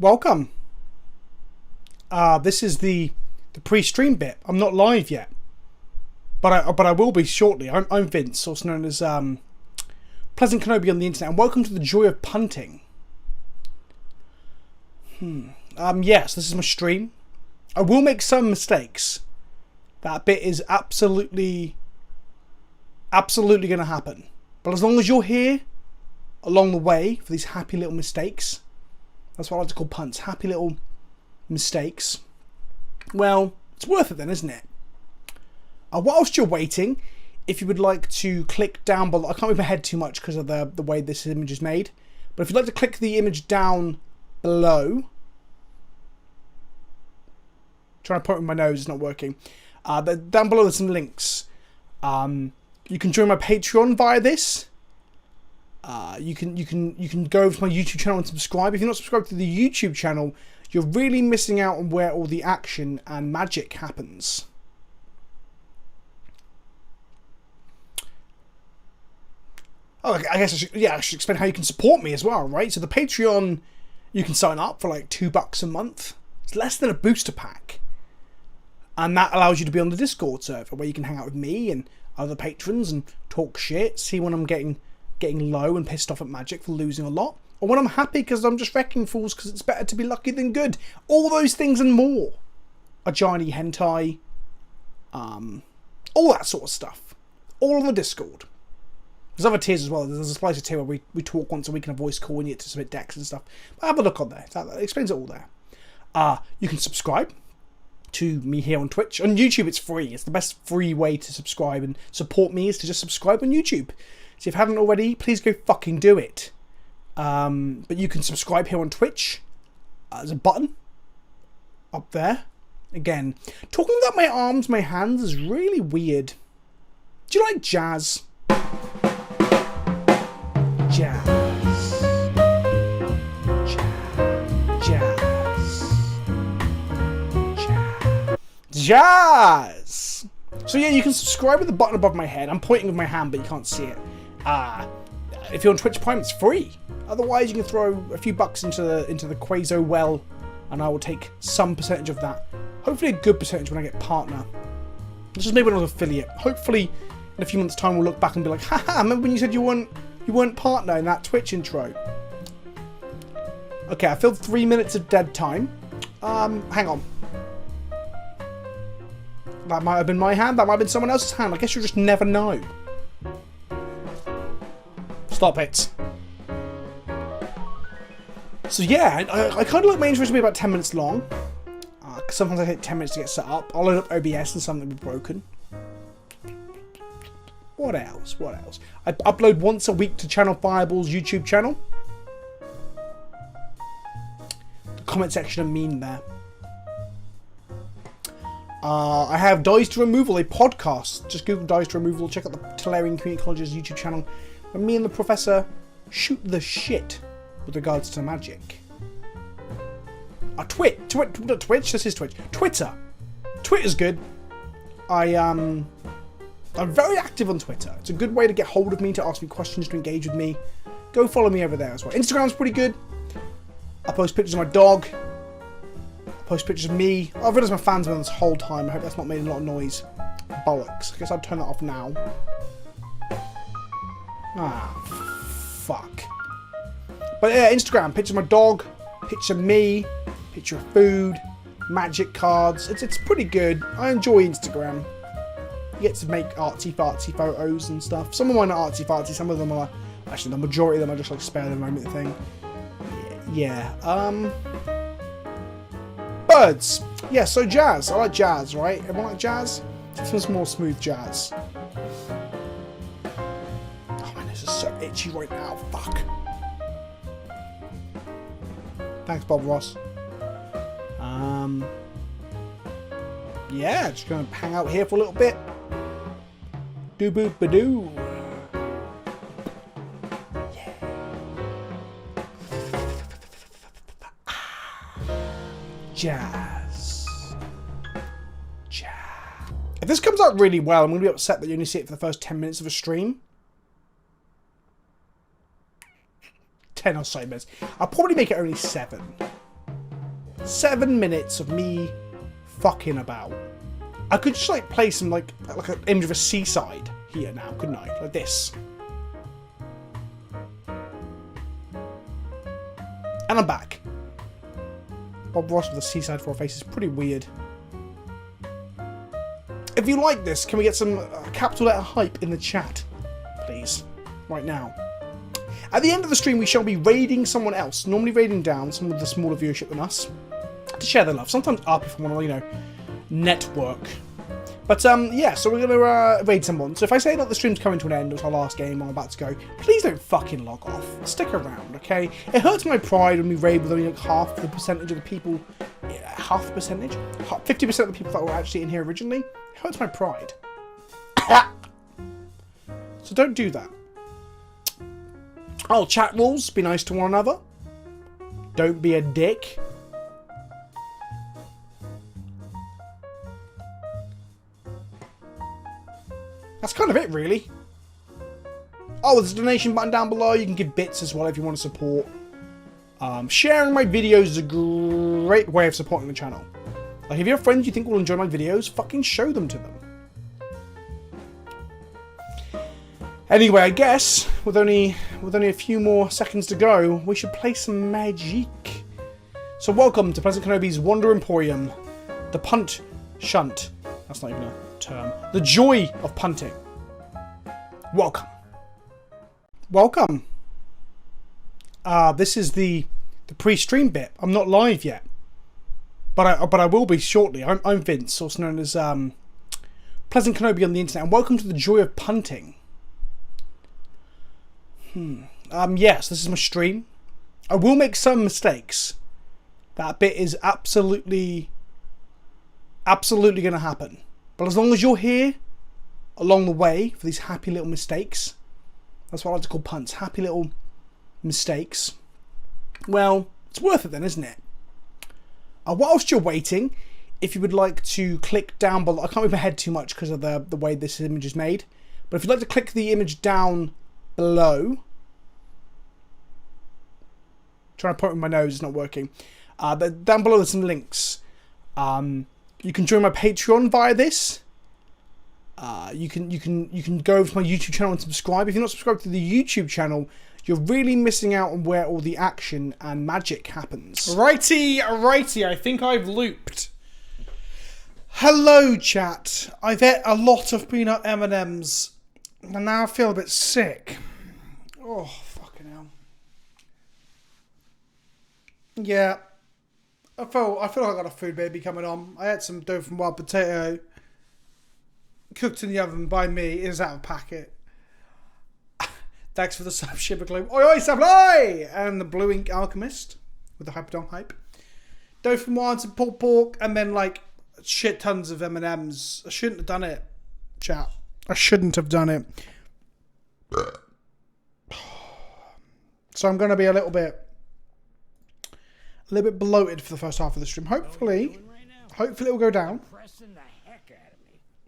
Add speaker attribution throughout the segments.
Speaker 1: welcome. This is the pre-stream bit. I'm not live yet, but I will be shortly. I'm Vince, also known as PleasantKenobi on the internet, and welcome to the joy of punting. Yes, this is my stream. I will make some mistakes. That bit is absolutely going to happen. But as long as you're here along the way for these happy little mistakes, that's what I like to call punts, happy little mistakes, well, it's worth it then, isn't it? Whilst you're waiting, if you would like to click down below, I can't move my head too much because of the way this image is made, but if you'd like to click the image down below, trying to point with my nose, it's not working. Down below there's some links. You can join my Patreon via this. You can go over to my YouTube channel and subscribe. If you're not subscribed to the YouTube channel, you're really missing out on where all the action and magic happens. Oh, I guess I should explain how you can support me as well, right? So the Patreon, you can sign up for like $2 a month. It's less than a booster pack. And that allows you to be on the Discord server where you can hang out with me and other patrons and talk shit, see when I'm getting low and pissed off at Magic for losing a lot, or when I'm happy because I'm just wrecking fools because it's better to be lucky than good. All those things and more. A giant hentai, all that sort of stuff. All on the Discord. There's other tiers as well. There's a splicer tier where we talk once a week in a voice call and you get to submit decks and stuff. But have a look on there. That explains it all there. You can subscribe to me here on Twitch. On YouTube it's free. It's the best free way to subscribe and support me is to just subscribe on YouTube. So if you haven't already, please go fucking do it. But you can subscribe here on Twitch. There's a button up there. Again, talking about my arms, my hands is really weird. Do you like jazz? Jazz. Jazz! So yeah, you can subscribe with the button above my head. I'm pointing with my hand, but you can't see it. If you're on Twitch Prime, it's free. Otherwise, you can throw a few bucks into the Quazo well, and I will take some percentage of that. Hopefully a good percentage when I get partner. This is maybe not an affiliate. Hopefully, in a few months' time, we'll look back and be like, haha, remember when you said you weren't partner in that Twitch intro? Okay, I filled 3 minutes of dead time. Hang on. That might have been my hand, that might have been someone else's hand. I guess you'll just never know. Stop it. So yeah, I kind of like my intros to be about 10 minutes long. Cause sometimes I take 10 minutes to get set up. I'll load up OBS and something will be broken. What else? What else? I upload once a week to Channel Fireball's YouTube channel. The comment section are mean there. I have Dies to Removal, a podcast. Just Google Dies to Removal, check out the Tolarian Community College's YouTube channel, where me and the professor shoot the shit with regards to magic. Twitch, this is Twitch. Twitter. Twitter's good. I'm very active on Twitter. It's a good way to get hold of me, to ask me questions, to engage with me. Go follow me over there as well. Instagram's pretty good. I post pictures of my dog. Post pictures of me. I've realised my fans have been on this whole time. I hope that's not made a lot of noise. Bollocks. I guess I'll turn that off now. Fuck. But yeah, Instagram. Picture of my dog. Picture of me. Picture of food. Magic cards. It's pretty good. I enjoy Instagram. You get to make artsy-fartsy photos and stuff. Some of mine are artsy-fartsy. Some of them are... Actually, the majority of them are just like spare the moment thing. Yeah. Birds. Yeah, so jazz. I like jazz, right? Everyone like jazz? This one's more smooth jazz. Oh man, this is so itchy right now. Fuck. Thanks, Bob Ross. Yeah, just gonna hang out here for a little bit. Doo-boo-ba-doo. Jazz. If this comes out really well, I'm going to be upset that you only see it for the first 10 minutes of a stream. 10 or so minutes. I'll probably make it only 7. 7 minutes of me fucking about. I could just like play some like an image of a seaside here now, couldn't I? Like this. And I'm back. Bob Ross with a seaside for a face is pretty weird. If you like this, can we get some capital letter hype in the chat, please? Right now. At the end of the stream, we shall be raiding someone else. Normally raiding down someone with a smaller viewership than us. To share their love. Sometimes up if we want to, you know, network. But, yeah, so we're going to raid someone. So if I say that the stream's coming to an end, it's our last game, I'm about to go, please don't fucking log off. Stick around, okay? It hurts my pride when we raid with only like half the percentage of the people. Half the percentage? 50% of the people that were actually in here originally. It hurts my pride. So don't do that. Oh, chat rules. Be nice to one another. Don't be a dick. That's kind of it, really. Oh, there's a donation button down below. You can give bits as well if you want to support. Sharing my videos is a great way of supporting the channel. Like, if you have friends you think will enjoy my videos, fucking show them to them. Anyway, I guess, with only a few more seconds to go, we should play some Magic. So welcome to PleasantKenobi's Wonder Emporium. The punt shunt. That's not even a term. The joy of punting. Welcome. Welcome. This is the pre-stream bit. I'm not live yet. But I will be shortly. I'm Vince, also known as PleasantKenobi on the internet, and welcome to the joy of punting. Yes, this is my stream. I will make some mistakes. That bit is absolutely going to happen. But as long as you're here along the way for these happy little mistakes, that's what I like to call punts, happy little mistakes, well, it's worth it then, isn't it? Whilst you're waiting, if you would like to click down below, I can't move my head too much because of the way this image is made, but if you'd like to click the image down below, trying to point with my nose, it's not working. But down below there's some links. You can join my Patreon via this. You can go over to my YouTube channel and subscribe. If you're not subscribed to the YouTube channel, you're really missing out on where all the action and magic happens. Righty, I think I've looped. Hello, chat. I've ate a lot of peanut M&Ms, and now I feel a bit sick. Oh, fucking hell. Yeah. I feel like I got a food baby coming on. I had some dough from wild potato, cooked in the oven by me. It is out of packet. Thanks for the sub, Shibbergloom. Oi, oi, Sablai! And the Blue Ink Alchemist with the Hyperdome hype. Dough from wild, some pulled pork, and then like shit tons of M&Ms. I shouldn't have done it, chat. I shouldn't have done it. So I'm going to be a little bit bloated for the first half of the stream. Hopefully it'll go down.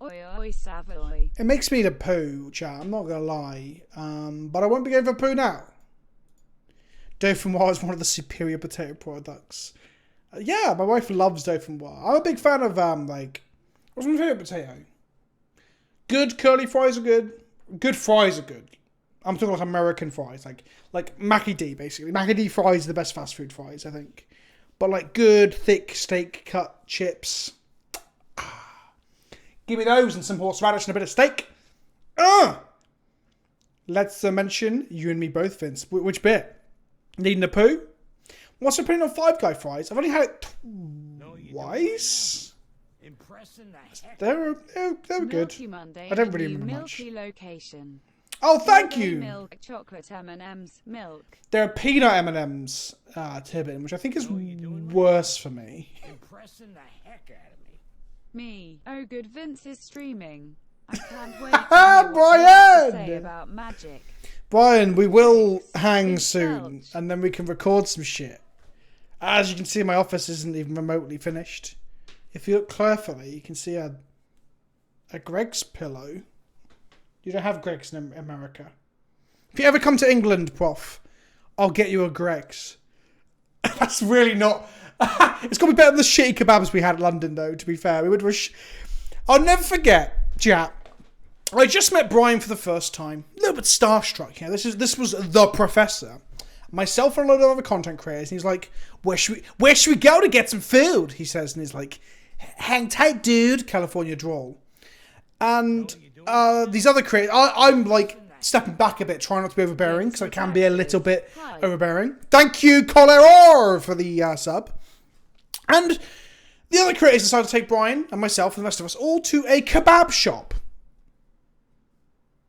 Speaker 1: It makes me to poo, chat. I'm not gonna lie, but I won't be going for poo now. Dough from Wild is one of the superior potato products. Yeah, my wife loves dough from Wild. I'm a big fan of what's my favorite potato? Good curly fries are good. Good fries are good. I'm talking like American fries, like Mackie D basically. Mackie D fries are the best fast food fries, I think. But like good, thick steak cut chips. Give me those and some horseradish and a bit of steak. Let's mention you and me both, Vince. Which bit? Needing a poo? What's your opinion on Five Guy fries? I've only had it twice. They were good. I don't really remember much. Oh, thank you.
Speaker 2: Milk, chocolate M&Ms, milk.
Speaker 1: There are peanut M&Ms, Tibalt, which I think is worse for me.
Speaker 2: Impressing the heck out of me. Oh, good. Vince is streaming. I can't wait to hear what he has to say about magic.
Speaker 1: Brian, we will hang soon, and then we can record some shit. As you can see, my office isn't even remotely finished. If you look carefully, you can see a Greg's pillow. You don't have Greg's in America. If you ever come to England, Prof, I'll get you a Greg's. That's really not It's got to be better than the shitty kebabs we had in London, though, to be fair. We would I'll never forget, Jack. I just met Brian for the first time. A little bit starstruck, you know. This was the professor. Myself and a load of other content creators. And he's like, where should we go to get some food? He says, and he's like, hang tight, dude. California drawl. And these other creators, I'm like stepping back a bit, trying not to be overbearing, because I can be a little bit overbearing. Thank you, Colero, for the sub. And the other creators decided to take Brian and myself and the rest of us all to a kebab shop.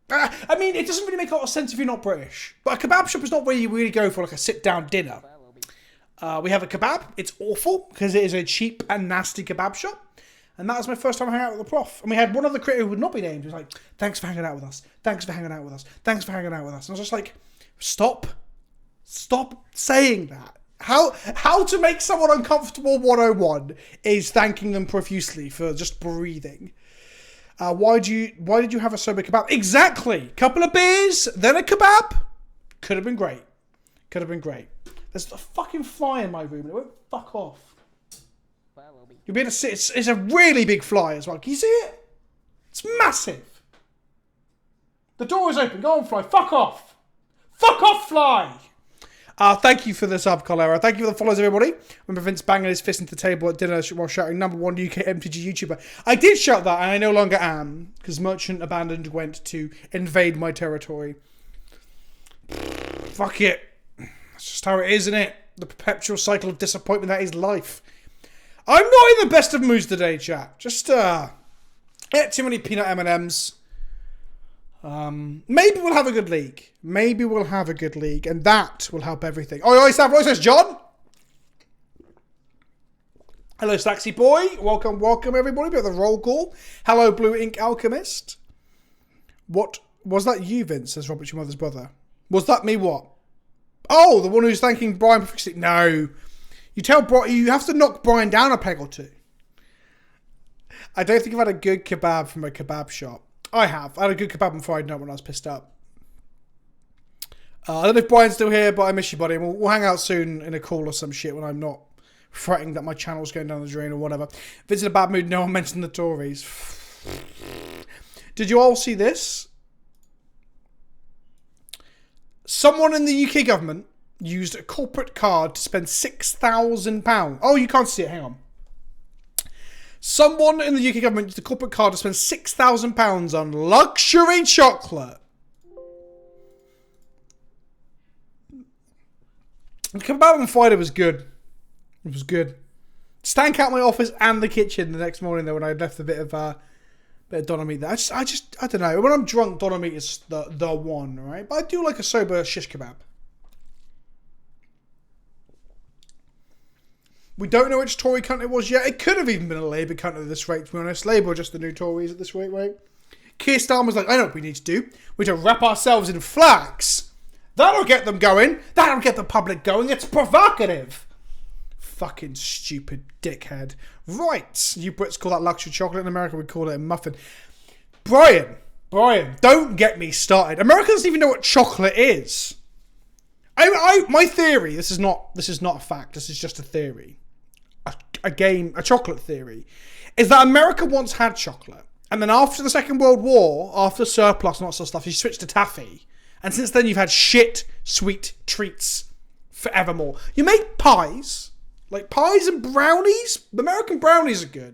Speaker 1: I mean, it doesn't really make a lot of sense if you're not British. But a kebab shop is not where you really go for like a sit-down dinner. We have a kebab. It's awful because it is a cheap and nasty kebab shop. And that was my first time hanging out with the prof. And we had one other creator who would not be named. He was like, thanks for hanging out with us. Thanks for hanging out with us. Thanks for hanging out with us. And I was just like, stop saying that. How to make someone uncomfortable 101 is thanking them profusely for just breathing. Why did you have a sober kebab? Exactly. Couple of beers, then a kebab. Could have been great. Could have been great. There's a fucking fly in my room and it won't fuck off. You'll be able to see it's a really big fly as well. Can you see it? It's massive. The door is open. Go on, fly. Fuck off. Fuck off, fly. Thank you for the sub, Colera. Thank you for the follows, everybody. Remember Vince banging his fist into the table at dinner while shouting #1 UK MTG YouTuber. I did shout that, and I no longer am, because Merchant abandoned Gwent to invade my territory. Fuck it. That's just how it is, isn't it? The perpetual cycle of disappointment that is life. I'm not in the best of moods today, chat. Just, ate too many peanut M&Ms. Maybe we'll have a good league. Maybe we'll have a good league, and that will help everything. Oi, says John. Hello, Saxy Boy. Welcome, everybody. Bit of the roll call. Hello, Blue Ink Alchemist. What was that you, Vince? Says Robert, your mother's brother. Was that me? What? Oh, the one who's thanking Brian for fixing it. No. You tell Brian, you have to knock Brian down a peg or two. I don't think I've had a good kebab from a kebab shop. I have. I had a good kebab on Friday night when I was pissed up. I don't know if Brian's still here, but I miss you, buddy. We'll hang out soon in a call or some shit when I'm not fretting that my channel's going down the drain or whatever. If it's in a bad mood, no one mentioned the Tories. Did you all see this? Someone in the UK government used a corporate card to spend £6,000. Oh, you can't see it. Hang on. Someone in the UK government used a corporate card to spend £6,000 on luxury chocolate. The kebab on Friday was good. It was good. Stank out my office and the kitchen the next morning though when I left a bit of doner meat there. I don't know. When I'm drunk, doner meat is the one, right? But I do like a sober shish kebab. We don't know which Tory cunt it was yet. It could have even been a Labour cunt at this rate, to be honest. Labour are just the new Tories at this rate, right? Keir Starmer's like, I know what we need to do. We need to wrap ourselves in flags. That'll get them going. That'll get the public going. It's provocative. Fucking stupid dickhead. Right. You Brits call that luxury chocolate. In America, we call it a muffin. Brian, don't get me started. America doesn't even know what chocolate is. My theory, this is not a fact, this is just a theory. A chocolate theory, is that America once had chocolate, and then after the Second World War, after surplus and all that sort of stuff, you switched to taffy. And since then you've had shit, sweet treats forevermore. You make pies, like pies and brownies. American brownies are good.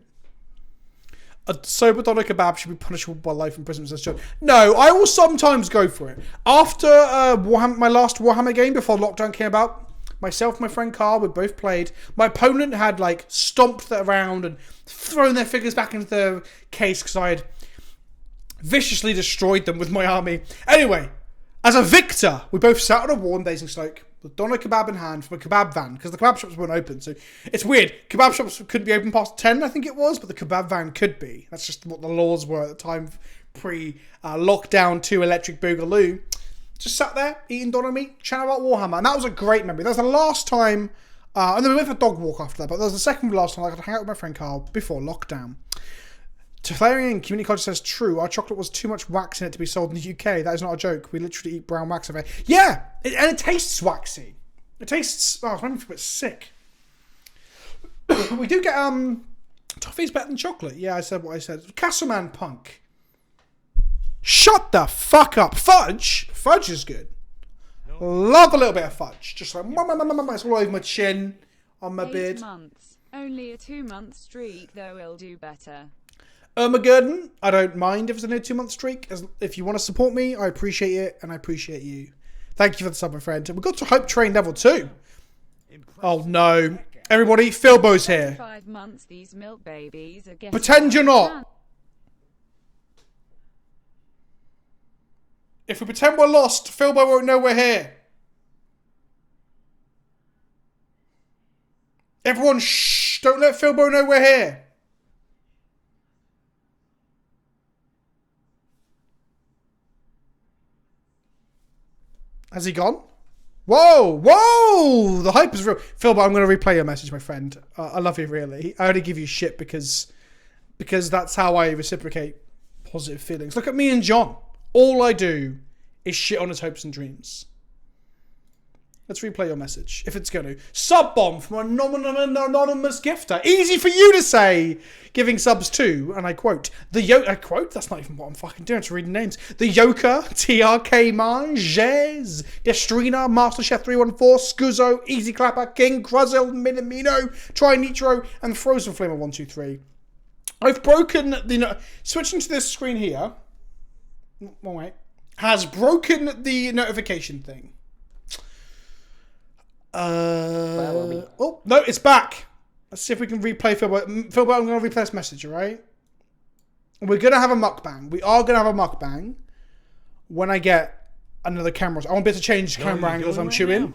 Speaker 1: A sober doner kebab should be punishable by life in prison, says John. No, I will sometimes go for it. After my last Warhammer game, before lockdown came about, myself and my friend Carl, we both played. My opponent had like stomped that around and thrown their figures back into the case because I had viciously destroyed them with my army. Anyway, as a victor, we both sat on a wall in Basingstoke with doner kebab in hand from a kebab van, because the kebab shops weren't open. So it's weird. Kebab shops couldn't be open past 10, I think it was, but the kebab van could be. That's just what the laws were at the time, pre-lockdown 2 Electric Boogaloo. Just sat there, eating doner meat, chatting about Warhammer. And that was a great memory. That was the last time, and then we went for a dog walk after that, but that was the second last time I got to hang out with my friend Carl before lockdown. Thalia Community College says, true, our chocolate was too much wax in it to be sold in the UK. That is not a joke. We literally eat brown wax over here. Yeah, and it tastes waxy. It tastes, oh, it's making me feel a bit sick. We do get toffee's better than chocolate. Yeah, I said what I said. Castleman Punk. Shut the fuck up. Fudge. Fudge is good. Love a little bit of fudge. Just like it's all over my chin, on my
Speaker 2: 8
Speaker 1: beard.
Speaker 2: months. Only a 2-month streak, though it'll do better.
Speaker 1: Ermagerdon, I don't mind if it's only a 2-month streak. If you want to support me, I appreciate it, and I appreciate you. Thank you for the sub, my friend. We got to Hope Train level 2. Oh no. Everybody, Philbo's here.
Speaker 2: 5 months, these milk babies are getting
Speaker 1: Pretend you're not. If we pretend we're lost, Philbo won't know we're here. Everyone, shh! Don't let Philbo know we're here. Has he gone? Whoa! Whoa! The hype is real. Philbo, I'm going to replay your message, my friend. I love you, really. I only give you shit because that's how I reciprocate positive feelings. Look at me and John. All I do is shit on his hopes and dreams. Let's replay your message, if it's going to. Sub bomb from an anonymous gifter. Easy for you to say. Giving subs to, and I quote, I quote? That's not even what I'm fucking doing. It's reading names. The Yoker, TRK Man, Jez, Destrina, Masterchef 314, Scuzzo, Easy Clapper, King, Gruzzle, Minamino, Try Nitro, and Frozen Flamer 123. I've broken the... Switching to this screen here... One way. Has broken the notification thing. Oh, no, it's back. Let's see if we can replay Philbo. Philbo, I'm going to replay this message, alright? We're going to have a mukbang. We are going to have a mukbang when I get another camera. I won't be able to change camera angles. I'm chewing. Now?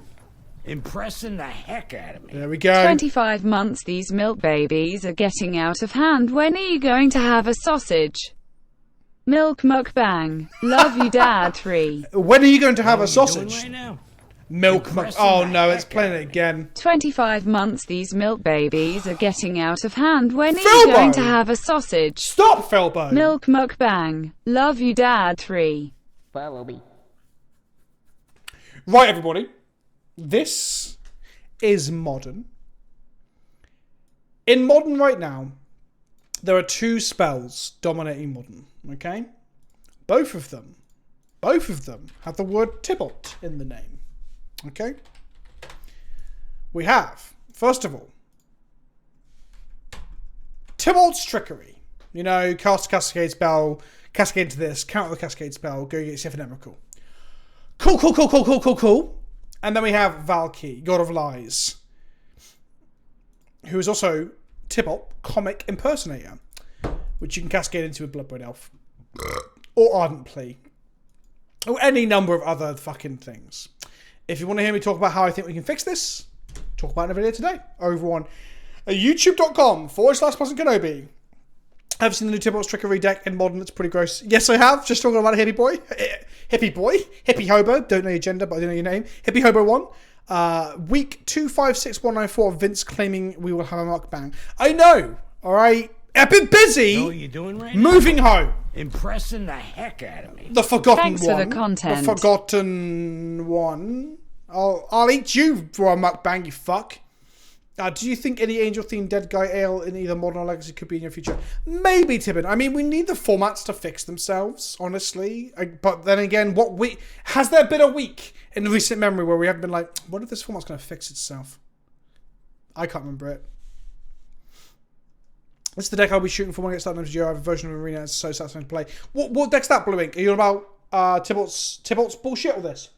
Speaker 3: Impressing the heck out of me.
Speaker 1: There we go.
Speaker 2: 25 months, these milk babies are getting out of hand. When are you going to have a sausage? Milk mukbang. Love you, Dad 3.
Speaker 1: When are you going to have a sausage?
Speaker 3: Right now?
Speaker 1: Milk muk. Oh no, it's playing it again.
Speaker 2: 25 months, these milk babies are getting out of hand. When are you going to have a sausage?
Speaker 1: Stop, Philbo.
Speaker 2: Milk mukbang. Love you, Dad 3.
Speaker 3: Follow me.
Speaker 1: Right, everybody. This is modern. In modern right now, there are 2 spells dominating modern. Okay, both of them have the word Tibalt in the name. Okay, we have, first of all, Tibalt's Trickery. You know, cast a Cascade spell, cascade into this, counter the Cascade spell, go get yourself an Emrakul. Cool. And then we have Valki, God of Lies, who is also Tibalt, comic impersonator, which you can cascade into a Bloodbraid Elf. Or Ardent Plea. Or any number of other fucking things. If you want to hear me talk about how I think we can fix this, talk about it in a video today. Over on youtube.com/PleasantKenobi. Have you seen the new Tibalt's Trickery deck in Modern? It's pretty gross. Yes, I have. Just talking about a hippie boy. Hippie hobo. Don't know your gender, but I don't know your name. Hippie hobo 1. Week 256194. Vince claiming we will have a mukbang. I know. Alright. I've been busy.
Speaker 3: You know what you're doing right
Speaker 1: moving home.
Speaker 3: Impressing the heck out of me.
Speaker 1: The forgotten
Speaker 2: Thanks
Speaker 1: one.
Speaker 2: for the content.
Speaker 1: The forgotten one. I'll eat you for a mukbang, you fuck. Do you think any angel-themed dead guy ale in either Modern or Legacy could be in your future? Maybe, Tibin. I mean, we need the formats to fix themselves, honestly. But then again, has there been a week in recent memory where we haven't been like, what if this format's going to fix itself? I can't remember it. This is the deck I'll be shooting for when I get started in MTG. I have a version of Arena. It's so satisfying to play. What deck's that, Blue Ink? Are you on about Tibalt's bullshit or this?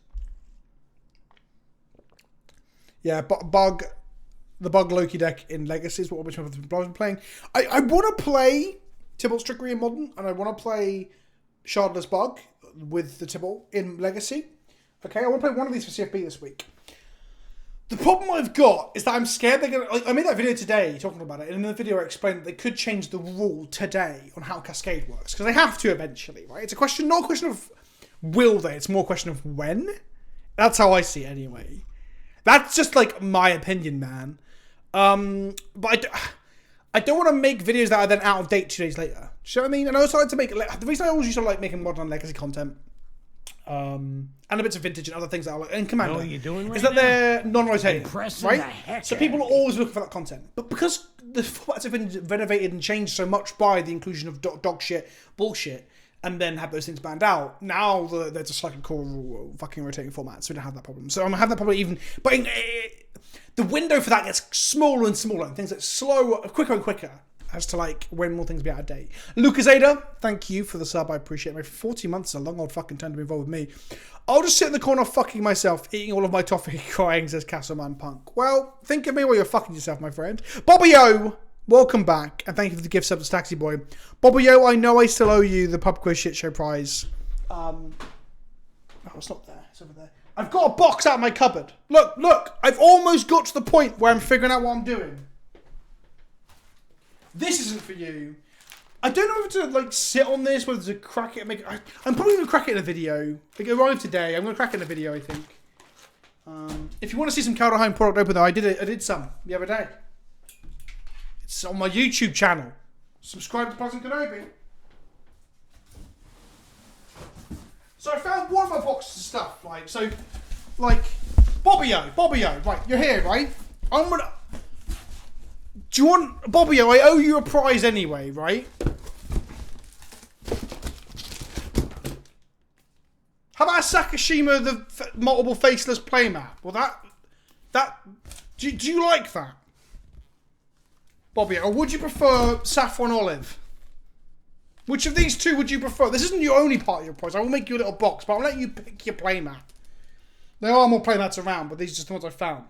Speaker 1: Yeah, the Bug Loki deck in Legacy is what I've been playing. I want to play Tibalt's Trickery in Modern, and I want to play Shardless Bug with the Tibalt in Legacy. Okay, I want to play one of these for CFB this week. The problem I've got is that I'm scared they're going to... I made that video today talking about it, and in the video I explained that they could change the rule today on how Cascade works, because they have to eventually, right? It's not a question of will they, it's more a question of when. That's how I see it anyway. That's just like my opinion, man. But I don't want to make videos that are then out of date 2 days later. Do you know what I mean? And I also like to make... The reason I always used to like making Modern Legacy content and a bits of vintage and other things that are like, and Commander,
Speaker 3: Know what you're doing
Speaker 1: is
Speaker 3: right
Speaker 1: that they're non-rotating,
Speaker 3: Impressing the
Speaker 1: right?
Speaker 3: heck
Speaker 1: So
Speaker 3: out
Speaker 1: people are
Speaker 3: of me.
Speaker 1: always looking for that content. But because the formats have been renovated and changed so much by the inclusion of dog shit, bullshit, and then have those things banned out, now they're just like a core fucking rotating format, so we don't have that problem. So I'm gonna have that problem even, but the window for that gets smaller and smaller, and things get slower, quicker and quicker, as to like when more things be out of date. Lucas Ada, thank you for the sub, I appreciate it. 40 months is a long old fucking time to be involved with me. I'll just sit in the corner fucking myself, eating all of my toffee, crying, says Castleman Punk. Well, think of me while you're fucking yourself, my friend. Bobby O, welcome back, and thank you for the gift sub to Staxy Boy. Bobby O, I know I still owe you the pub quiz shit show prize. Oh, it's not there, it's over there. I've got a box out of my cupboard. Look, I've almost got to the point where I'm figuring out what I'm doing. This isn't for you. I don't know if to like sit on this, whether to crack it and make it. I'm probably going to crack it in a video. It arrived today. I'm going to crack it in a video, I think. If you want to see some Kaldheim product open though, I did some the other day. It's on my YouTube channel. Subscribe to PleasantKenobi. So I found one of my boxes of stuff, like Bobby O, right, you're here, right? Do you want, Bobby O, I owe you a prize anyway, right? How about Sakashima, the multiple faceless playmat? Well, do you like that? Bobby, or would you prefer Saffron Olive? Which of these two would you prefer? This isn't your only part of your prize. I will make you a little box, but I'll let you pick your playmat. There are more playmats around, but these are just the ones I found.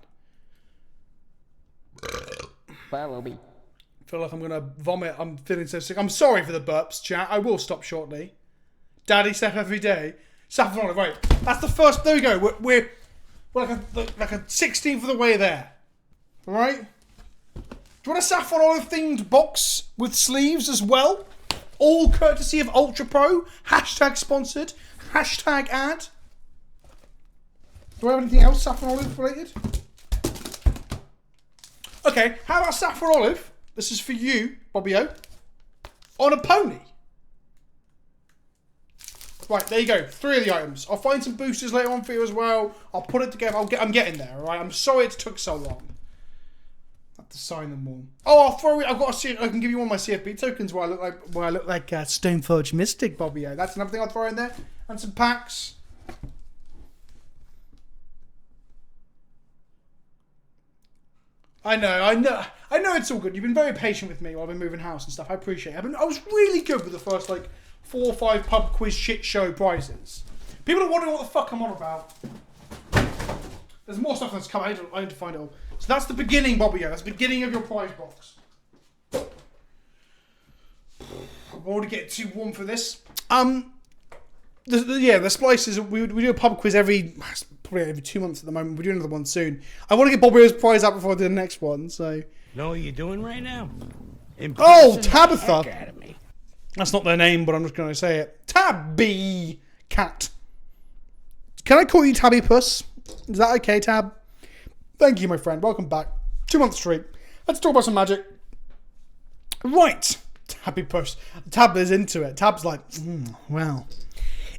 Speaker 3: Follow me.
Speaker 1: I feel like I'm going to vomit. I'm feeling so sick. I'm sorry for the burps, chat. I will stop shortly. Daddy step every day. Saffron Olive, right. That's the first. There we go. We're like a 16th of the way there. All right? Do you want a Saffron Olive themed box with sleeves as well? All courtesy of Ultra Pro. Hashtag sponsored. Hashtag ad. Do I have anything else Saffron Olive related? Okay, how about Saffron Olive? This is for you, Bobby O. On a pony. Right, there you go. 3 of the items. I'll find some boosters later on for you as well. I'll put it together. I'm getting there, alright? I'm sorry it took so long. I have to sign them all. Oh, I'll throw it. I've got I can give you one of my CFB tokens where I look like Stoneforge Mystic, Bobby O. That's another thing I'll throw in there. And some packs. I know it's all good. You've been very patient with me while I've been moving house and stuff. I appreciate it. I was really good with the first 4 or 5 pub quiz shit show prizes. People are wondering what the fuck I'm on about. There's more stuff that's come. I need to find it all. So that's the beginning, Bobby. That's the beginning of your prize box. I'm already getting too warm for this. The splices. We do a pub quiz probably every 2 months at the moment. We're doing another one soon. I want to get Bobby's prize out before I do the next one. So.
Speaker 3: Know what you're doing right now?
Speaker 1: Oh, Tabitha. That's not their name, but I'm just going to say it. Tabby Cat. Can I call you Tabby Puss? Is that okay, Tab? Thank you, my friend. Welcome back. 2 months straight. Let's talk about some magic. Right. Tabby Puss. Tab is into it. Tab's like, well,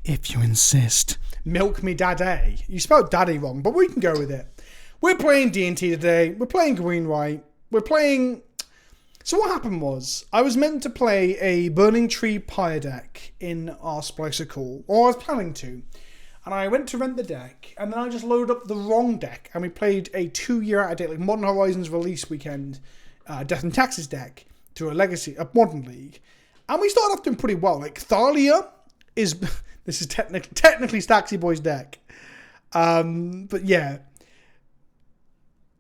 Speaker 1: if you insist. Milk me daddy. You spelled daddy wrong, but we can go with it. We're playing D&T today. We're playing green white. We're playing... So what happened was, I was meant to play a Burning Tree Pyre deck in our Splicer call, or I was planning to. And I went to rent the deck, and then I just loaded up the wrong deck, and we played a 2-year out of date, like Modern Horizons release weekend, Death and Taxes deck, to a Modern League. And we started off doing pretty well. Like, Thalia is... This is technically Staxy Boy's deck. But yeah.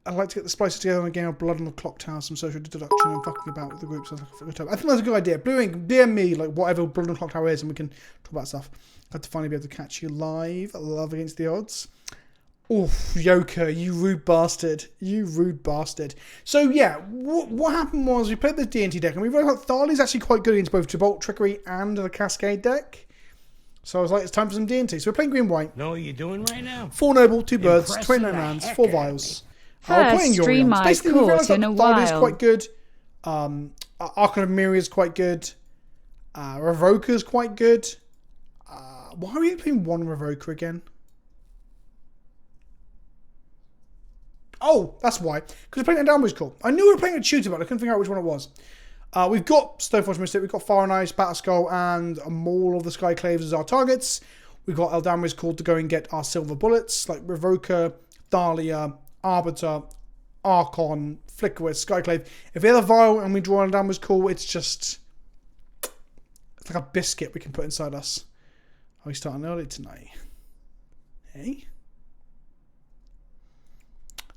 Speaker 1: I'd like to get the splices together on a game of Blood on the Clock Tower, some social deduction and fucking about with the groups. I think that's a good idea. DM me like whatever Blood on the Clock Tower is, and we can talk about stuff. Glad to finally be able to catch you live. Love against the odds. Oof, Yoker, you rude bastard. You rude bastard. So yeah, what happened was we played the D&T deck, and we realized Thalia's actually quite good against both Tibalt, Trickery, and the Cascade deck. So I was like, it's time for some D&T. So we're playing green white.
Speaker 3: Know what you're doing right now?
Speaker 1: 4 noble, 2 birds, 29 lands, 4 vials.
Speaker 2: First stream I caught in a while.
Speaker 1: Quite good. Archon of Myria is quite good. Revoker's quite good. Why are we playing one Revoker again? Oh, that's why. Because we're playing a downwards call. I knew we were playing a shooter, but I couldn't figure out which one it was. We've got Stoneforge Mystic, we've got Fire and Ice, Battle Skull, and Maul of the Skyclaves as our targets. We've got Eldamri's Call to go and get our silver bullets, like Revoker, Thalia, Arbiter, Archon, Flickerwith, Skyclave. If we have a Vial and we draw Eldamri's Call, it's just... It's like a biscuit we can put inside us. Are we starting early tonight? Hey?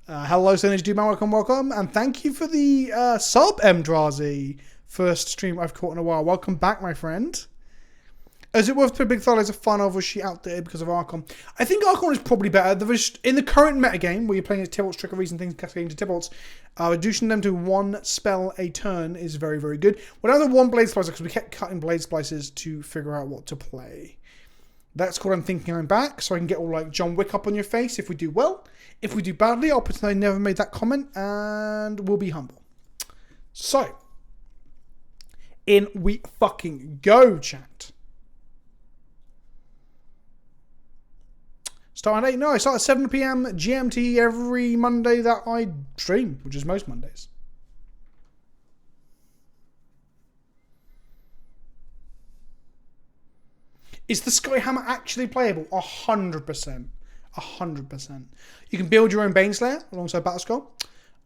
Speaker 1: Hello, Stonage Dude, welcome, and thank you for the sub, Mdrazi. First stream I've caught in a while. Welcome back, my friend. Is it worth putting Big Thalia as a fun, or was she outdated because of Archon? I think Archon is probably better. In the current metagame, where you're playing as Tibalt's Trickeries and things cascading to Tibalt's, reducing them to one spell a turn is very, very good. We're down to one Blade Splicer because we kept cutting Blade Splicers to figure out what to play. That's called I'm Thinking I'm Back, so I can get all like John Wick up on your face if we do well. If we do badly, I'll pretend I never made that comment and we'll be humble. So, in we fucking go, chat. Start at 8? No, I start at 7 PM GMT every Monday that I stream, which is most Mondays. Is the Skyhammer actually playable? 100%. 100%. You can build your own Baneslayer alongside Battle Skull.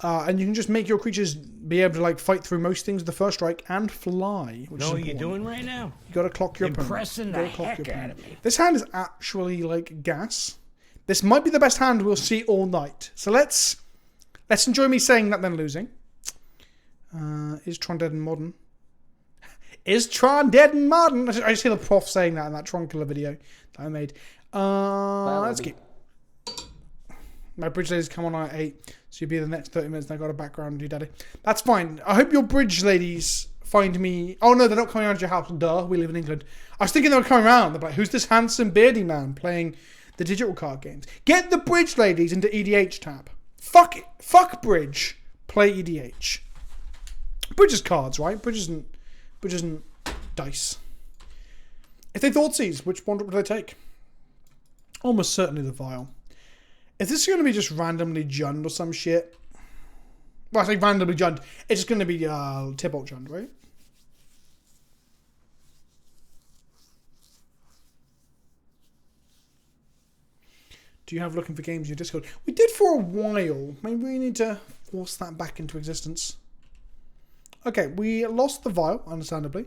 Speaker 1: And you can just make your creatures be able to like fight through most things with the first strike and fly. Which
Speaker 3: know
Speaker 1: is
Speaker 3: what you're doing right now?
Speaker 1: You gotta clock your
Speaker 3: Impressing
Speaker 1: opponent.
Speaker 3: the heck out of me.
Speaker 1: This hand is actually like gas. This might be the best hand we'll see all night. So let's enjoy me saying that then losing. Is Tron dead and modern? Is Tron dead and modern? I just hear the prof saying that in that Tron Killer video that I made. Let's keep. My bridge ladies come on at 8, so you'll be the next 30 minutes and I got a background you, daddy. That's fine. I hope your bridge ladies find me... Oh no, they're not coming around your house. Duh, we live in England. I was thinking they were coming around. They're like, who's this handsome beardy man playing the digital card games? Get the bridge ladies into EDH tab. Fuck it. Fuck bridge. Play EDH. Bridge is cards, right? Bridge isn't dice. If they thought seize, which one would they take? Almost certainly the Vial. Is this going to be just randomly Jund or some shit? Well, I say randomly Jund. It's just going to be Tibalt Jund, right? Do you have looking for games in your Discord? We did for a while. Maybe we need to force that back into existence. Okay, we lost the Vial, understandably.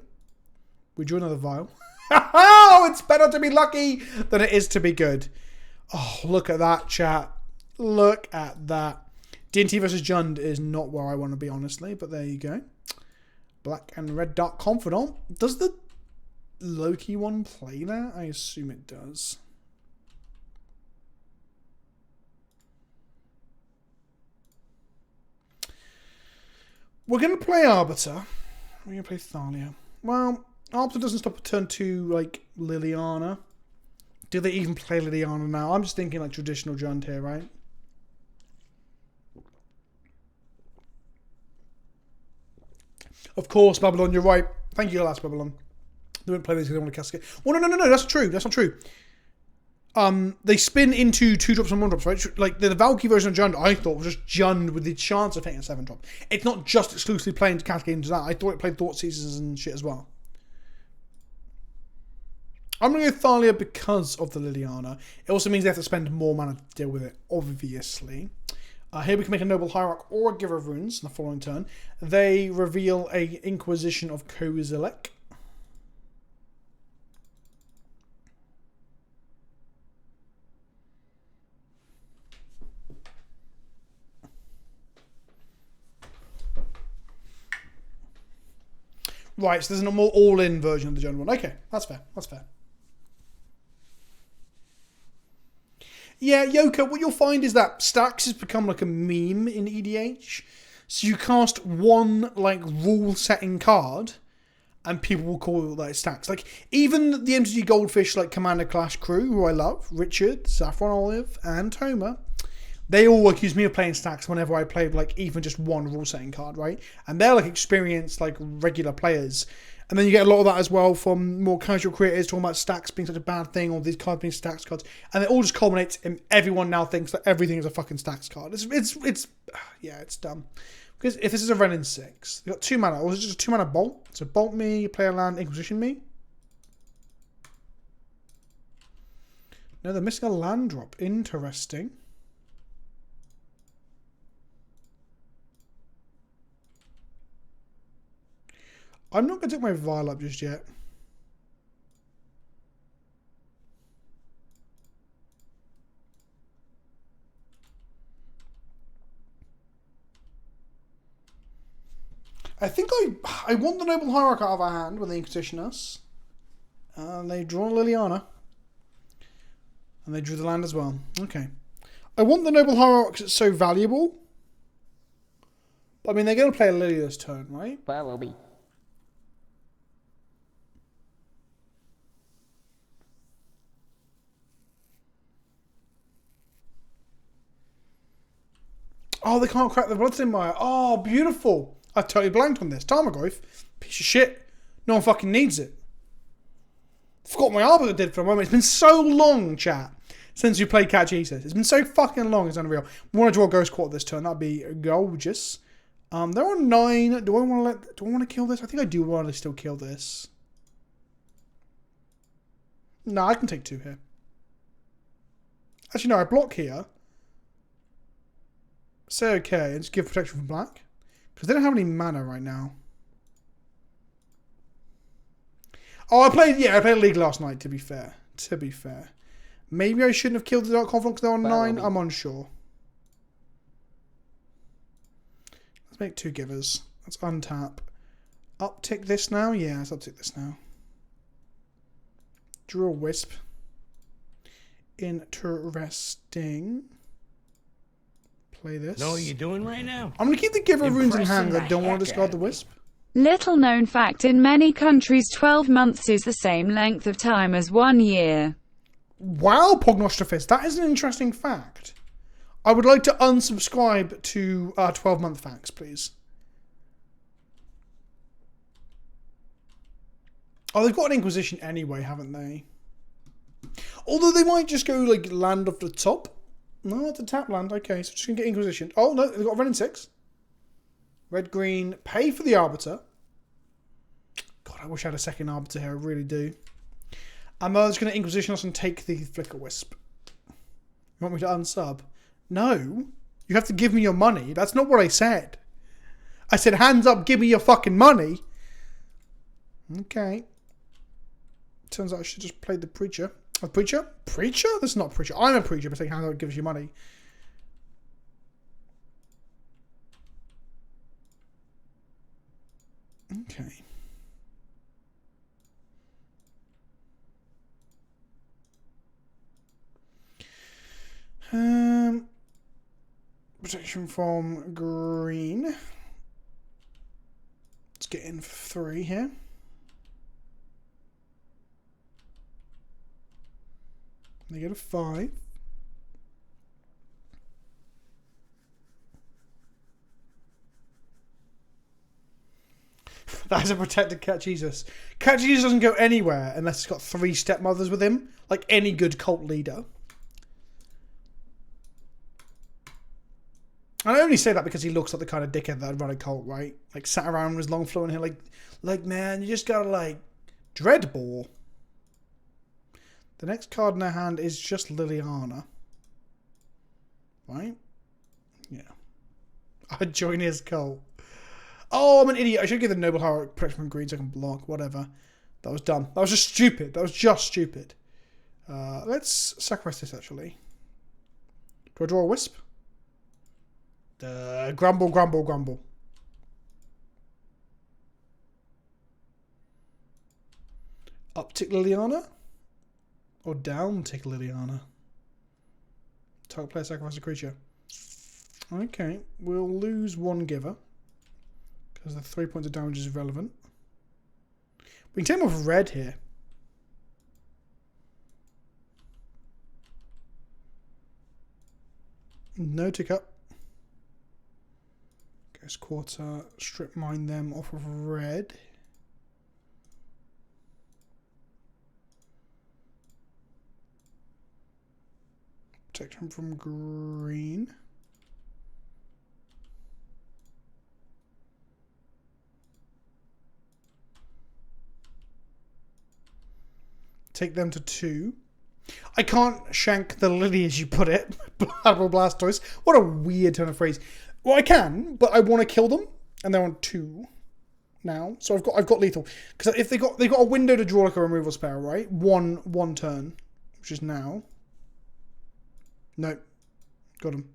Speaker 1: We drew another Vial. Oh, it's better to be lucky than it is to be good. Oh, look at that, chat. Look at that. D&T versus Jund is not where I want to be, honestly, but there you go. Black and Red Dark Confidant. Does the Loki one play that? I assume it does. We're going to play Arbiter. We're going to play Thalia. Well, Arbiter doesn't stop at turn 2 like Liliana. Do they even play Liliana now? I'm just thinking like traditional Jund here, right? Of course, Babylon, you're right. Thank you, last Babylon. They won't play this because they want to cascade. Oh, no, that's true. That's not true. They spin into 2-drops and 1-drops, right? Like the Valki version of Jund, I thought was just Jund with the chance of hitting a 7-drop. It's not just exclusively playing to cascade into that. I thought it played Thought Seizers and shit as well. I'm going to go Thalia because of the Liliana. It also means they have to spend more mana to deal with it, obviously. Here we can make a Noble Hierarch or a Giver of Runes in the following turn. They reveal a Inquisition of Kozilek. Right, so there's a more all-in version of the Jund one. Okay, that's fair. That's fair. Yeah, Yoka, what you'll find is that stacks has become like a meme in EDH. So you cast one like rule-setting card, and people will call it like stacks. Like even the MTG Goldfish like Commander Clash crew, who I love, Richard, Saffron Olive, and Toma, they all accuse me of playing stacks whenever I played like even just one rule-setting card, right? And they're like experienced like regular players. And then you get a lot of that as well from more casual creators talking about stacks being such a bad thing, or these cards being stacks cards. And it all just culminates in everyone now thinks that everything is a fucking stacks card. It's dumb. Because if this is a Renin 6, you've got 2 mana, or is it just a 2 mana bolt? So bolt me, play a land, Inquisition me. No, they're missing a land drop. Interesting. I'm not going to take my Vial up just yet. I think I want the Noble Hierarch out of our hand when they Inquisition us. And they draw Liliana. And they drew the land as well. Okay. I want the Noble Hierarch because it's so valuable. But I mean, they're going to play a Lily this turn, right?
Speaker 4: Follow me.
Speaker 1: Oh, they can't crack the Bloodstained Mire. Oh, beautiful. I totally blanked on this. Tarmogoyf, piece of shit. No one fucking needs it. Forgot my Arbiter did for a moment. It's been so long, chat, since you played Cat Jesus. It's been so fucking long, it's unreal. We want to draw Ghost Quarter this turn. That'd be gorgeous. They're on 9. Do I want to kill this? I think I do want to still kill this. No, I can take 2 here. Actually, no, I block here. Say okay, and just give protection from black. Because they don't have any mana right now. Oh, I played League last night, to be fair. Maybe I shouldn't have killed the Dark Confidant because they're on 9. I'm unsure. Let's make 2 givers. Let's untap. Uptick this now? Yeah, let's uptick this now. Draw a Wisp. Interesting. Play this.
Speaker 3: Know what you're doing right now?
Speaker 1: I'm going to keep the Giver of Runes in hand.
Speaker 3: Impressing
Speaker 1: I don't
Speaker 3: the
Speaker 1: want to
Speaker 3: heck
Speaker 1: discard
Speaker 3: out
Speaker 1: the
Speaker 3: of me.
Speaker 1: Wisp.
Speaker 2: Little known fact, in many countries 12 months is the same length of time as 1 year.
Speaker 1: Wow, Pognostraphist, that is an interesting fact. I would like to unsubscribe to 12-month facts, please. Oh, they've got an Inquisition anyway, haven't they? Although they might just go, like, land off the top. No, it's a tap land. Okay, so just going to get Inquisition. Oh, no, they've got a Red and 6. Red, green, pay for the Arbiter. God, I wish I had a second Arbiter here. I really do. I'm just going to Inquisition us and take the Flicker Wisp. You want me to unsub? No. You have to give me your money. That's not what I said. I said, hands up, give me your fucking money. Okay. Turns out I should just play the Preacher. A Preacher? Preacher? This is not a Preacher. I'm a Preacher, but saying hands up gives you money. Okay. Protection from green. Let's get in for 3 here. They get a 5. That's a protected Cat Jesus. Cat Jesus doesn't go anywhere unless it's got 3 stepmothers with him, like any good cult leader. And I only say that because he looks like the kind of dickhead that'd run a cult, right? Like, sat around with his long flowing hair, like, man, you just gotta, like, Dreadball. The next card in their hand is just Liliana. Right? Yeah. I'd join his cult. Oh, I'm an idiot. I should give the Noble Hierarch protection from green so I can block. Whatever. That was dumb. That was just stupid. Let's sacrifice this, actually. Do I draw a Wisp? Grumble. Uptick Liliana? Or down tick Liliana? Target player sacrifice a creature. Okay, we'll lose 1 giver. Because the 3 points of damage is irrelevant. We can take him off red here. No tick up. Ghost Quarter, strip mine them off of red. Protect him from green. Take them to 2. I can't shank the lily as you put it. Admiral Blastoise. What a weird turn of phrase. Well, I can, but I want to kill them, and they're on 2 now. So I've got lethal because if they got a window to draw like a removal spell, right? One turn, which is now. No, got him.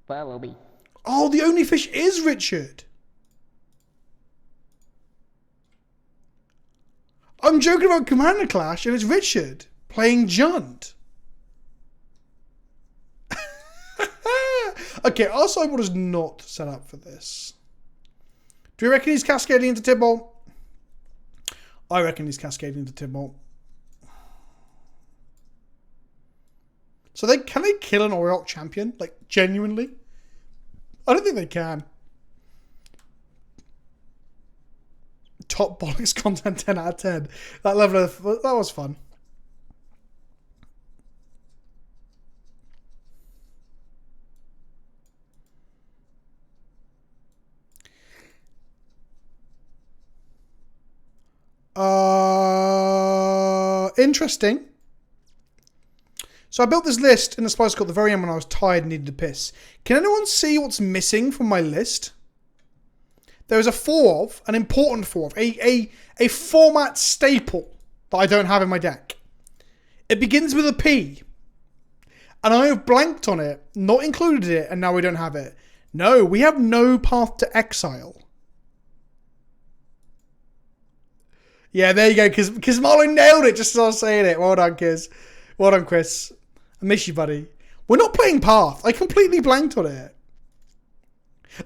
Speaker 4: Follow me.
Speaker 1: Oh, the only fish is Richard. I'm joking about Commander Clash, and it's Richard playing Junt. Okay, our sideboard is not set up for this. Do you reckon he's cascading into Tibalt? I reckon he's cascading into Tibalt. So can they kill an Oriok champion? Like, genuinely? I don't think they can. Top bollocks content 10 out of 10. That was fun. Interesting. So I built this list in the Spice Cup at the very end when I was tired and needed a piss. Can anyone see what's missing from my list? There is a 4 of, an important 4 of, a format staple that I don't have in my deck. It begins with a P. And I have blanked on it, not included it, and now we don't have it. No, we have no Path to Exile. Yeah, there you go, because Marlon nailed it just as I was saying it. Well done, Kiz. Well done, Chris. I miss you, buddy. We're not playing Path. I completely blanked on it.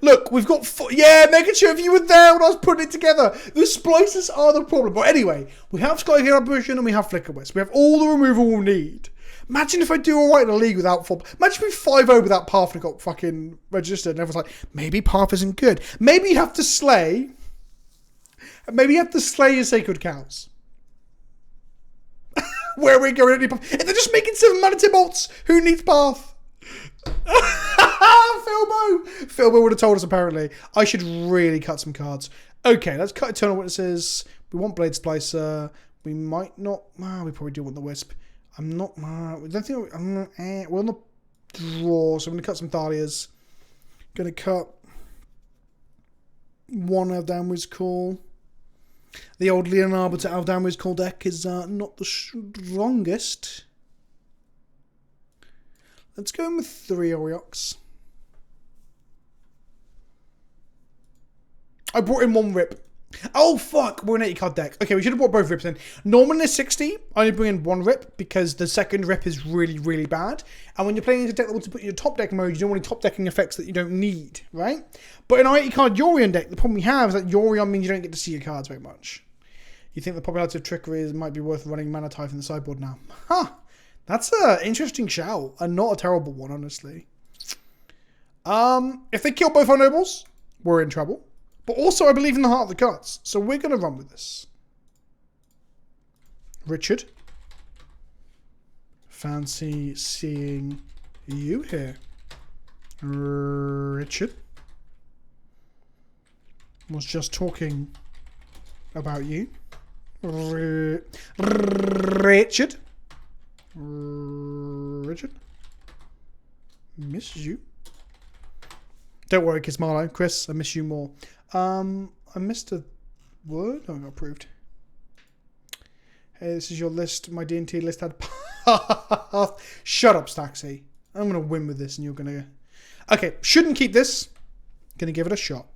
Speaker 1: Look, we've got... Yeah, making sure if you were there when I was putting it together. The splices are the problem. But anyway, we have Sky Apparition and we have Flicker Wisp. We have all the removal we'll need. Imagine if I do alright in a league without... Imagine if we 5-0 without Path and got fucking registered. And everyone's like, maybe Path isn't good. Maybe you have to slay... Maybe you have to slay your Sacred Cows. Where are we going? If they're just making 7-mana Tibalts, who needs Path? Philbo would have told us, apparently. I should really cut some cards. Okay, let's cut Eternal Witnesses. We want Blade Splicer. We might not... we probably do want the Wisp. I'm not... we don't think... we're on the draw, so I'm going to cut some Thalias. Going to cut one Elfdown Wiz Call. The old Leon Arbiter Elfdown Wiz Call deck is not the strongest. Let's go in with 3 Orioks. I brought in 1 Rip. Oh, fuck. We're an 80 card deck. Okay, we should have brought both Rips in. Normally, 60, I only bring in 1 Rip because the second Rip is really, really bad. And when you're playing into a deck that wants to put you in top deck mode, you don't want any top decking effects that you don't need, right? But in our 80 card Yorion deck, the problem we have is that Yorion means you don't get to see your cards very much. You think the popularity of Trickery might be worth running Mana Type in the sideboard now. Huh. That's an interesting shout, and not a terrible one, honestly. If they kill both our nobles, we're in trouble. But also, I believe in the heart of the cards, so we're going to run with this. Richard. Fancy seeing you here. Richard. Was just talking about you. Richard. Richard. Miss you. Don't worry, Kiss Marlowe. Chris, I miss you more. I missed a word. Oh, I got approved. Hey, this is your list. My D&T list had Path. Shut up, Staxy. I'm going to win with this and you're going to... Okay, shouldn't keep this. Going to give it a shot.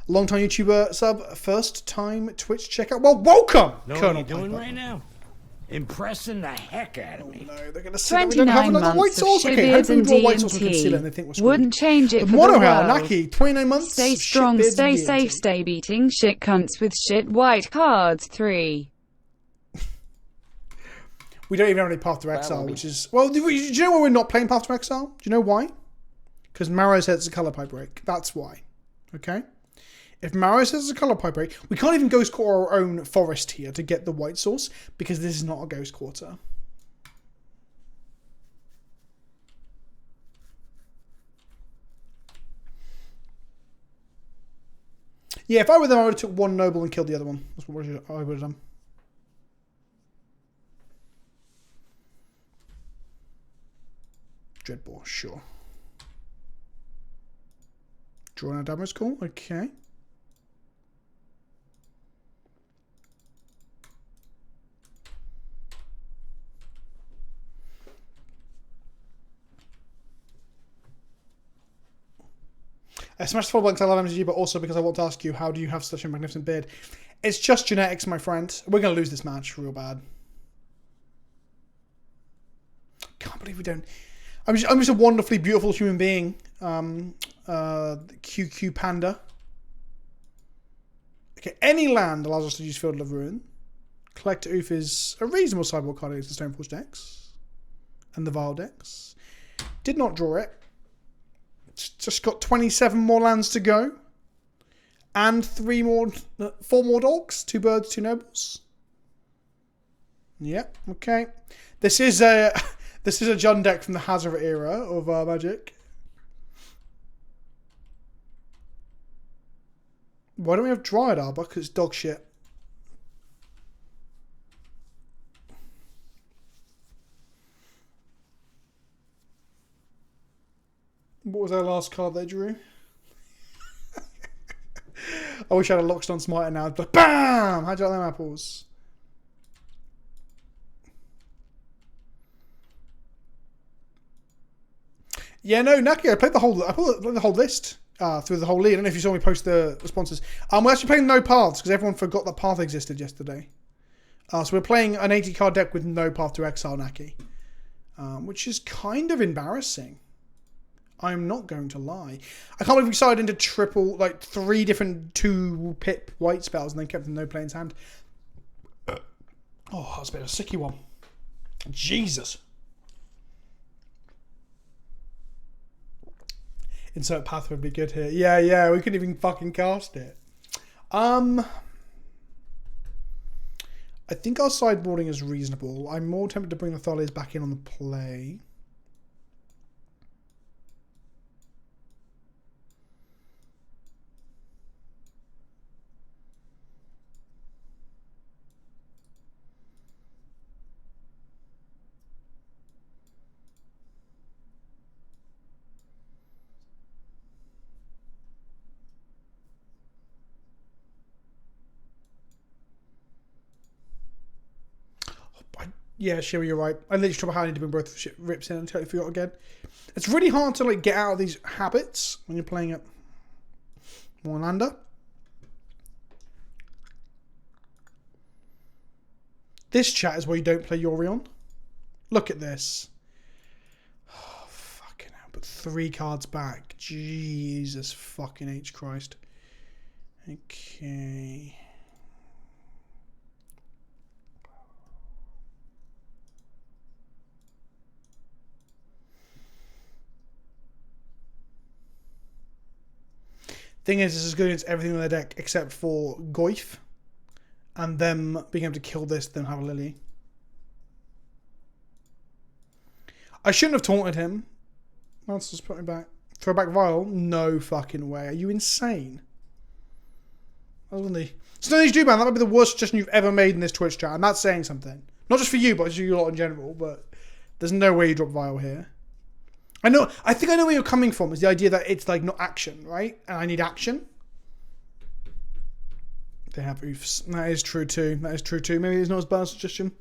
Speaker 1: Long-time YouTuber sub, first-time Twitch checkout. Well, welcome,
Speaker 3: Know
Speaker 1: Colonel
Speaker 3: what you're doing
Speaker 1: Piper.
Speaker 3: right now? Impressing the heck out of me.
Speaker 1: No, they're going to say that we don't have
Speaker 2: 29
Speaker 1: another white
Speaker 2: months of
Speaker 1: sauce. Okay,
Speaker 2: shitbeards
Speaker 1: hopefully we
Speaker 2: and
Speaker 1: draw white sauce and conceal it and they
Speaker 2: D&T.
Speaker 1: think we're screwed.
Speaker 2: Wouldn't change it for the
Speaker 1: Monohow,
Speaker 2: world.
Speaker 1: Naki, 29 months.
Speaker 2: Stay strong,
Speaker 1: shitbeards
Speaker 2: stay
Speaker 1: and
Speaker 2: safe,
Speaker 1: D&T.
Speaker 2: stay beating shit cunts with shit white cards. 3.
Speaker 1: We don't even have any Path to Exile, which is... Well, do you know why we're not playing Path to Exile? Do you know why? Because Marrow said it's a colour pipe break. That's why. Okay? If Mario says it's a colour pipe break, we can't even ghost quarter our own forest here to get the white source because this is not a ghost quarter. Yeah, if I were them, I would have took one noble and killed the other one. That's what I would have done. Dreadbore, sure. Drawing a damage call, okay. I smashed the 4 blanks, I love MTG, but also because I want to ask you, how do you have such a magnificent beard? It's just genetics, my friend. We're going to lose this match real bad. Can't believe we don't... I'm just a wonderfully beautiful human being. QQ Panda. Okay, any land allows us to use Field of Ruin. Collector Oof is a reasonable sideboard card against the Stoneforge decks. And the Vile decks. Did not draw it. Just got 27 more lands to go. And 4 more dogs. 2 birds, 2 nobles. Yep, okay. This is a Jund deck from the Hazard era of Magic. Why don't we have Dryad Arbor? Because it's dog shit. What was our last card they drew? I wish I had a Lockstone Smiter now. But BAM! How'd you like them apples? Yeah, no, Naki, I played the whole list through the whole league. I don't know if you saw me post the responses. We're actually playing no paths because everyone forgot that path existed yesterday. So we're playing an 80 card deck with no path to exile Naki, which is kind of embarrassing. I'm not going to lie. I can't believe we started into triple, like 3 different 2-pip white spells and then kept them no play in hand. Oh, that's a bit of a sicky one. Jesus. Insert path would be good here. Yeah, we couldn't even fucking cast it. I think our sideboarding is reasonable. I'm more tempted to bring the Thalias back in on the play. Yeah, Sherry, you're right. I literally tried hard to bring both rips in and totally forgot again. It's really hard to like get out of these habits when you're playing at Warlander. This chat is where you don't play Yorion. Look at this. Oh, fucking hell. Put 3 cards back. Jesus fucking H Christ. Okay. Thing is, this is good against everything in their deck except for Goyf. And them being able to kill this, then have a Lily. I shouldn't have taunted him. Let's just put him back. Throw back Vial? No fucking way. Are you insane? Stoney's do, man. That might be the worst suggestion you've ever made in this Twitch chat. And that's saying something. Not just for you, but just for you lot in general. But there's no way you drop Vial here. I think I know where you're coming from, is the idea that it's like not action, right? And I need action. They have oofs. That is true too. Maybe it's not as bad a suggestion.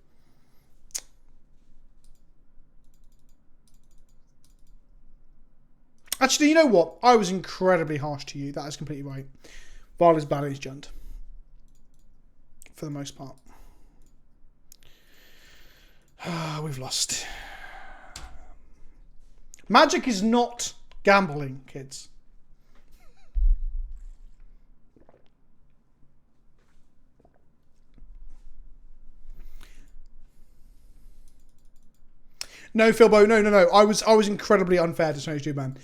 Speaker 1: Actually, you know what? I was incredibly harsh to you. That is completely right. Val is bad as Jund. For the most part. We've lost. Magic is not gambling, kids. No, Philbo, no. I was incredibly unfair to Snow's Dude Man.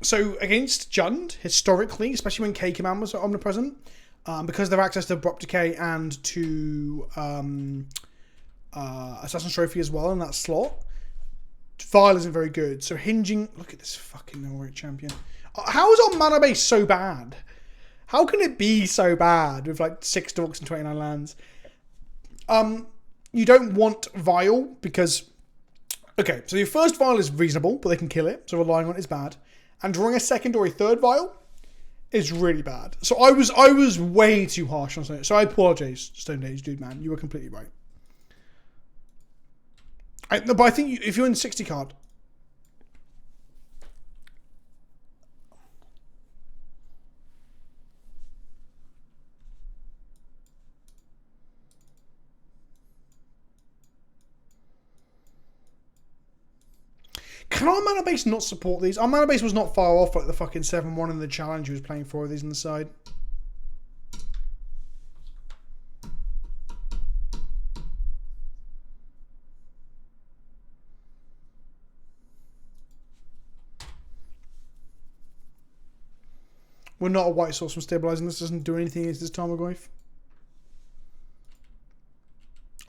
Speaker 1: So against Jund, historically, especially when K command was omnipresent, because they have access to Abrupt Decay and to Assassin's Trophy as well in that slot, Vile isn't very good. So hinging... Look at this fucking Norway champion. How is our mana base so bad? How can it be so bad with like 6 dorks and 29 lands? You don't want Vile because... Okay, so your first Vile is reasonable, but they can kill it, so relying on it is bad. And drawing a second or a third Vile is really bad. So I was way too harsh on Stone. So I apologize, Stone Age dude, man. You were completely right. But I think if you're in 60 card... Can our mana base not support these? Our mana base was not far off like the fucking 7-1 in the challenge he was playing 4 of these on the side. We're not a white source from stabilizing. This doesn't do anything against this Tarmogoyf.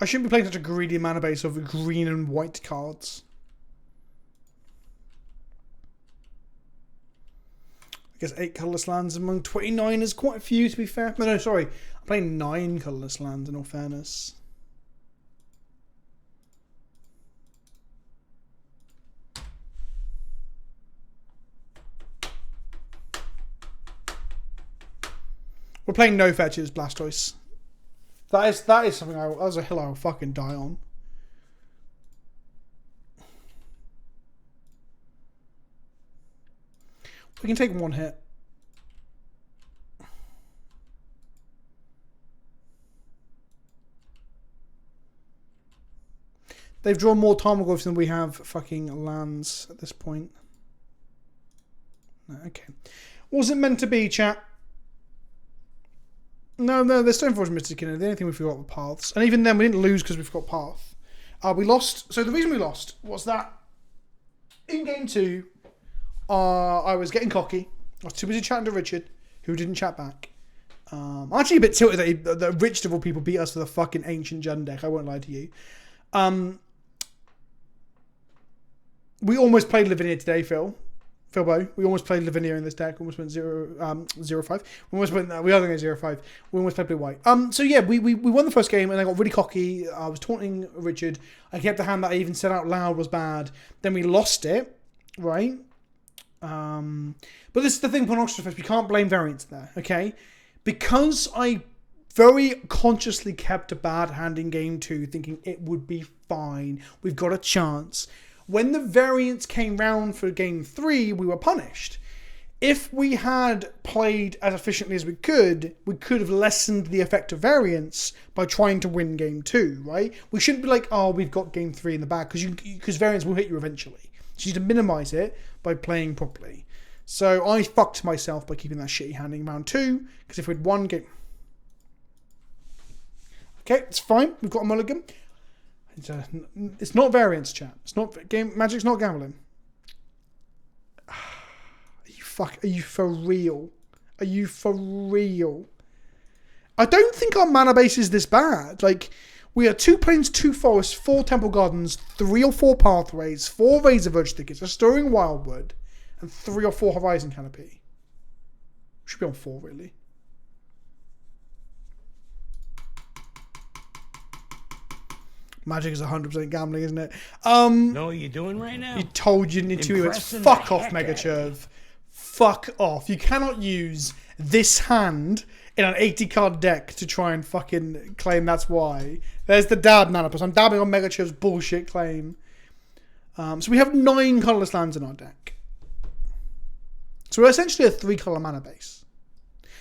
Speaker 1: I shouldn't be playing such a greedy mana base of green and white cards. I guess 8 colourless lands among 29 is quite a few, to be fair. No, sorry. I'm playing 9 colourless lands, in all fairness. We're playing no fetches, Blastoise. That is something that was a hill I will fucking die on. We can take 1 hit. They've drawn more Tarmogoyfs than we have fucking lands at this point. No, okay. Wasn't meant to be, chat. No, there's Stoneforge and Mystic in it. The only thing we forgot were paths. And even then, we didn't lose because we forgot path. We lost. So the reason we lost was that in game 2, I was getting cocky. I was too busy chatting to Richard, who didn't chat back. I'm actually a bit tilted that Richard of all people beat us with a fucking ancient Jund deck. I won't lie to you. We almost played Lavinia today, Philbo. We almost played Lavinia in this deck. Almost went 0-5. We almost went. We are going to go 0-5. We almost played blue white. So yeah, we won the first game and I got really cocky. I was taunting Richard. I kept a hand that I even said out loud was bad. Then we lost it, right? But this is the thing, Pornography. We can't blame variance there, okay? Because I very consciously kept a bad hand in game 2, thinking it would be fine. We've got a chance. When the variance came round for game 3, we were punished. If we had played as efficiently as we could have lessened the effect of variance by trying to win game 2, right? We shouldn't be like, oh, we've got game 3 in the bag, because variance will hit you eventually. So you need to minimise it by playing properly. So I fucked myself by keeping that shitty hand in round 2, because if we'd won game... Okay, it's fine. We've got a mulligan. It's not variance, chat. It's not game. Magic's not gambling. Are you for real? Are you for real? I don't think our mana base is this bad. Like, we are 2 plains, 2 forests, 4 temple gardens, 3 or 4 pathways, 4 razor verge thickets, a stirring wildwood, and 3 or 4 horizon canopy. Should be on 4 really. Magic is 100% gambling, isn't it?
Speaker 3: Know what you're doing right now?
Speaker 1: You told you didn't do it. Fuck off, Megachurv. Fuck off. You cannot use this hand in an 80 card deck to try and fucking claim that's why. There's the dab, Nanopus. I'm dabbing on Megachurv's bullshit claim. So we have 9 colourless lands in our deck. So we're essentially a 3 colour mana base.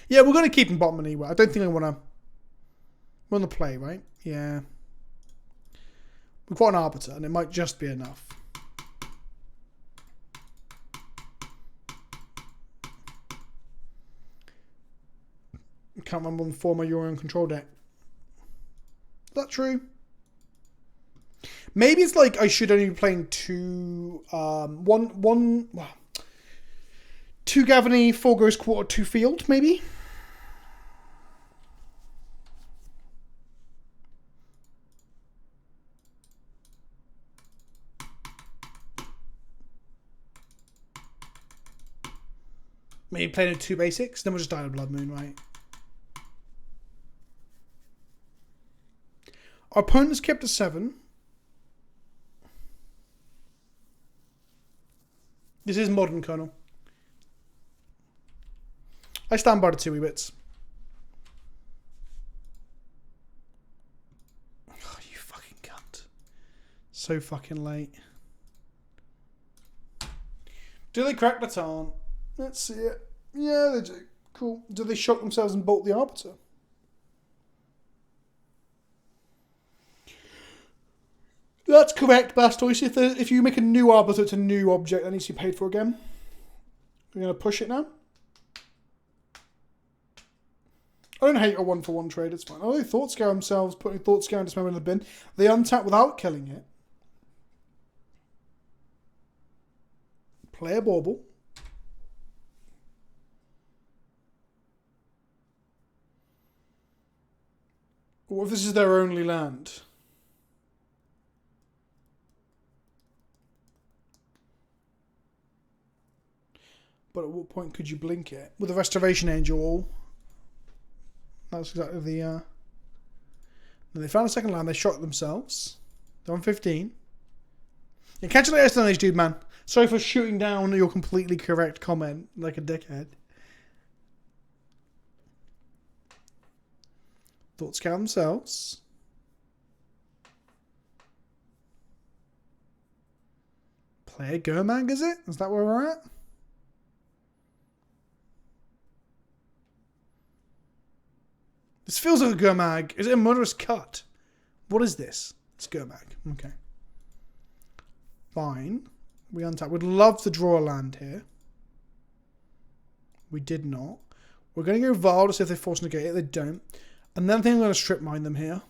Speaker 1: Yeah, we're going to keep him bottom anyway. I don't think I want to... We're on the play, right? Yeah. We've got an Arbiter, and it might just be enough. Can't run more than 4 my Euro control deck. Is that true? Maybe it's like I should only be playing 2... Well, 2 Gavany, 4 Ghost Quarter, 2 Field, maybe? Maybe playing 2 basics, then we'll just die of Blood Moon, right? Our opponent's kept a 7. This is modern, Colonel. I stand by the 2 bits. Oh, you fucking cunt. So fucking late. Do they crack the tarn? Let's see it. Yeah, they do. Cool. Do they shock themselves and bolt the Arbiter? That's correct, Blastoise. If you make a new Arbiter, it's a new object that needs to be paid for again. We're going to push it now. I don't hate a 1-for-1 trade, it's fine. Oh, they Thought Scour themselves, putting Thought Scour and Dismember in the bin. They untap without killing it. Play a Bauble. What if this is their only land? But at what point could you blink it? With a Restoration Angel. That's exactly the... Then they found a second land. They shot themselves. They're on 15. Yeah, catch you later, Stone Age dude, man. Sorry for shooting down your completely correct comment like a dickhead. Thought Scout themselves. Play a Gurmag, is it? Is that where we're at? This feels like a Gurmag. Is it a Murderous Cut? What is this? It's Gurmag. Okay. Fine. We untap. We'd love to draw a land here. We did not. We're going to go Val to see if they force negate it. They don't. And then I think I'm going to strip mine them here.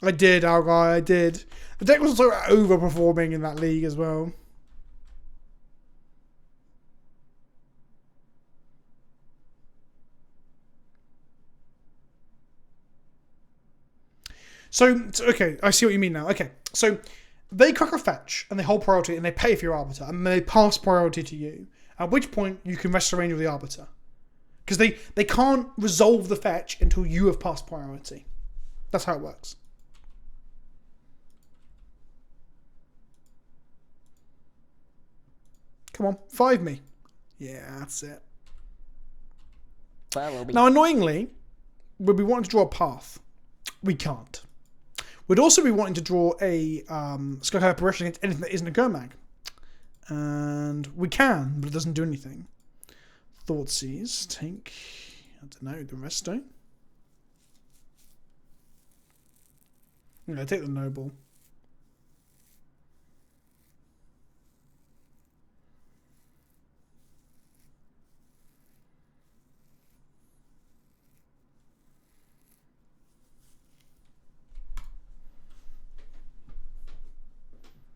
Speaker 1: I did, Algai, I did. The deck was also overperforming in that league as well. So, okay, I see what you mean now. Okay, so they cock a fetch and they hold priority and they pay for your Arbiter and they pass priority to you. At which point you can rest range with the Arbiter. Because they can't resolve the fetch until you have passed priority. That's how it works. Come on, 5 me. Yeah, that's it. Now, annoyingly, we'd be wanting to draw a path. We can't. We'd also be wanting to draw a Sky Apparition against anything that isn't a Gurmag. And we can, but it doesn't do anything. Thoughtseize, take, I don't know, the Resto. Yeah, take the Noble.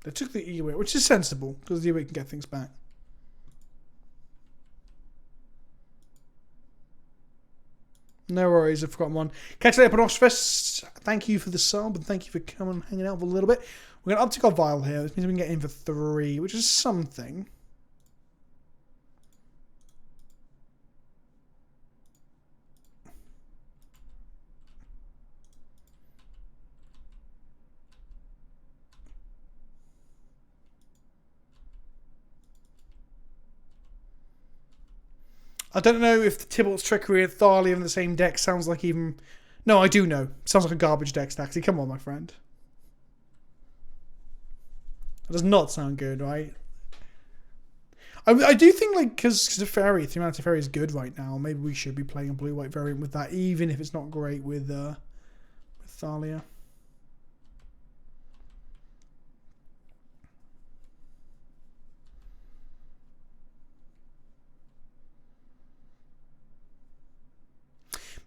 Speaker 1: They took the E-Way, which is sensible, because the E-Way can get things back. No worries, I've forgotten one. Catch you later, Panosfest. Thank you for the sub, and thank you for coming and hanging out for a little bit. We're going to uptick our Vial here. This means we can get in for 3, which is something. I don't know if the Tibalt's Trickery and Thalia in the same deck sounds like even... No, I do know. Sounds like a garbage deck, Staxy. Come on, my friend. That does not sound good, right? I do think, like, because Teferi, the amount of Teferi is good right now, maybe we should be playing a blue-white variant with that, even if it's not great with Thalia.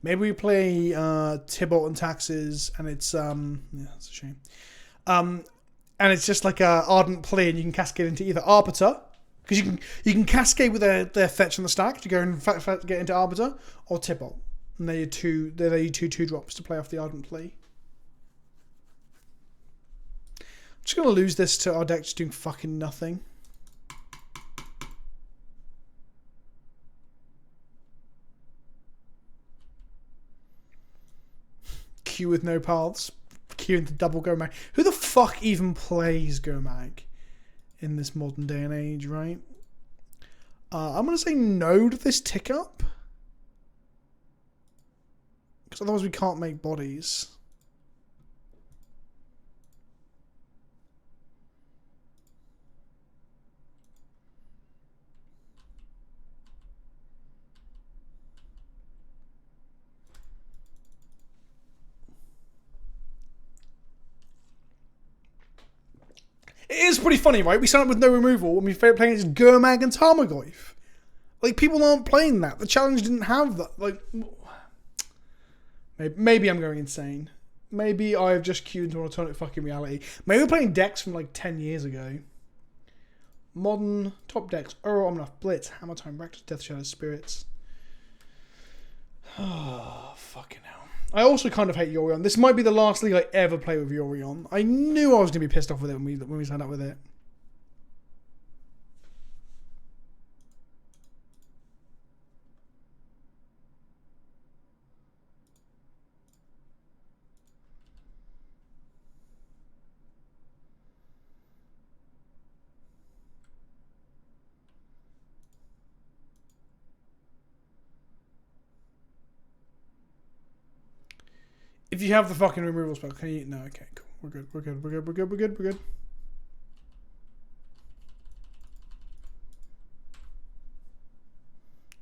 Speaker 1: Maybe we play Tibalt and Taxes, and it's yeah, that's a shame. And it's just like a Ardent play, and you can cascade into either Arbiter, because you can cascade with their fetch on the stack to go and get into Arbiter, or Tibalt. And they're your two 2/2 to play off the Ardent play. I'm just gonna lose this to our deck just doing fucking nothing. Q with no paths. Q into double Go Mag. Who the fuck even plays Go Mag in this modern day and age, right? I'm going to say no to this tick up. Because otherwise we can't make bodies. It is pretty funny, right? We started with no removal and we started playing against Gurmag and Tarmogoyf. Like, people aren't playing that. The challenge didn't have that. Like, maybe I'm going insane. Maybe I've just queued into an alternate fucking reality. Maybe we're playing decks from like 10 years ago. Modern top decks: Uro Omnath, Blitz, Hammer Time, Rectus, Death Shadow, Spirits. Oh, fucking hell. I also kind of hate Yorion. This might be the last league I ever play with Yorion. I knew I was going to be pissed off with it when we signed up with it. If you have the fucking removal spell, can you? No, okay, cool. We're good. We're good. We're good. We're good. We're good. We're good.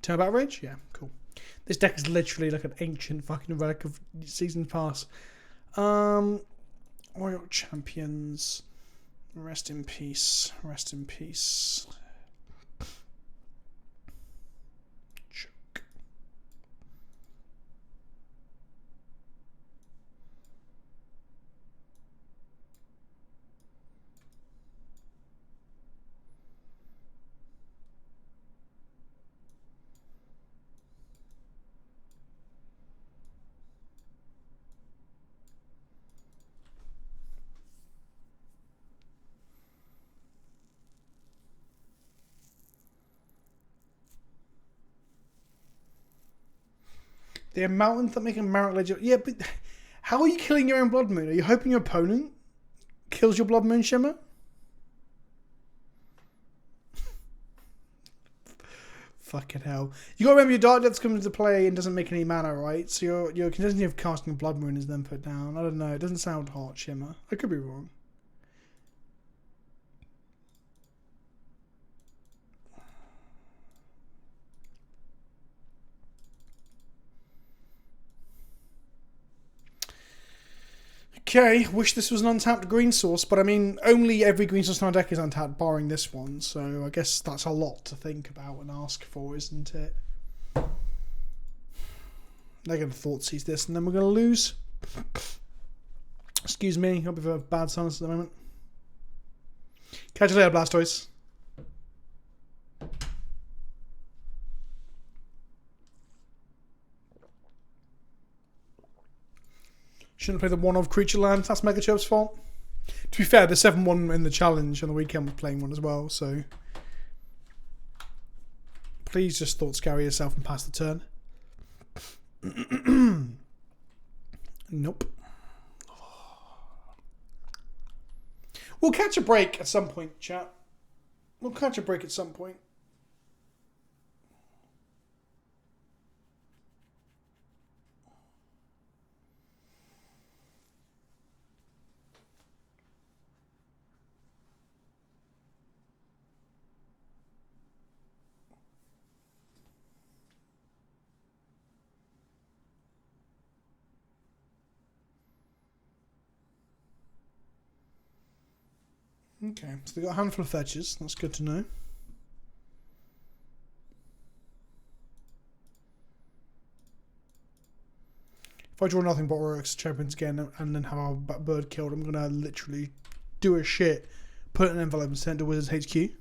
Speaker 1: Turnabout Rage? Yeah, cool. This deck is literally like an ancient fucking relic of season pass. Royal Champions. Rest in peace. Rest in peace. There are mountains that make a Marit legend. Yeah, but how are you killing your own Blood Moon? Are you hoping your opponent kills your Blood Moon Shimmer? Fucking hell. You gotta remember your Dark Depths comes into play and doesn't make any mana, right? So your contingency of casting Blood Moon is then put down. I don't know. It doesn't sound hot, Shimmer. I could be wrong. Okay, wish this was an untapped green source, but I mean, only every green source in our deck is untapped, barring this one, so I guess that's a lot to think about and ask for, isn't it? They're going to Thoughtseize this, and then we're going to lose. Excuse me, I'll be a bad silence at the moment. Catch you later, Blastoise. Shouldn't play the one-of creature land. That's Mega Chirp's fault. To be fair, the 7-1 in the challenge on the weekend was playing one as well, so please just thought scary yourself and pass the turn. Nope. We'll catch a break at some point, chat. We'll catch a break at some point. Okay, so they've got a handful of fetches. That's good to know. If I draw nothing but Oryx champions again and then have our bird killed, I'm going to literally do a shit, put it in an envelope and send it to Wizards HQ. Do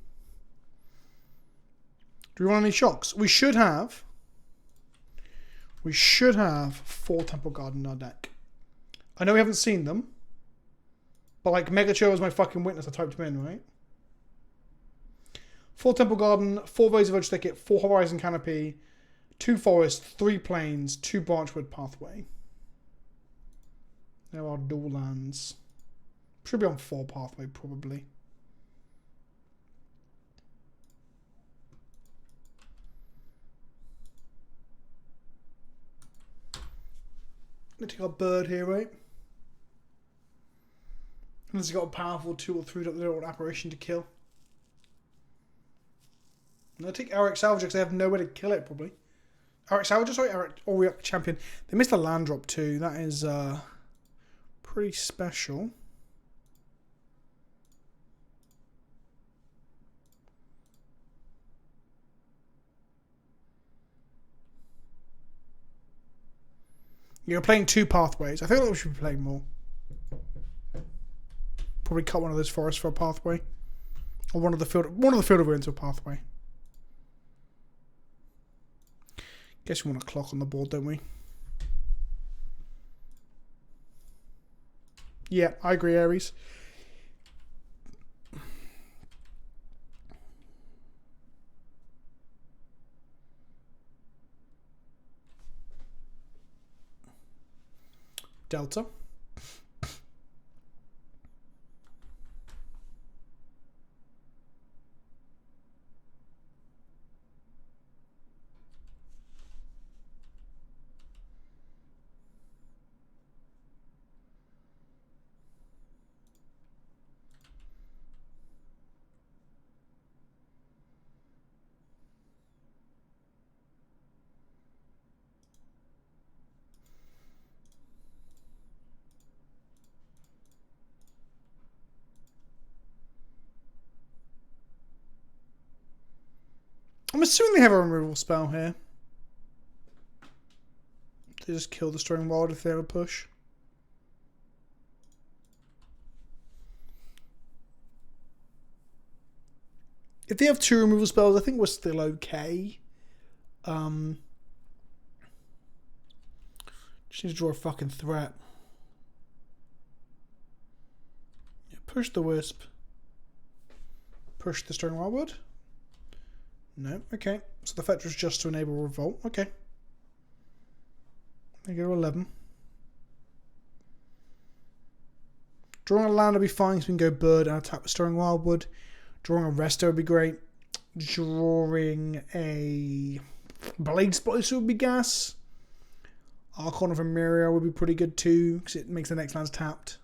Speaker 1: we want any shocks? We should have 4 Temple Guard in our deck. I know we haven't seen them, but like Megacho was my fucking witness. I typed them in, right? 4 Temple Garden, 4 Rays of Edge Thicket, 4 Horizon Canopy, 2 Forest, 3 Plains, 2 Branchwood Pathway. There are dual lands. Should be on 4 Pathway, probably. Let's take our bird here, right? Unless he's got a powerful 2 or 3 little apparition to kill. I'm going to take Eric Salvager because they have nowhere to kill it, probably. Eric Salvager, sorry, Eric Oriok Champion. They missed a land drop too. That is pretty special. You're playing 2 pathways. I think we should be playing more. Probably cut one of those forests for a pathway, or one of the field of ruins for a pathway. Guess we want a clock on the board, don't we? Yeah, I agree, Aries. Delta. I'm assuming they have a removal spell here. They just kill the Destroying Wild if they have a push. If they have 2 removal spells, I think we're still okay. Just need to draw a fucking threat. Yeah, push the Wisp. Push the Destroying Wildwood. No, okay. So the fetch was just to enable revolt. Okay. They go to 11. Drawing a land would be fine, so we can go bird and attack with Stirring Wildwood. Drawing a resto would be great. Drawing a Blade Splicer would be gas. Archon of Emeria would be pretty good too, because it makes the next lands tapped.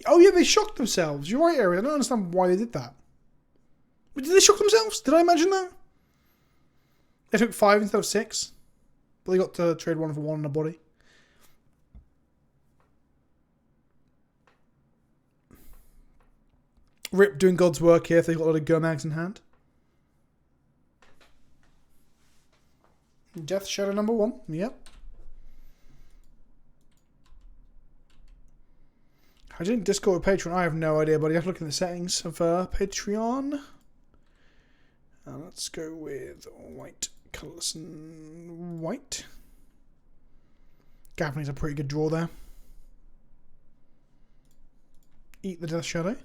Speaker 1: Oh yeah, they shocked themselves. You're right, Ariel. I don't understand why they did that. But did they shock themselves? Did I imagine that? They took 5 instead of 6. But they got to trade 1 for 1 on a body. Rip doing God's work here if they've got a lot of Gurmags in hand. Death Shadow number 1. Yep. I didn't Discord with Patreon. I have no idea, buddy. I have to look in the settings of Patreon. Let's go with white colours and white. Gaffney's a pretty good draw there. Eat the Death Shadow.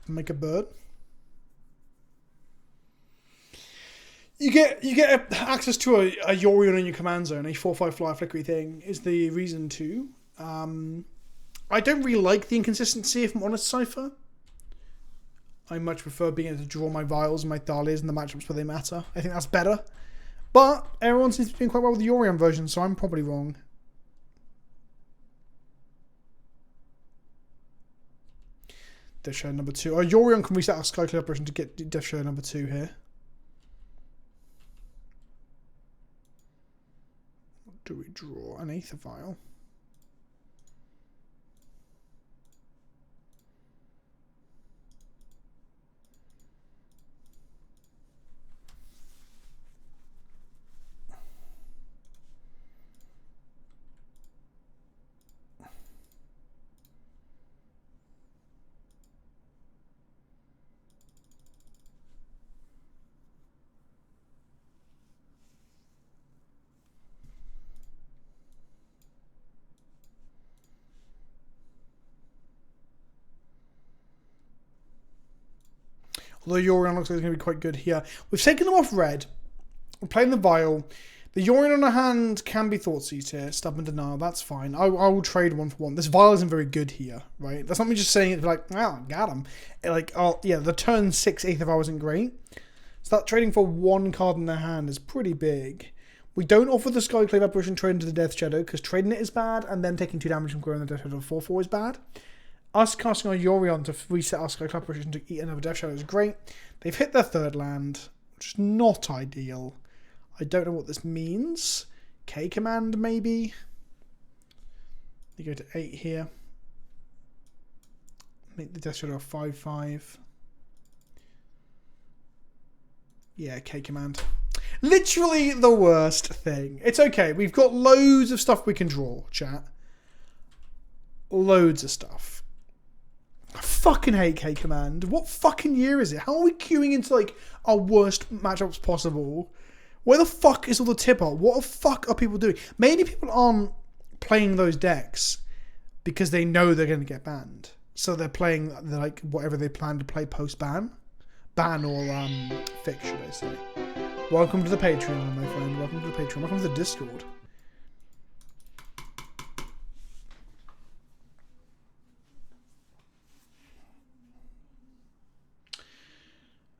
Speaker 1: Make a bird. You get access to a Yorion in your command zone. A 4/5 flyer flickery thing is the reason to. I don't really like the inconsistency, if I'm honest, Cypher. I much prefer being able to draw my Vials and my Thalias in the matchups where they matter. I think that's better. But everyone seems to be doing quite well with the Yorion version, so I'm probably wrong. Death Shadow number 2. Oh, Yorion can reset our Skyclad operation to get Death Shadow number 2 here. What do we draw? An Aether Vial. Although Yorion looks like it's going to be quite good here. We've taken them off red. We're playing the Vial. The Yorion on our hand can be Thoughtseize here. Stubborn Denial, that's fine. I will trade one for one. This Vial isn't very good here, right? That's not me just saying it like, wow, got him. Like, oh, yeah, the turn 6 Eighth of Hour isn't great. So that trading for one card in their hand is pretty big. We don't offer the Skyclave Apparition trade into the Death Shadow because trading it is bad and then taking 2 damage from growing the Death Shadow 4/4 is bad. Us casting our Yorion to reset our Skyclave Apparition to eat another Death Shadow is great. They've hit their third land, which is not ideal. I don't know what this means. K command maybe. You go to 8 here. Make the Death Shadow a 5/5. Yeah, K command. Literally the worst thing. It's okay. We've got loads of stuff we can draw, chat. Loads of stuff. I fucking hate K command. What fucking year is it? How are we queuing into like our worst matchups possible? Where the fuck is all the Tibalt? What the fuck are people doing? Maybe people aren't playing those decks because they know they're going to get banned. So they're playing like whatever they plan to play post-ban. Ban or fix, should I say. Welcome to the Patreon, my friend. Welcome to the Patreon. Welcome to the Discord.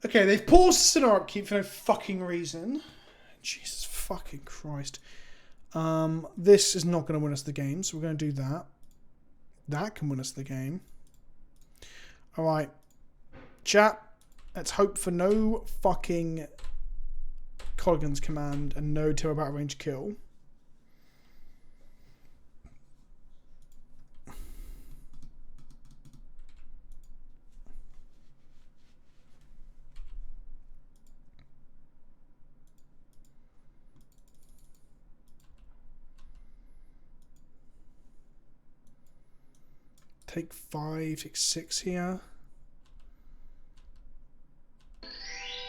Speaker 1: Okay, they've paused the Sinnoh upkeep for no fucking reason. Jesus fucking Christ. This is not going to win us the game, so we're going to do that. That can win us the game. Alright. Chat, let's hope for no fucking Colligan's command and no Terror Battle Range kill. Take 5, take 6 here.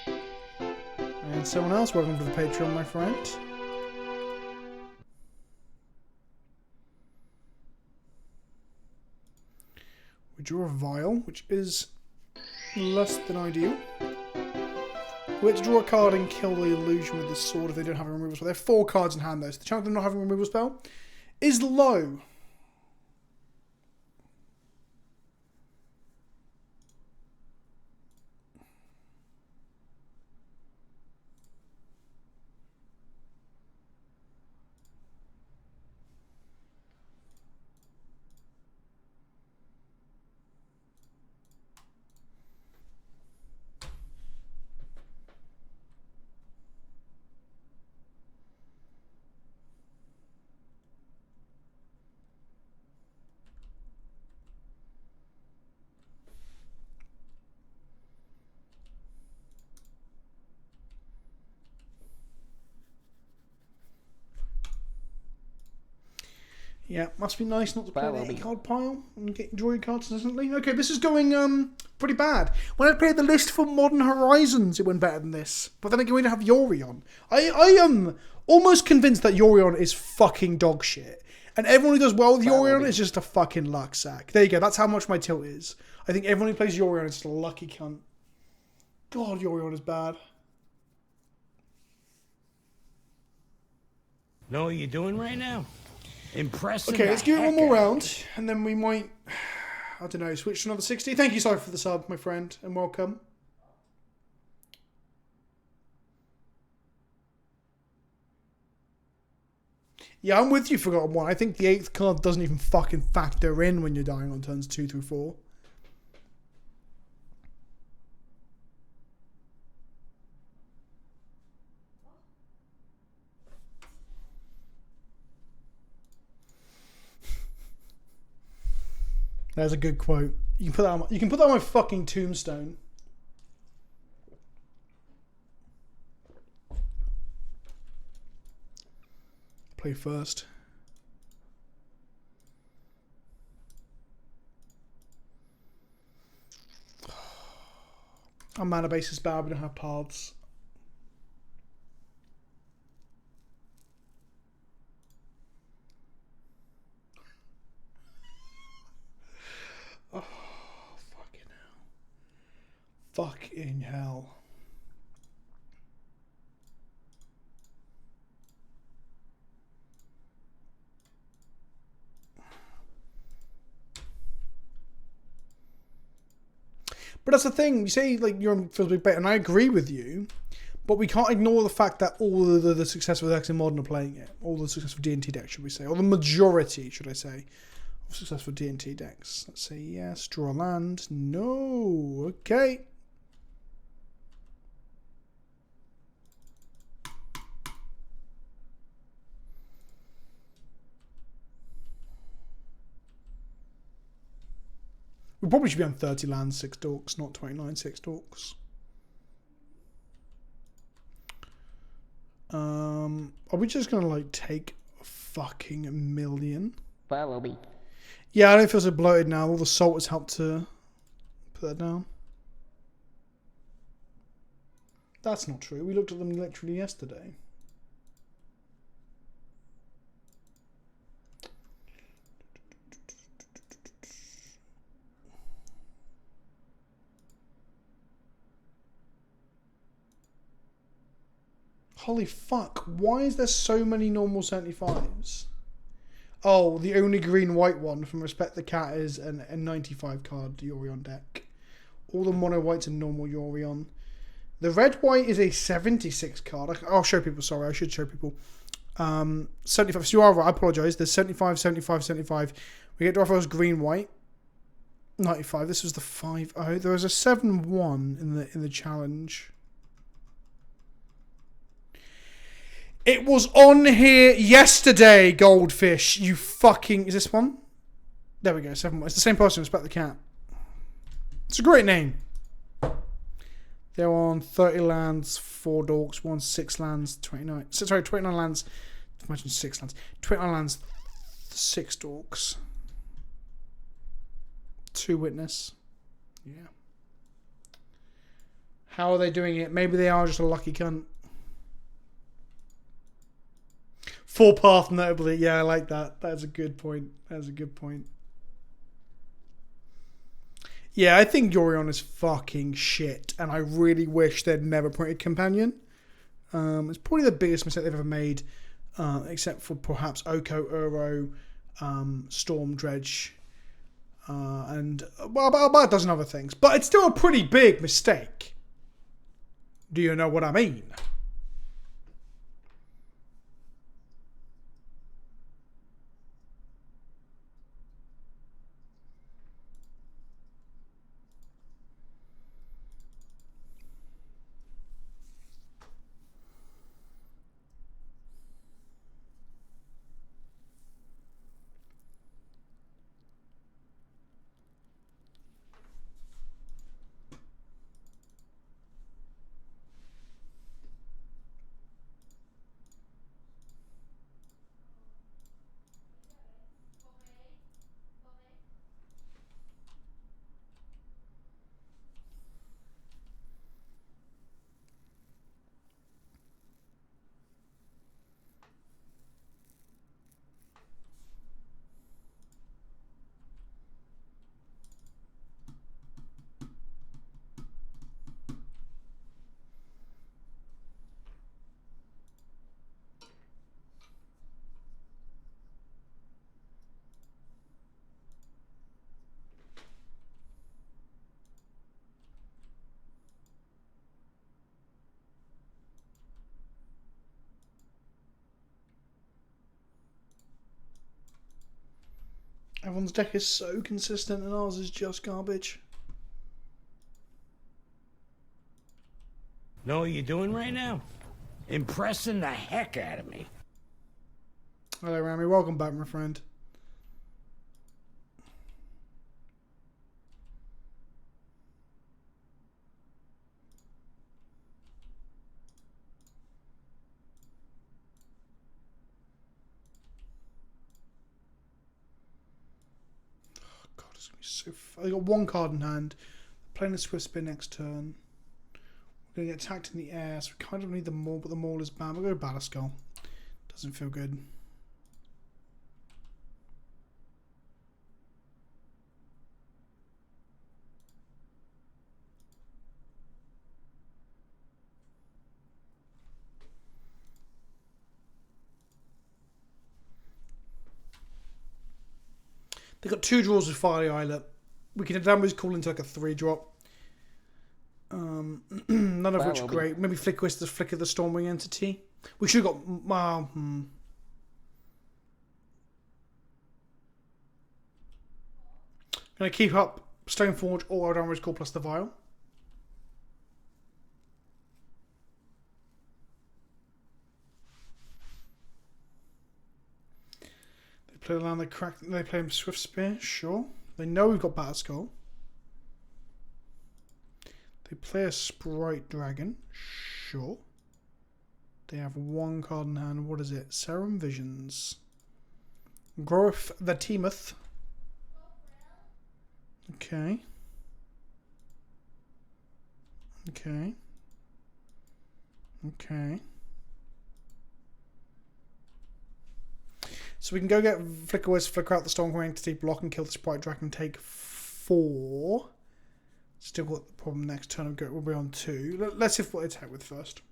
Speaker 1: And someone else, welcome to the Patreon, my friend. We draw a Vial, which is less than ideal. We have to draw a card and kill the illusion with the sword if they don't have a removal spell. They have 4 cards in hand though, so the chance of them not having a removal spell is low. Yeah, must be nice not to play the 8-card pile and draw your cards consistently. Okay, this is going pretty bad. When I played the list for Modern Horizons, it went better than this. But then again, we don't have Yorion. I am almost convinced that Yorion is fucking dog shit. And everyone who does well with Yorion is just a fucking luck sack. There you go, that's how much my tilt is. I think everyone who plays Yorion is just a lucky cunt. God, Yorion is bad.
Speaker 3: Know what you're doing right now? Impressive.
Speaker 1: Okay, let's give it one more round, and then we might, I don't know, switch to another 60. Thank you, sorry for the sub, my friend, and welcome. Yeah, I'm with you, Forgotten One. I think the 8th card doesn't even fucking factor in when you're dying on turns 2 through 4. There's a good quote. You can put that on my fucking tombstone. Play first. Our mana base is bad. We don't have paths. Oh, fucking hell. Fucking hell. But that's the thing. You say like you're feels big bet, and I agree with you. But we can't ignore the fact that all of the successful decks in Modern are playing it. All the successful D&T decks, should we say, or the majority, should I say, of successful D&T decks. Let's say yes. Draw a land. No. Okay. We probably should be on 30 lands, 6 dorks, not 29, 6 dorks. Are we just gonna like take a fucking million?
Speaker 4: Follow me.
Speaker 1: Yeah, I don't feel so bloated now. All the salt has helped to put that down. That's not true. We looked at them literally yesterday. Holy fuck, why is there so many normal 75s? Oh, the only green-white one from Respect the Cat is a 95 card Yorion deck. All the mono-whites are normal Yorion. The red-white is a 76 card. I'll show people, sorry, I should show people. 75, so you are right, I apologise. There's 75, 75, 75. We get Dwarfos green-white. 95, this was the 5-0. There was a 7-1 in the challenge. It was on here yesterday, Goldfish. You fucking... Is this one? There we go, 7-1. It's the same person, Respect the Cat. It's a great name. They're on 30 lands, 4 dorks, 1 6 lands, 29... Sorry, 29 lands. Imagine 6 lands. 29 lands, 6 dorks. 2 witness. Yeah. How are they doing it? Maybe they are just a lucky cunt. 4 path notably. Yeah, I like that. That's a good point. That's a good point. Yeah, I think Yorion is fucking shit, and I really wish they'd never printed Companion. It's probably the biggest mistake they've ever made, except for perhaps Oko, Uro, Storm Dredge, and well, about a dozen other things. But it's still a pretty big mistake. Do you know what I mean? Everyone's deck is so consistent and ours is just garbage.
Speaker 3: Know what you're doing right now? Impressing the heck out of me.
Speaker 1: Hello, Rami. Welcome back, my friend. God, it's gonna be so. I got 1 card in hand. Playing a Swift Spin next turn. We're gonna get attacked in the air, so we kind of need the maul, but the maul is bad. We'll go Battle Skull. Doesn't feel good. They've got 2 draws with Fiery Islet. We can downwards call into like a 3-drop. None of which are great. Maybe Flicker the Flicker the Stormwing Entity. We should have got. Gonna keep up Stoneforge or Downwards Call plus the Vial. They play the land, they crack. They play him Swift Spear. Sure. They know we've got Battle Skull. They play a Sprite Dragon. Sure. They have 1 card in hand. What is it? Serum Visions. Growth the Teamoth. Okay. Okay. Okay. So we can go get Flicker Wisp, flicker out the Stormwing Entity, block and kill the Sprite Dragon, take 4. Still got the problem next turn. We'll be on 2. Let's see what they attack with first.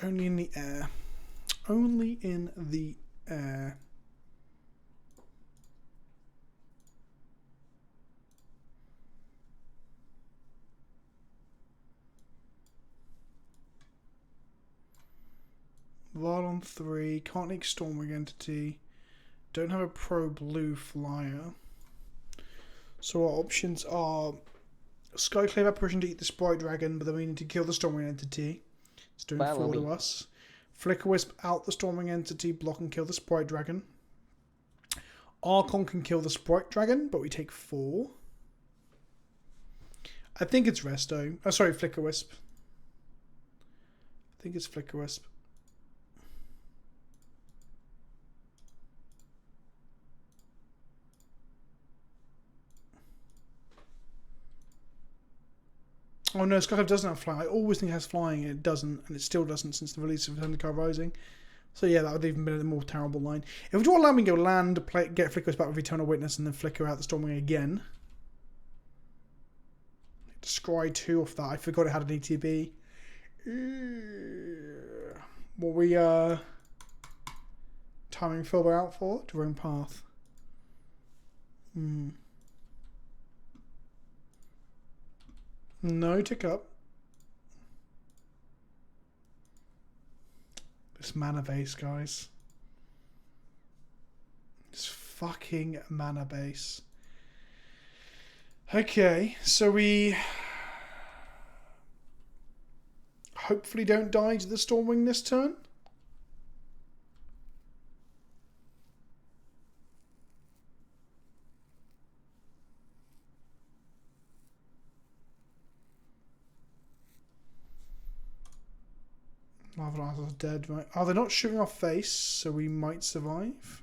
Speaker 1: Only in the air. Only in the air. Vard on 3. Can't make Stormwing Entity. Don't have a pro blue flyer. So our options are Skyclave Apparition to eat the Sprite Dragon, but then we need to kill the Stormwing Entity. It's doing 4 to us. Flicker Wisp out the Stormwing Entity, block and kill the Sprite Dragon. Archon can kill the Sprite Dragon, but we take 4. I think it's Resto. Oh, sorry, Flicker Wisp. I think it's Flicker Wisp. Oh no, Skyclave doesn't have flying. I always think it has flying, and it doesn't, and it still doesn't since the release of Thundercard Rising. So yeah, that would even been a more terrible line. If we draw land, we can go land, play, get Flicker back with Eternal Witness, and then flicker out the Stormwing again. Scry 2 off that. I forgot it had an ETB. What we timing Filber out for? Drawing Path. No, tick up. This mana base, guys. This fucking mana base. Okay, so we hopefully don't die to the Stormwing this turn. Marvelous dead, right? Oh, they're not shooting off face, so we might survive.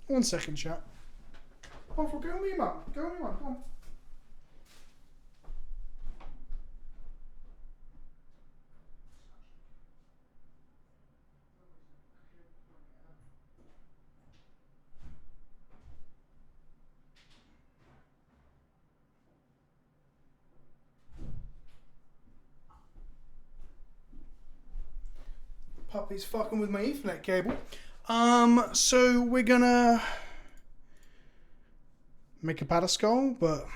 Speaker 1: One second, chat. Oh, go on me, man. Go on me, man. Come on. Puppy's fucking with my Ethernet cable. So we're gonna make a Battle Skull, but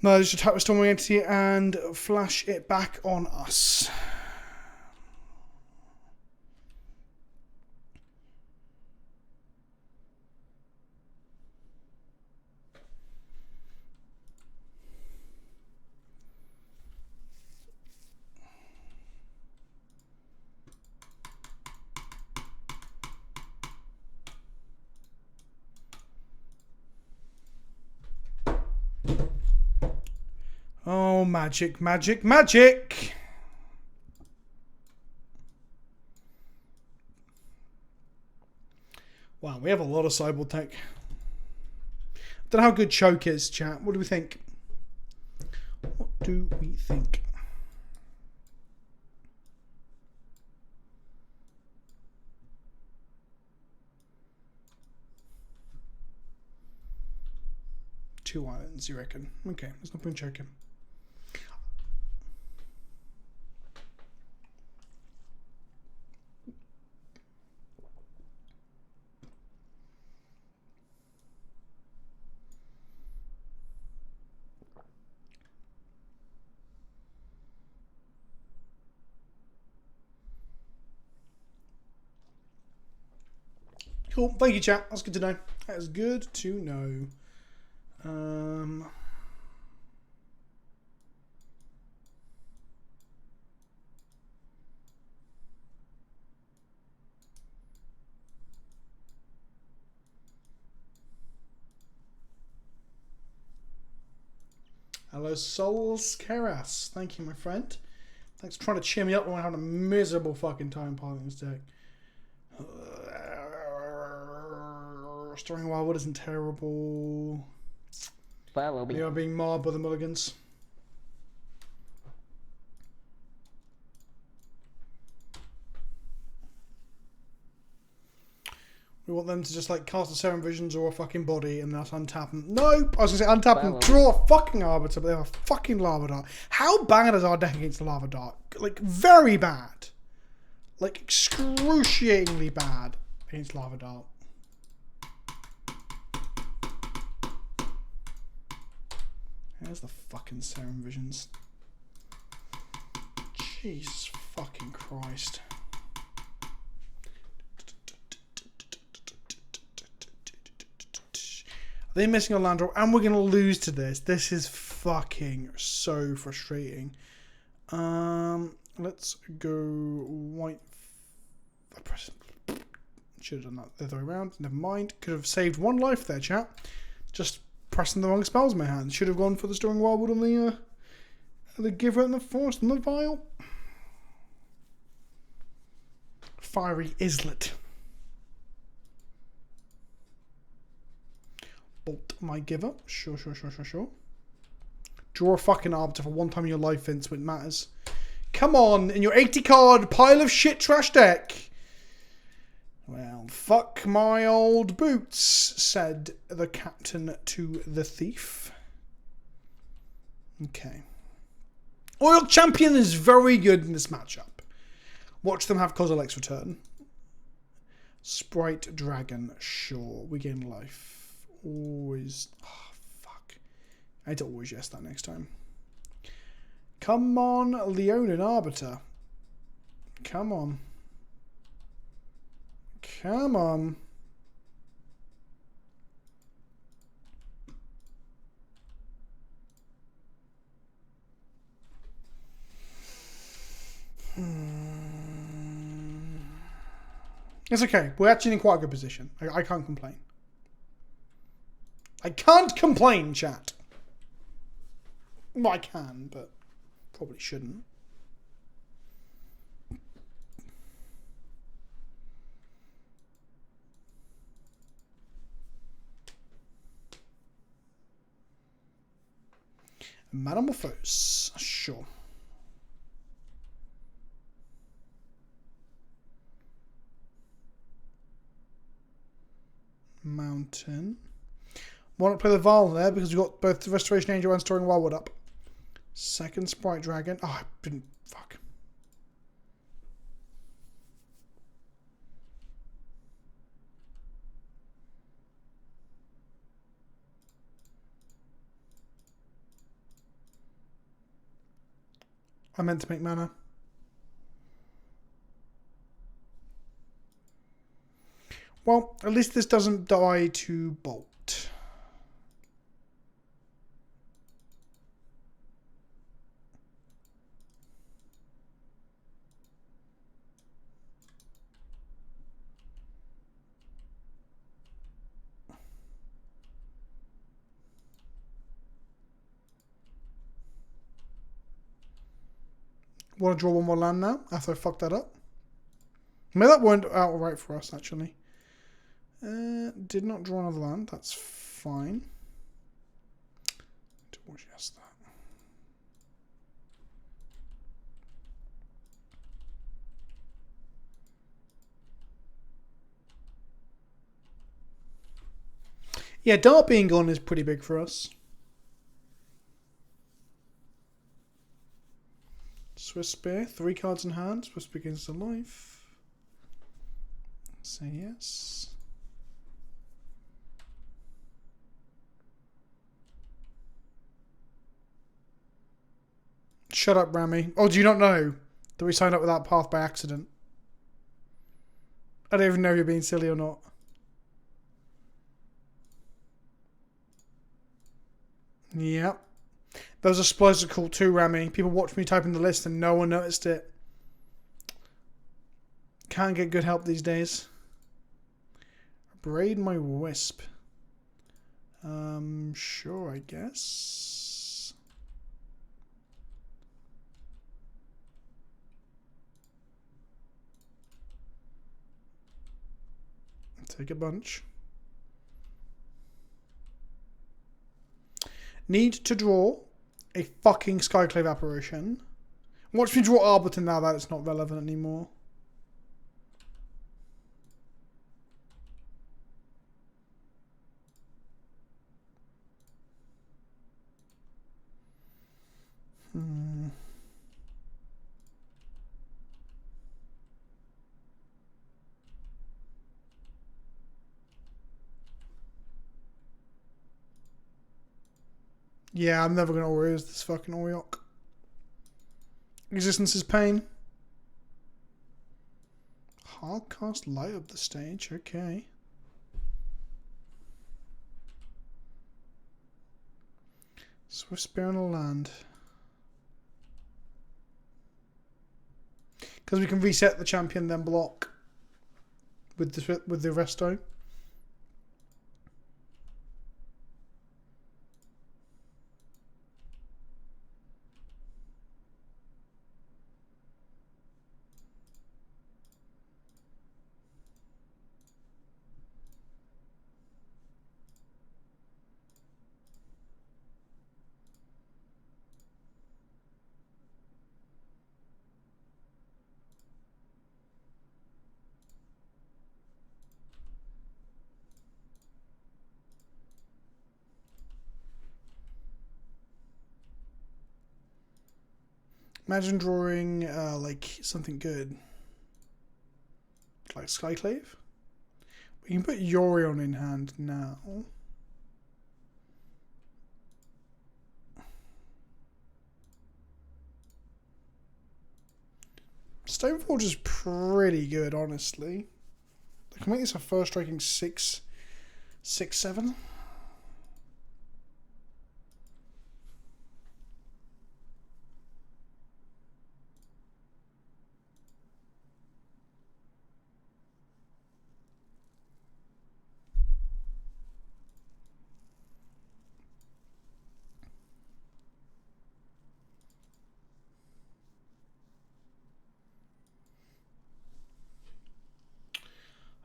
Speaker 1: no, just attack with Stormwing Entity and flash it back on us. Oh, magic, magic, magic! Wow, we have a lot of sideboard tech. Don't know how good choke is, chat. What do we think? What do we think? Two islands, you reckon? Okay, there's no point choking. Cool. Thank you, chat. That's good to know. That is good to know. Hello, Souls Keras. Thank you, my friend. Thanks for trying to cheer me up when I'm having a miserable fucking time piling this deck. Storing Wildwood isn't terrible.
Speaker 4: Follow me.
Speaker 1: We are being marred by the mulligans. We want them to just like cast a Serum Visions or a fucking body and that's untap them. Nope! I was gonna say untap them, draw a fucking Arbiter, but they have a fucking Lava Dart. How bad is our deck against the Lava Dart? Like, very bad. Like, excruciatingly bad against Lava Dart. There's the fucking Serum Visions. Jesus fucking Christ. They're missing a land drop, and we're gonna lose to this. This is fucking so frustrating. Let's go white. Should have done that the other way around. Never mind. Could have saved one life there, chat. Just pressing the wrong spells in my hand. Should have gone for the Storing Wildwood on the Giver and the Force and the Vial. Fiery Islet. Bolt my Giver. Sure. Draw a fucking Arbiter for one time in your life, Vince, when it matters. Come on, in your 80 card pile of shit trash deck. Well, fuck my old boots, said the captain to the thief. Okay. Oil Champion is very good in this matchup. Watch them have Kozilek's return. Sprite Dragon, sure. We gain life. Always. Oh, fuck. I need to always yes that next time. Come on, Leonin Arbiter. Come on. Come on. It's okay. We're actually in quite a good position. I can't complain. I can't complain, chat. Well, I can, but probably shouldn't. Metamorphose, sure. Mountain. Why not play the Val there because we've got both the Restoration Angel and Storing Wildwood up. Second Sprite Dragon. Oh, I didn't. Fuck. I meant to make mana. Well, at least this doesn't die to Bolt. Want to draw one more land now after I fucked that up? Maybe that went out right for us, actually. Did not draw another land. That's fine. Watch yes that. Yeah, Dart being gone is pretty big for us. Swiss Spear, 3 cards in hand. Swiss begins to life. Say yes. Shut up, Rami. Oh, do you not know that we signed up with that path by accident? I don't even know if you're being silly or not. Yep. There was a Splendor call too, Rami. People watched me type in the list and no one noticed it. Can't get good help these days. Braid my wisp. Sure, I guess. Take a bunch. Need to draw a fucking Skyclave apparition. Watch me draw Arbiter now that it's not relevant anymore. Yeah, I'm never going to always this fucking Oriok. Existence is pain. Hardcast light up the stage, okay. Swift Spear on a land. Because we can reset the champion, then block with the resto. Imagine drawing like something good, like Skyclave. We can put Yorion in hand now. Stoneforge is pretty good, honestly. I can make this a first striking 6/7.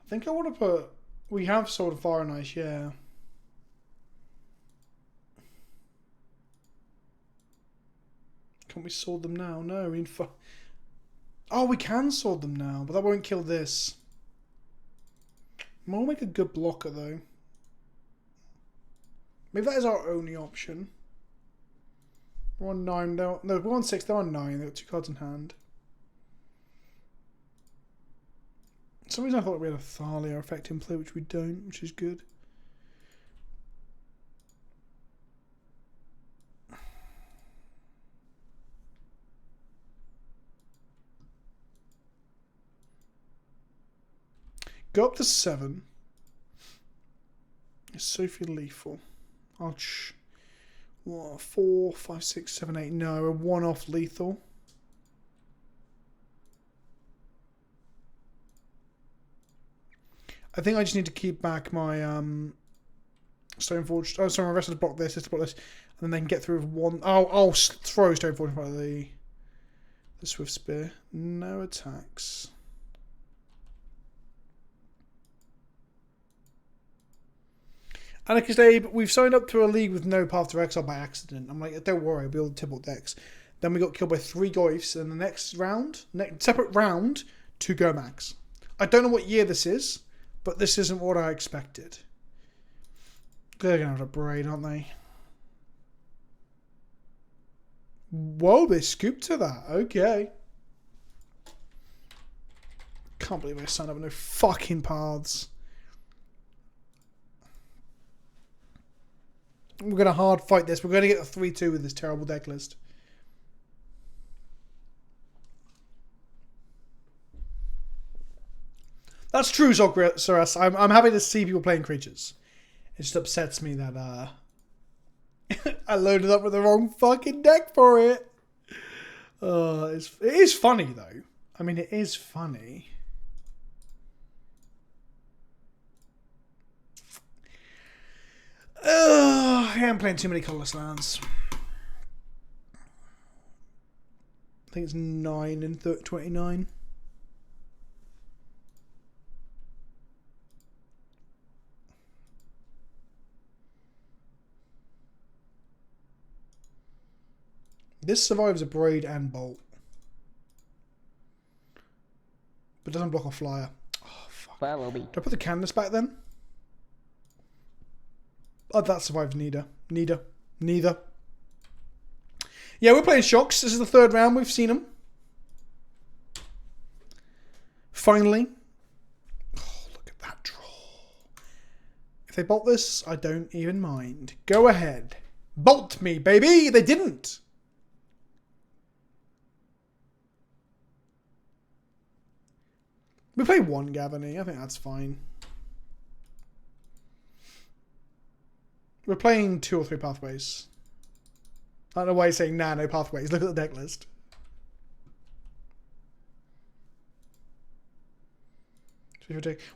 Speaker 1: I think I want to put... We have Sword of Fire and Ice, yeah. Can't we sword them now? No, we need... Oh, we can sword them now, but that won't kill this. We'll make a good blocker, though. Maybe that is our only option. We're on 9. No, we're on 6. They're on 9. They've got 2 cards in hand. For some reason I thought we had a Thalia effect in play, which we don't, which is good. Go up to 7. Is Sophie lethal? Ouch. What, 4, 5, 6, 7, 8. No, a 1 off lethal. I think I just need to keep back my Stoneforge. Oh, sorry, my rest of the block this, just block this, and then they can get through with 1. Oh, I'll throw Stoneforge by the Swift Spear. No attacks. Anarchist Abe, we've signed up to a league with no path to exile by accident. I'm like, don't worry, I'll build Tibalt decks. Then we got killed by 3 Goyfs in the next round, separate round, 2 Gomax. I don't know what year this is, but this isn't what I expected. They're going to have a braid, aren't they? Whoa, they scooped to that. Okay. Can't believe I signed up with no fucking paths. We're going to hard fight this. We're going to get a 3-2 with this terrible deck list. That's true, Soras. I'm happy to see people playing creatures. It just upsets me that I loaded up with the wrong fucking deck for it. It is funny, though. I mean, it is funny. I am playing too many colourless lands. I think it's 9 and 29. This survives a braid and bolt. But doesn't block a flyer. Oh, fuck.
Speaker 4: Follow me.
Speaker 1: Do I put the canvas back then? Oh, that survived neither. Neither. Yeah, we're playing Shocks. This is the 3rd round. We've seen them. Finally. Oh, look at that draw. If they bolt this, I don't even mind. Go ahead. Bolt me, baby! They didn't! We play 1 Gavany. I think that's fine. We're playing 2 or 3 pathways. I don't know why you're saying nah, no pathways. Look at the deck list.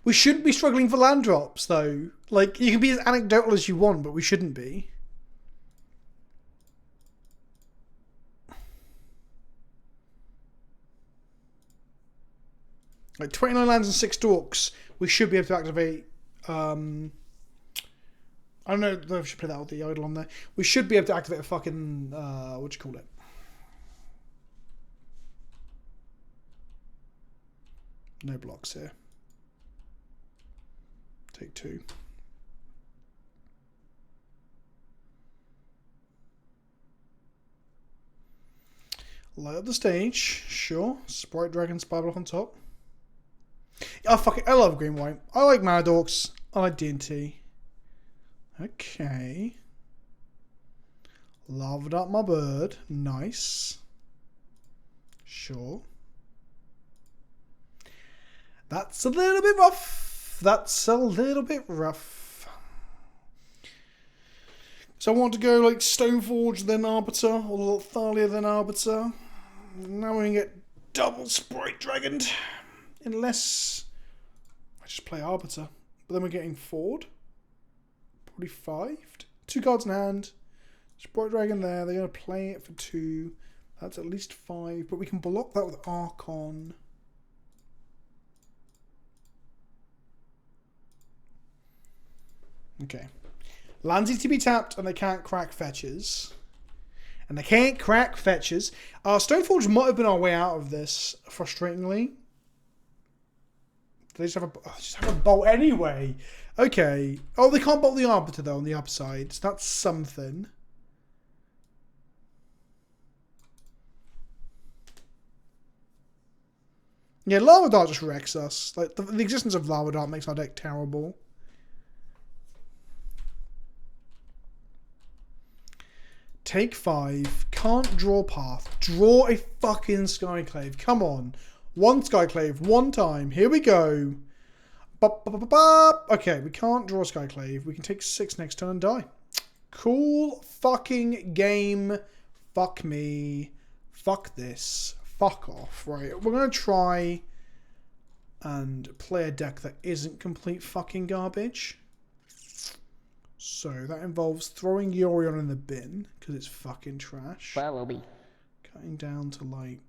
Speaker 1: We shouldn't be struggling for land drops, though. Like, you can be as anecdotal as you want, but we shouldn't be. Like 29 lands and 6 dorks, we should be able to activate. I don't know if I should put that with the idol on there. We should be able to activate a fucking what do you call it? No blocks here. Take 2. Light up the stage, sure. Sprite Dragon Spyblock on top. Oh, fuck it. I love green white. I like Mana Dorks. I like D&T. Okay. Lavaed up my bird. Nice. Sure. That's a little bit rough. That's a little bit rough. So I want to go like Stoneforge, then Arbiter, or Thalia, then Arbiter. Now we're going to get double Sprite Dragoned. Unless I just play Arbiter. But then we're getting Ford. Probably 5. 2 cards in hand. Sprite Dragon there. They're going to play it for 2. That's at least 5. But we can block that with Archon. Okay. Lands need to be tapped and they can't crack fetches. And they can't crack fetches. Stoneforge might have been our way out of this, frustratingly. They just have a bolt anyway. Okay. Oh, they can't bolt the Arbiter, though, on the upside. So that's something. Yeah, Lava Dart just wrecks us. Like, the existence of Lava Dart makes our deck terrible. Take 5. Can't draw path. Draw a fucking Skyclave. Come on. 1 Skyclave. 1 time. Here we go. Okay, we can't draw a Skyclave. We can take 6 next turn and die. Cool fucking game. Fuck me. Fuck this. Fuck off. Right, we're going to try and play a deck that isn't complete fucking garbage. So that involves throwing Yorion in the bin because it's fucking trash.
Speaker 4: Follow me.
Speaker 1: Cutting down to like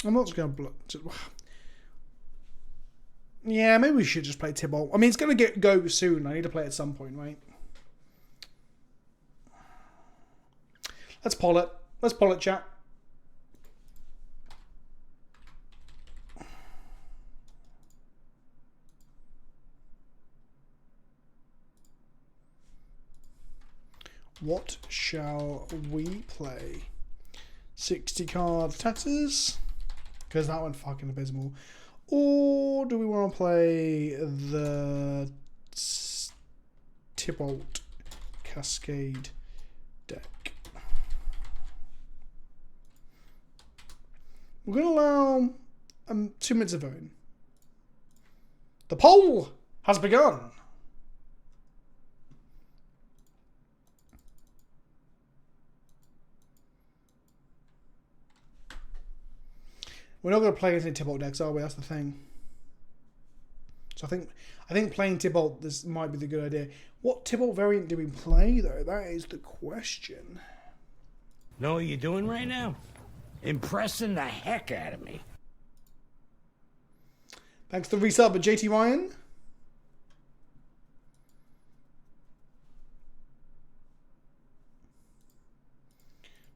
Speaker 1: I'm not just going to... Yeah, maybe we should just play Tibalt. I mean, it's going to go soon. I need to play it at some point, right? Let's poll it. Let's poll it, chat. What shall we play? 60 card taxes? Because that went fucking abysmal. Or do we want to play the Tibalt Cascade deck? We're going to allow 2 minutes of voting. The poll has begun. We're not going to play any Tibalt decks, are we? That's the thing. So I think playing Tibalt, this might be the good idea. What Tibalt variant do we play, though? That is the question.
Speaker 3: Know what you're doing right now? Impressing the heck out of me.
Speaker 1: Thanks for the resub, but JT Ryan.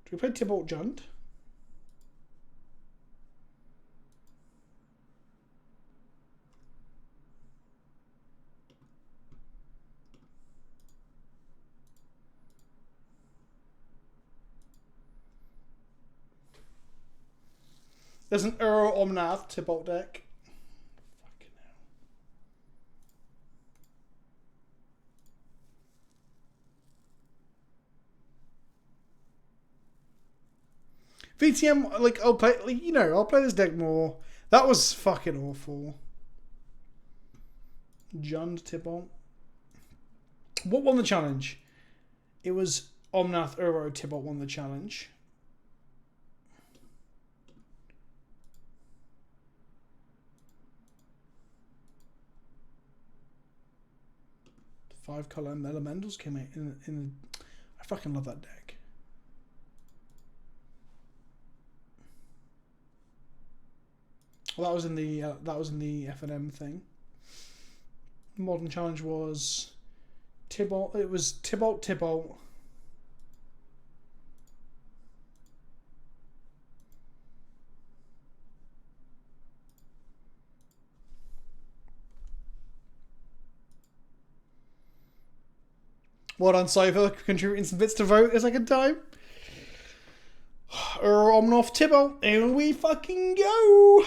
Speaker 1: Do we play Tibalt Jund? There's an Uro Omnath Tibalt deck. Fucking hell. VTM, like, I'll play, like, you know, I'll play this deck more. That was fucking awful. Jund Tibalt. What won the challenge? It was Omnath Uro Tibalt won the challenge. Five color elementals came in. I fucking love that deck. Well, that was in the F&M thing. Modern challenge was Tibalt. It was Tibalt. Well done, Cypher, contributing some bits to vote a second time. Omnath Tibalt, here we fucking go.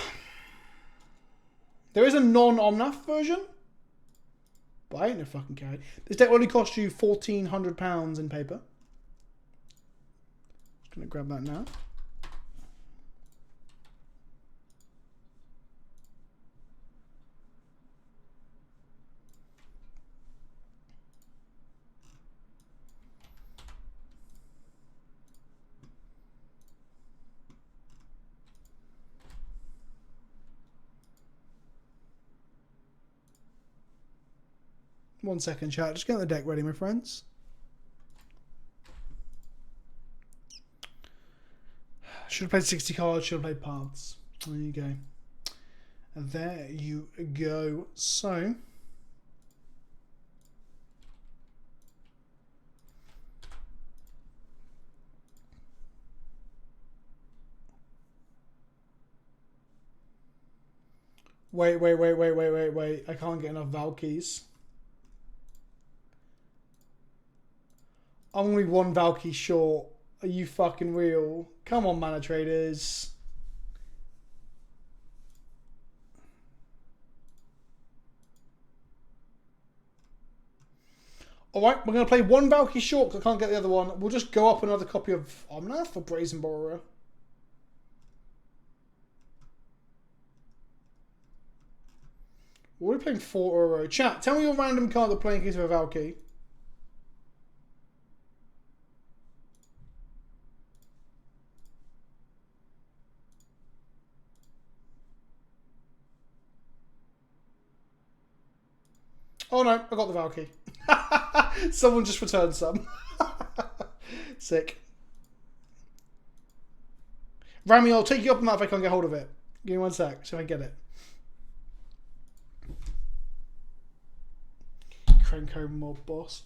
Speaker 1: There is a non-Omnath version, but I ain't no fucking carry. This deck only cost you £1,400 in paper. Just gonna grab that now. One second, chat. Just get the deck ready, my friends. Should have played 60 cards. Should have played paths. There you go. And there you go. So, wait. I can't get enough Valkies. I'm only one Valky short. Are you fucking real? Come on, mana traders. Alright, we're going to play one Valky short because I can't get the other one. We'll just go up another copy of Omnath for Brazen Borrower. We're playing 4 €. Chat, tell me your random card to play in case of a Valky. Oh no, I got the Valky. Someone just returned some. Sick. Rami, I'll take you up on that if I can't get hold of it. Give me 1 sec, see if I get it. Krenko mob boss.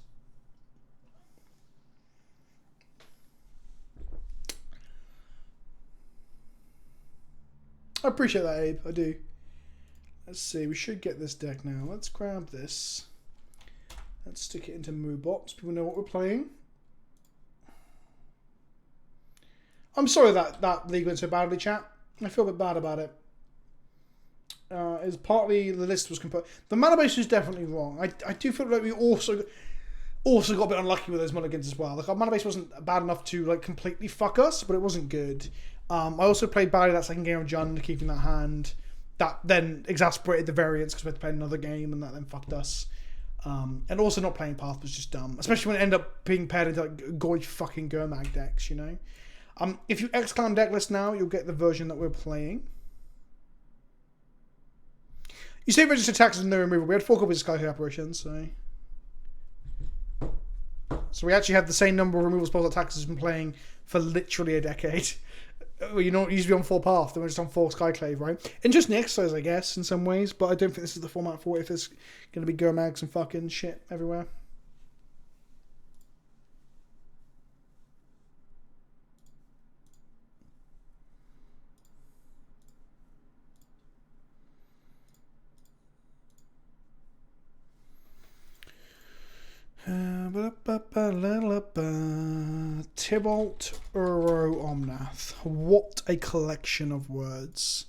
Speaker 1: I appreciate that, Abe. I do. Let's see. We should get this deck now. Let's grab this. Let's stick it into Moobops. People know what we're playing. I'm sorry that league went so badly, chat. I feel a bit bad about it. It's partly the list was composed. The mana base was definitely wrong. I do feel like we also got a bit unlucky with those mulligans as well. Like our mana base wasn't bad enough to like completely fuck us, but it wasn't good. I also played badly that second game of Jund, keeping that hand. That then exasperated the variance because we had to play another game, and that then fucked us. And also not playing Path was just dumb, especially when it ended up being paired into like goy fucking Gurmag decks, you know. If you X-Clan deck list now, you'll get the version that we're playing. You say registered taxes and no removal. We had 4 copies of Sky Apparitions, so we actually had the same number of removal spells that taxes has been playing for literally a decade. You know, usually on 4 Path, then we're just on 4 Skyclave, right? Interesting exercise, I guess, in some ways, but I don't think this is the format for it if there's going to be Gurmags and fucking shit everywhere. Tibalt Uro Omnath. What a collection of words.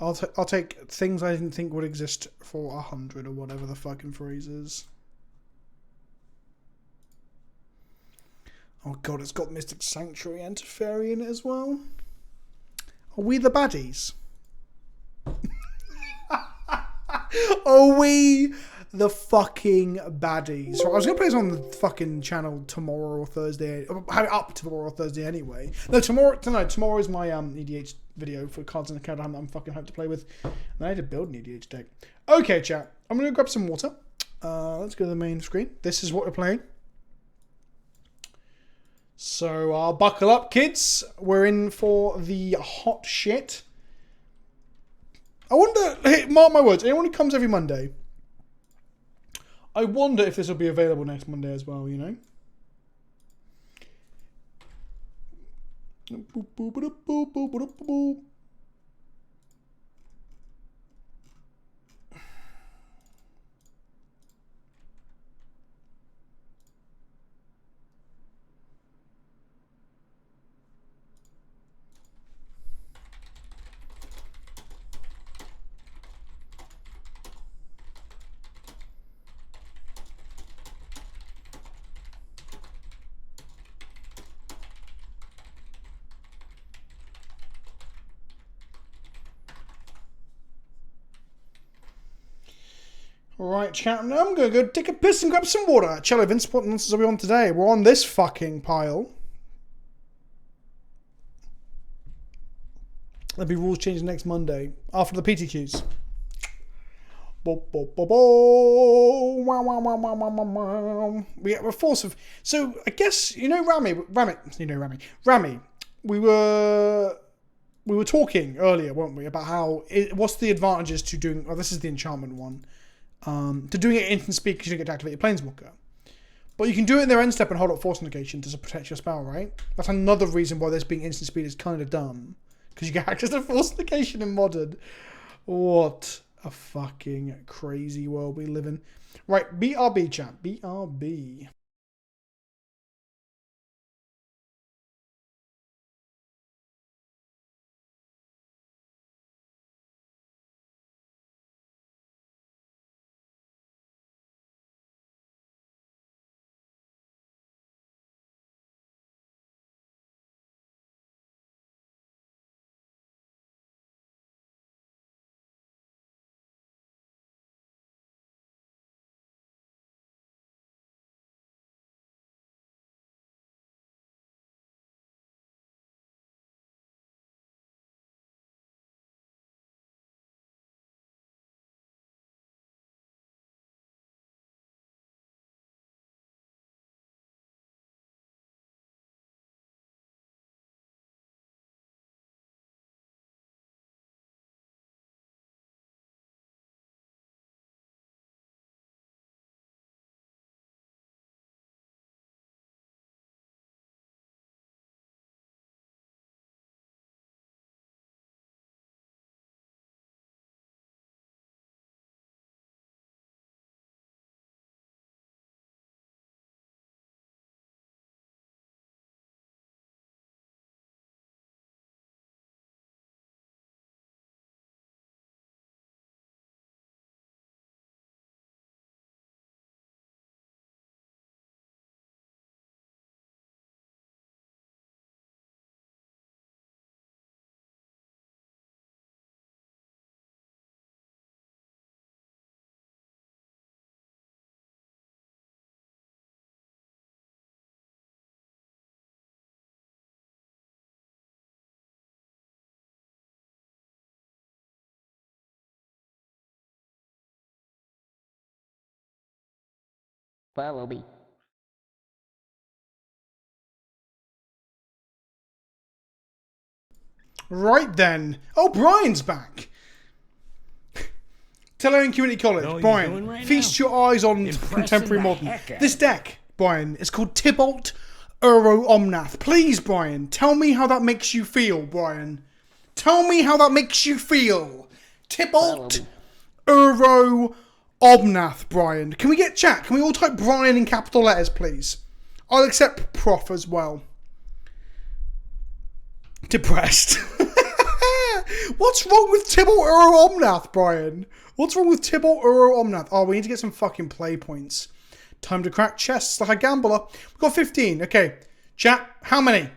Speaker 1: I'll take things I didn't think would exist for 100 or whatever the fucking phrase is. Oh god, it's got Mystic Sanctuary and Teferi in it as well. Are we the baddies? Are we the fucking baddies? So I was going to play this on the fucking channel tomorrow or Thursday. Have it up tomorrow or Thursday anyway. No, tomorrow is my EDH video for cards in the card I'm fucking hyped to play with. And I need to build an EDH deck. Okay, chat. I'm going to grab some water. Let's go to the main screen. This is what we're playing. So buckle up, kids. We're in for the hot shit. I wonder, hey, mark my words, anyone who comes every Monday, I wonder if this will be available next Monday as well, you know? Right, chat. Now I'm going to go take a piss and grab some water. Cello, Vince, what nonsense are we on today? We're on this fucking pile. There'll be rules changing next Monday after the PTQs. We're force of. So I guess you know Rami. We were talking earlier, weren't we, about how what's the advantages to doing. Oh, this is the enchantment one. To doing it instant speed because you don't get to activate your Planeswalker. But you can do it in their end step and hold up Force Negation to protect your spell, right? That's another reason why this being instant speed is kind of dumb. Because you get access to Force Negation in Modern. What a fucking crazy world we live in. Right, BRB chat. BRB.
Speaker 4: Follow me.
Speaker 1: Right then. Oh, Brian's back. Thalia Community College.
Speaker 3: Know what you're
Speaker 1: Brian,
Speaker 3: doing right
Speaker 1: feast
Speaker 3: now?
Speaker 1: your eyes on
Speaker 3: Impressing
Speaker 1: contemporary
Speaker 3: the
Speaker 1: modern.
Speaker 3: heck out
Speaker 1: This
Speaker 3: of
Speaker 1: deck, Brian, is called Tibalt Uro Omnath. Please, Brian, tell me how that makes you feel, Brian. Tell me how that makes you feel. Tibalt Uro Omnath, Brian. Can we get chat? Can we all type Brian in capital letters, please? I'll accept Prof as well. Depressed. What's wrong with Tibalt Uro Omnath, Brian? What's wrong with Tibalt Uro Omnath? Oh, we need to get some fucking play points. Time to crack chests like a gambler. We've got 15. Okay. Chat, how many?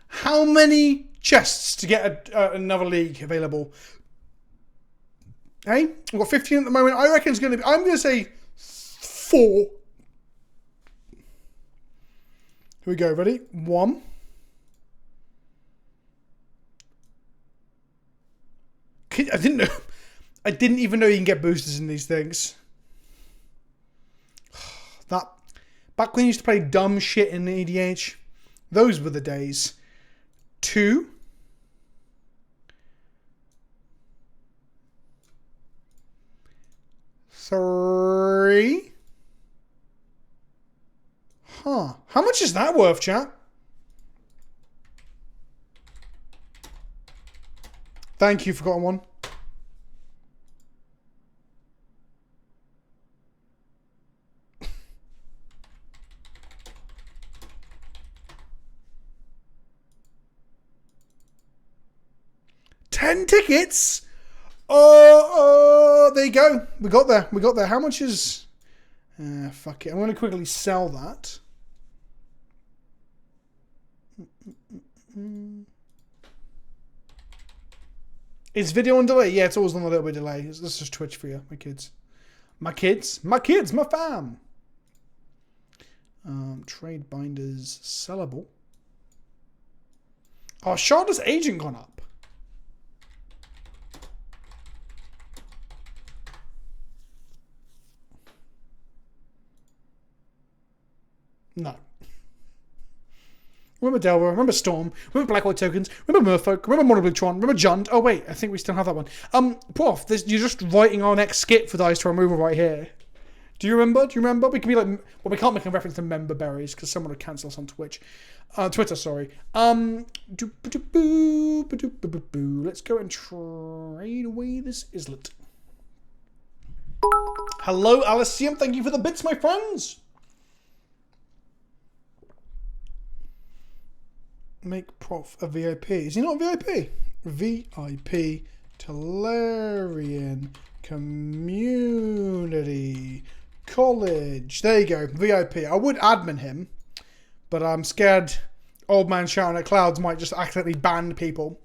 Speaker 1: How many chests to get another league available? Hey, we've got 15 at the moment. I reckon it's going to be... I'm going to say 4. Here we go. Ready? 1. I didn't know. I didn't even know you can get boosters in these things. That back when you used to play dumb shit in EDH, those were the days. 2. 3. Huh. How much is that worth, chat? Thank you, forgotten one. $10 tickets? There you go. We got there. We got there. How much is... fuck it. I'm going to quickly sell that. Is video on delay? Yeah, it's always on a little bit of delay. This is just Twitch for you, my kids. My kids? My kids, my fam! Trade binders sellable. Oh, Sharda's agent gone up. No. Remember Delver, remember Storm, remember Black White Tokens, remember Merfolk, remember Monoblitron, remember Jund. Oh wait, I think we still have that one. Prof, you're just writing our next skit for Dice to removal right here. Do you remember? Do you remember? We can be like, well, we can't make a reference to member berries because someone would cancel us on Twitch. Twitter, sorry. Let's go and trade away this islet. Hello, Alicium. Thank you for the bits, my friends. Make Prof a VIP. Is he not a VIP? VIP Thalarian Community College. There you go. VIP. I would admin him, but I'm scared old man shouting at clouds might just accidentally ban people.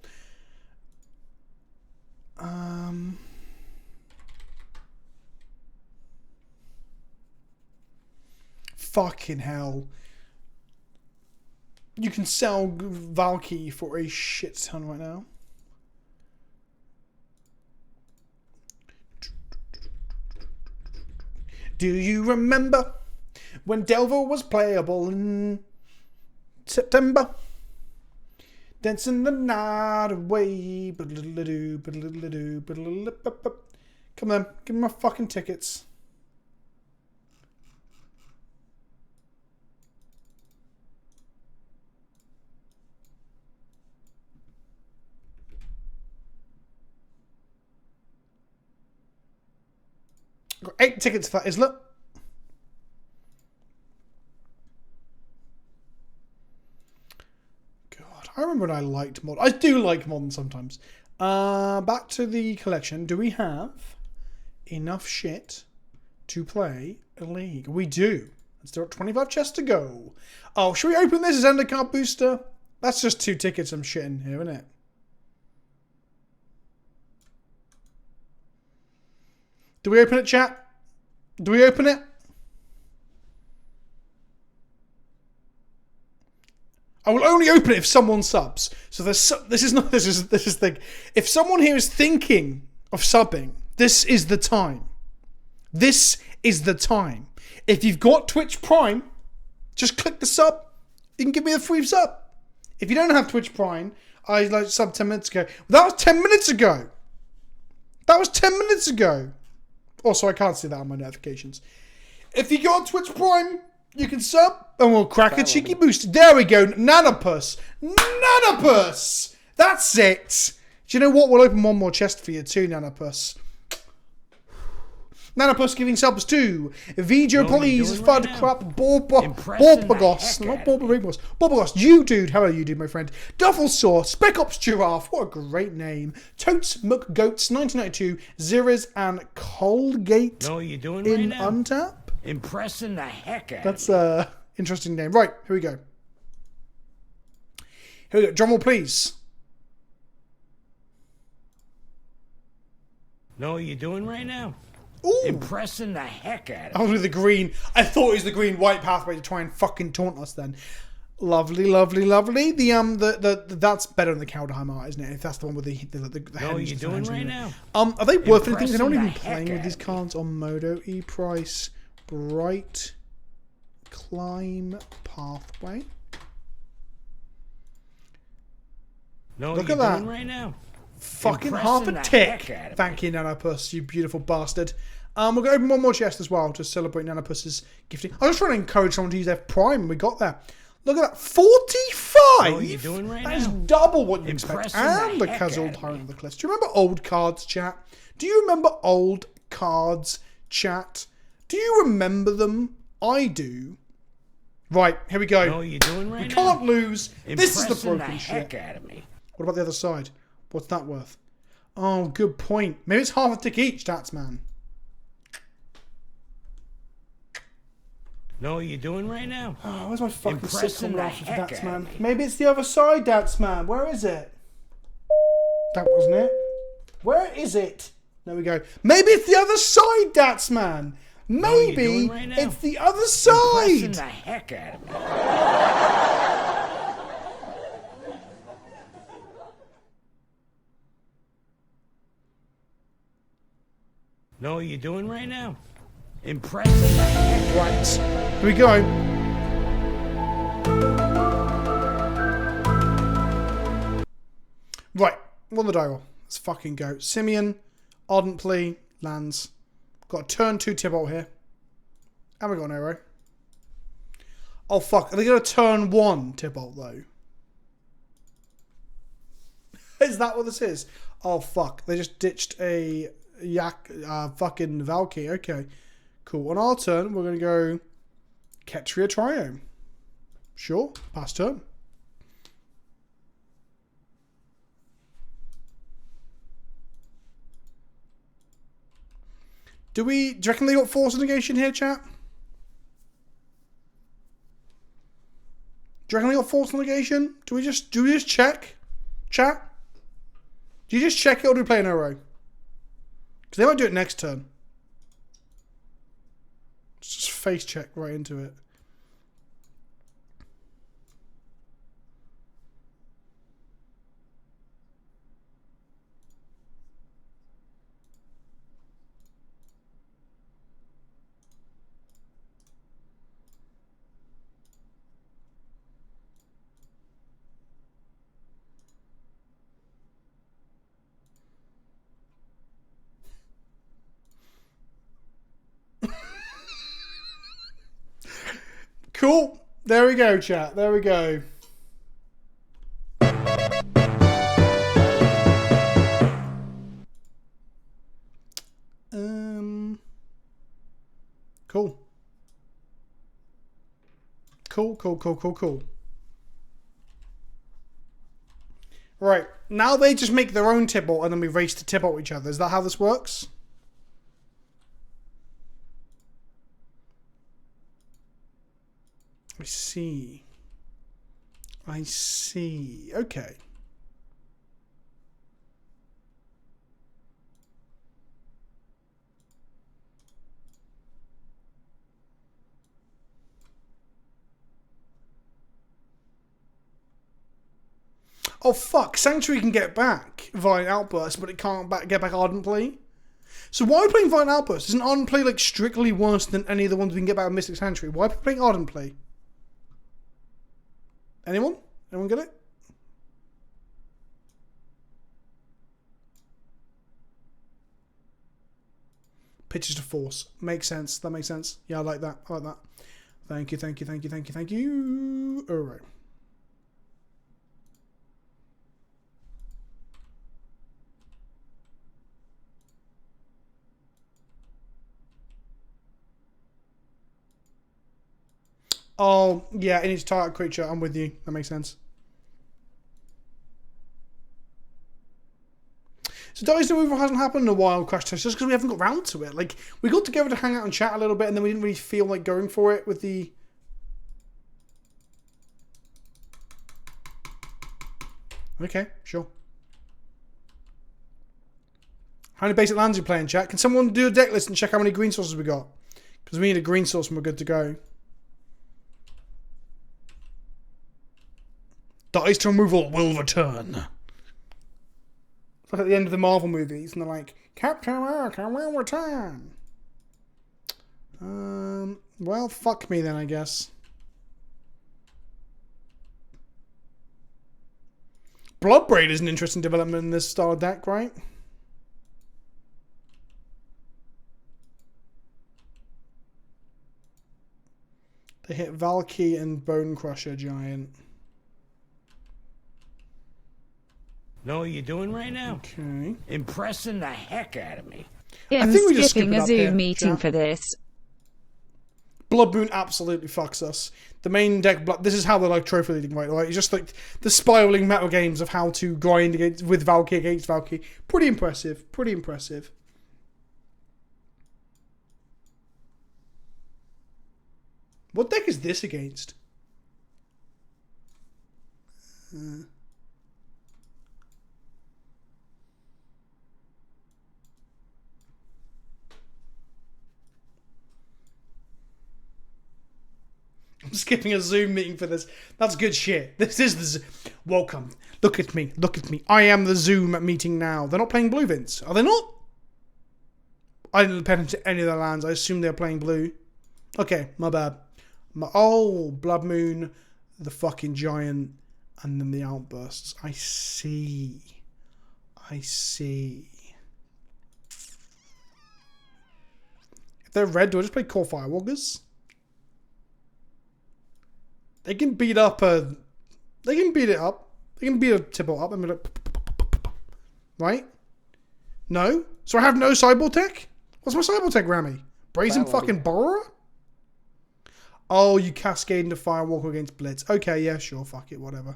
Speaker 1: Fucking hell. You can sell Valki for a shit ton right now. Do you remember when Delver was playable in September? Dancing the night away. Come on, give me my fucking tickets. Got 8 tickets for that islet. God, I remember when I liked mod. I do like modern sometimes. Back to the collection. Do we have enough shit to play a league? We do. Let's do it. 25 chests to go. Oh, should we open this as Endercard booster? That's just 2 tickets I'm shitting here, isn't it? Do we open it, chat? Do we open it? I will only open it if someone subs. So this is thing. If someone here is thinking of subbing, this is the time. This is the time. If you've got Twitch Prime, just click the sub. You can give me a free sub. If you don't have Twitch Prime, I like sub 10 minutes ago. That was 10 minutes ago. That was 10 minutes ago. Also, I can't see that on my notifications. If you go on Twitch Prime, you can sub and we'll crack a cheeky boost. There we go. Nanopus. Nanopus. That's it. Do you know what? We'll open one more chest for you too, Nanopus. Nanopus giving subs to Video Please, Fud Crap, Borbagos, not Borbagos, Borbagos, You Dude, hello You Dude, my friend, Duffel Saw, Spec Ops Giraffe, what a great name, Totes, Muck Goats, 1992, Ziriz, and Colgate
Speaker 3: Know what you're doing
Speaker 1: in
Speaker 3: right now?
Speaker 1: Untap.
Speaker 3: Impressing the heck out
Speaker 1: That's
Speaker 3: of me.
Speaker 1: interesting name. Right, here we go. Here we go, drum roll please.
Speaker 3: Know what you're doing right now?
Speaker 1: Ooh.
Speaker 3: Impressing the heck out of
Speaker 1: I was with the green. I thought it was the green white pathway to try and fucking taunt us then. Lovely, lovely, lovely. The that's better than the Kaldheim art, isn't it? If that's the one with the
Speaker 3: Know what you're doing right now?
Speaker 1: Are they worth anything? They're not even
Speaker 3: Impressing the
Speaker 1: playing
Speaker 3: heck
Speaker 1: with these
Speaker 3: out of
Speaker 1: cards on Modo. E-Price, Bright, Climb, Pathway.
Speaker 3: Know
Speaker 1: Look
Speaker 3: what
Speaker 1: at
Speaker 3: you're
Speaker 1: that.
Speaker 3: doing right now?
Speaker 1: Fucking half a
Speaker 3: Impressing the
Speaker 1: tick.
Speaker 3: heck out of
Speaker 1: Thank you, Nanopus, you beautiful bastard. We're going to open one more chest as well to celebrate Nanopus's gifting. I was trying to encourage someone to use their Prime, and we got there. Look at that, 45!
Speaker 3: Know what you're doing right
Speaker 1: That is
Speaker 3: now?
Speaker 1: double what you expect.
Speaker 3: Impressing the
Speaker 1: And the
Speaker 3: heck
Speaker 1: casual
Speaker 3: out of
Speaker 1: Tyrant
Speaker 3: me.
Speaker 1: of the Cliffs. Do you remember old cards, chat? Do you remember old cards, chat? Do you remember them? I do. Right, here we go.
Speaker 3: Know what you're doing right
Speaker 1: We
Speaker 3: now?
Speaker 1: can't lose. This is the
Speaker 3: Impressing
Speaker 1: broken
Speaker 3: heck
Speaker 1: shit.
Speaker 3: out of me.
Speaker 1: What about the other side? What's that worth? Oh, good point. Maybe it's half a tick each, stats man.
Speaker 3: Know what you're doing right now?
Speaker 1: Oh, where's my fucking
Speaker 3: Impressing
Speaker 1: sitcom
Speaker 3: the
Speaker 1: laugh for
Speaker 3: heck
Speaker 1: Dats
Speaker 3: out
Speaker 1: man?
Speaker 3: of me.
Speaker 1: Maybe it's the other side, Dats man. Where is it? That wasn't it. Where is it? There we go. Maybe it's the other side, Dats man.
Speaker 3: what you're
Speaker 1: Maybe
Speaker 3: doing right now?
Speaker 1: it's the other
Speaker 3: Impressing
Speaker 1: side.
Speaker 3: the heck out of me. Know what you're doing right now? Impressing the heck out of me.
Speaker 1: Right. Here we go. Right. On the die roll. Let's fucking go. Simeon, Ardent Plea, lands. Got a turn 2 Tibalt here. And we got an arrow. Oh fuck. Are they going to turn 1 Tibalt though? Is that what this is? Oh fuck. They just ditched a fucking Valki. Okay. Cool. On our turn, we're going to go Ketria Triome. Sure. Pass turn. Do you reckon they got force negation here, chat? Do you reckon they got force negation? Do we just check? Chat? Do you just check it or do we play an arrow? Because they might do it next turn. Just face check right into it. Cool. There we go, chat. There we go. Cool. Cool. Right. Now they just make their own Tibalt and then we race to Tibalt each other. Is that how this works? I see. Okay. Oh fuck, Sanctuary can get back via Outburst, but it can't get back Ardent Plea. So why are we playing Violent Outburst? Isn't Ardent Play like strictly worse than any of the ones we can get back in Mystic Sanctuary? Why are we playing Ardent Play? Anyone? Anyone get it? Pitches to Force. Makes sense. That makes sense. Yeah, I like that. I like that. Thank you, thank you, thank you, thank you, thank you. Alright. Oh, yeah, it needs to target creature. I'm with you. That makes sense. So Dice removal hasn't happened in a while, Crash Test, just because we haven't got round to it. Like, we got together to hang out and chat a little bit, and then we didn't really feel like going for it with the... Okay, sure. How many basic lands are you playing, chat? Can someone do a deck list and check how many green sources we got? Because we need a green source and we're good to go. Dice removal will return. It's like at the end of the Marvel movies, and they're like, Captain America will return. Well, fuck me then, I guess. Bloodbraid is an interesting development in this style deck, right? They hit Valki and Bone Crusher Giant.
Speaker 3: Know what you're doing right now?
Speaker 1: Okay.
Speaker 3: Impressing the heck out of me.
Speaker 2: I'm
Speaker 1: think we just skip
Speaker 2: skipping
Speaker 1: it
Speaker 2: a
Speaker 1: up
Speaker 2: Zoom
Speaker 1: here,
Speaker 2: meeting
Speaker 1: yeah.
Speaker 2: for this.
Speaker 1: Blood Moon absolutely fucks us. The main deck, this is how they're like trophy leading, right? It's just like the spiraling meta games of how to grind with Valki against Valki. Pretty impressive. Pretty impressive. What deck is this against? I'm skipping a Zoom meeting for this. That's good shit. This is the... Welcome. Look at me. Look at me. I am the Zoom meeting now. They're not playing blue, Vince. Are they not? I didn't pay attention to any of their lands. I assumed they were playing blue. Okay, my bad. Oh, Blood Moon, the fucking Giant, and then the Outbursts. I see. I see. If they're red, do I just play Core Firewalkers? They can beat up a... They can beat it up. They can beat a Tibalt up. I mean, like, right? No? So I have no Cyborg Tech? What's my Cyborg Tech, Rami? Brazen fucking Borrower? Oh, you cascade into Firewalker against Blitz. Okay, yeah, sure. Fuck it, whatever.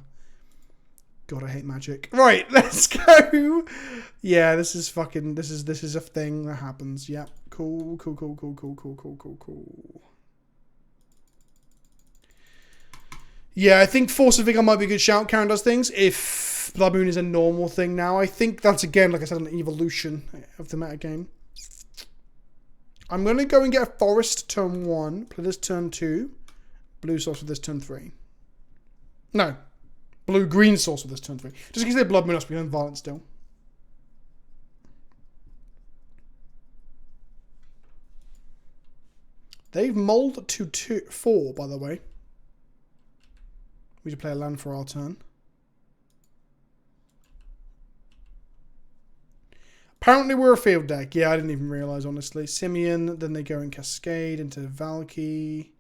Speaker 1: God, I hate magic. Right, let's go. Yeah, this is fucking... This is a thing that happens. Yeah, cool, cool, cool, cool, cool, cool, cool, cool, cool. Yeah, I think Force of Vigor might be a good shout. Karen does things. If Blood Moon is a normal thing now, I think that's, again, like I said, an evolution of the metagame. I'm going to go and get a Forest turn 1. Play this turn 2. Blue source with this turn 3. No. Blue-green source with this turn 3. Just in case they're Blood Moon, must be violent still. They've mulled to 4, by the way. We should play a land for our turn. Apparently we're a field deck. Yeah, I didn't even realise, honestly. Simeon, then they go and Cascade into Valki.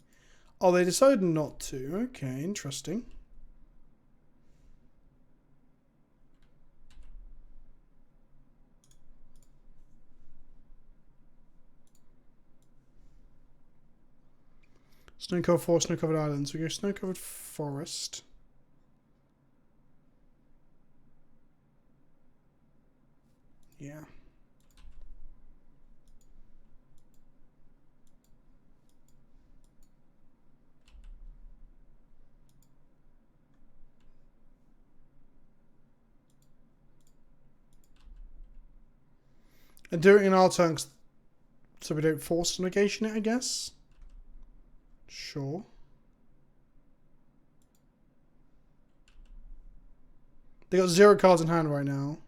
Speaker 1: Oh, they decided not to. Okay, interesting. Snow-covered forest, snow-covered islands. We go snow-covered forest. Yeah. And do it in our turns so we don't force negation it, I guess. Sure. They got 0 cards in hand right now.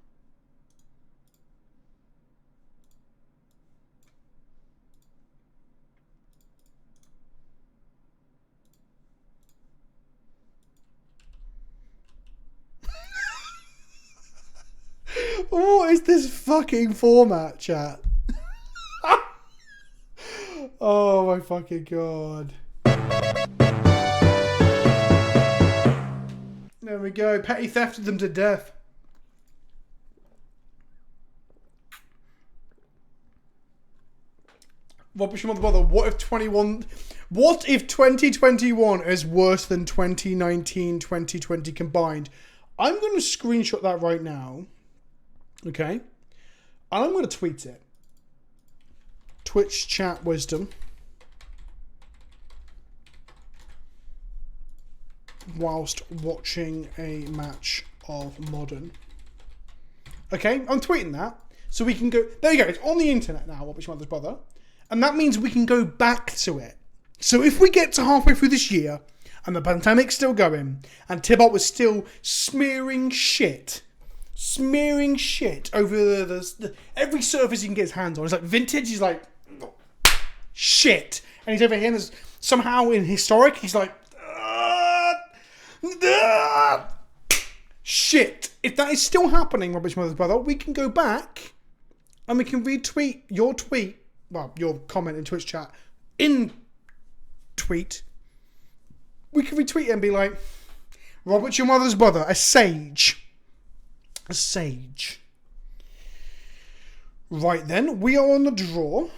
Speaker 1: is this fucking format, chat? Oh my fucking god. There we go. Petty thefted them to death. Rubbish mother brother. What if 2021 is worse than 2019, 2020 combined? I'm going to screenshot that right now. Okay. And I'm going to tweet it. Twitch chat wisdom. Whilst watching a match of Modern. Okay, I'm tweeting that. So we can go... There you go, it's on the internet now, Rubbish Mother's Brother. And that means we can go back to it. So if we get to halfway through this year, and the pandemic's still going, and Tibalt was still smearing shit over the every surface he can get his hands on. It's like vintage, he's like, shit. And he's over here, and there's, somehow in historic, he's like, shit. If that is still happening, Rubbish Mother's Brother, we can go back and we can retweet your tweet, well, your comment in Twitch chat, in tweet. We can retweet it and be like, Robert, your mother's brother, a sage. A sage. Right then, we are on the draw.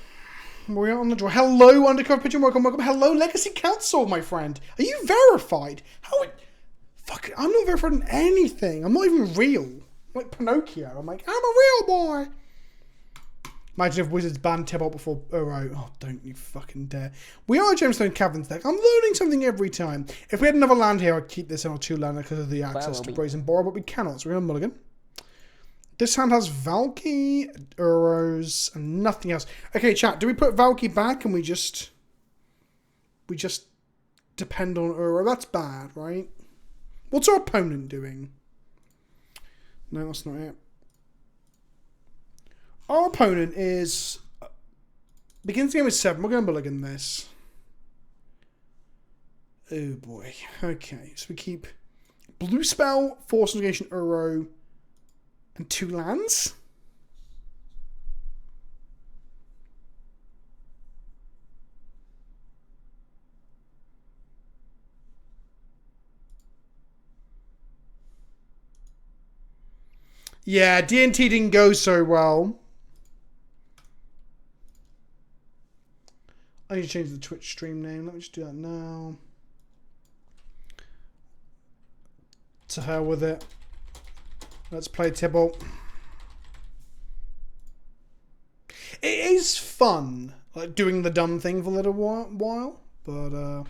Speaker 1: We are on the draw. Hello, Undercover Pigeon. Welcome. Hello, Legacy Council, my friend. Are you verified? Fuck, I'm not verified in anything. I'm not even real. I'm like Pinocchio. I'm like, I'm a real boy. Imagine if Wizards banned Tibalt before Uro. Oh, don't you fucking dare. We are a Gemstone Caverns deck. I'm learning something every time. If we had another land here, I'd keep this in our 2-lander because of the access to Brazen Borrow, but we cannot, so we're going to mulligan. This hand has Valki, Uros, and nothing else. Okay, chat, do we put Valki back and we just depend on Uro? That's bad, right? What's our opponent doing? No, that's not it. Our opponent is... begins the game with 7. We're going to mulligan this. Oh boy. Okay, so we keep Blue Spell, Force Negation, Uro, and 2 lands. Yeah, D&T didn't go so well. I need to change the Twitch stream name. Let me just do that now. To hell with it. Let's play Tibalt. It is fun, like doing the dumb thing for a little while, but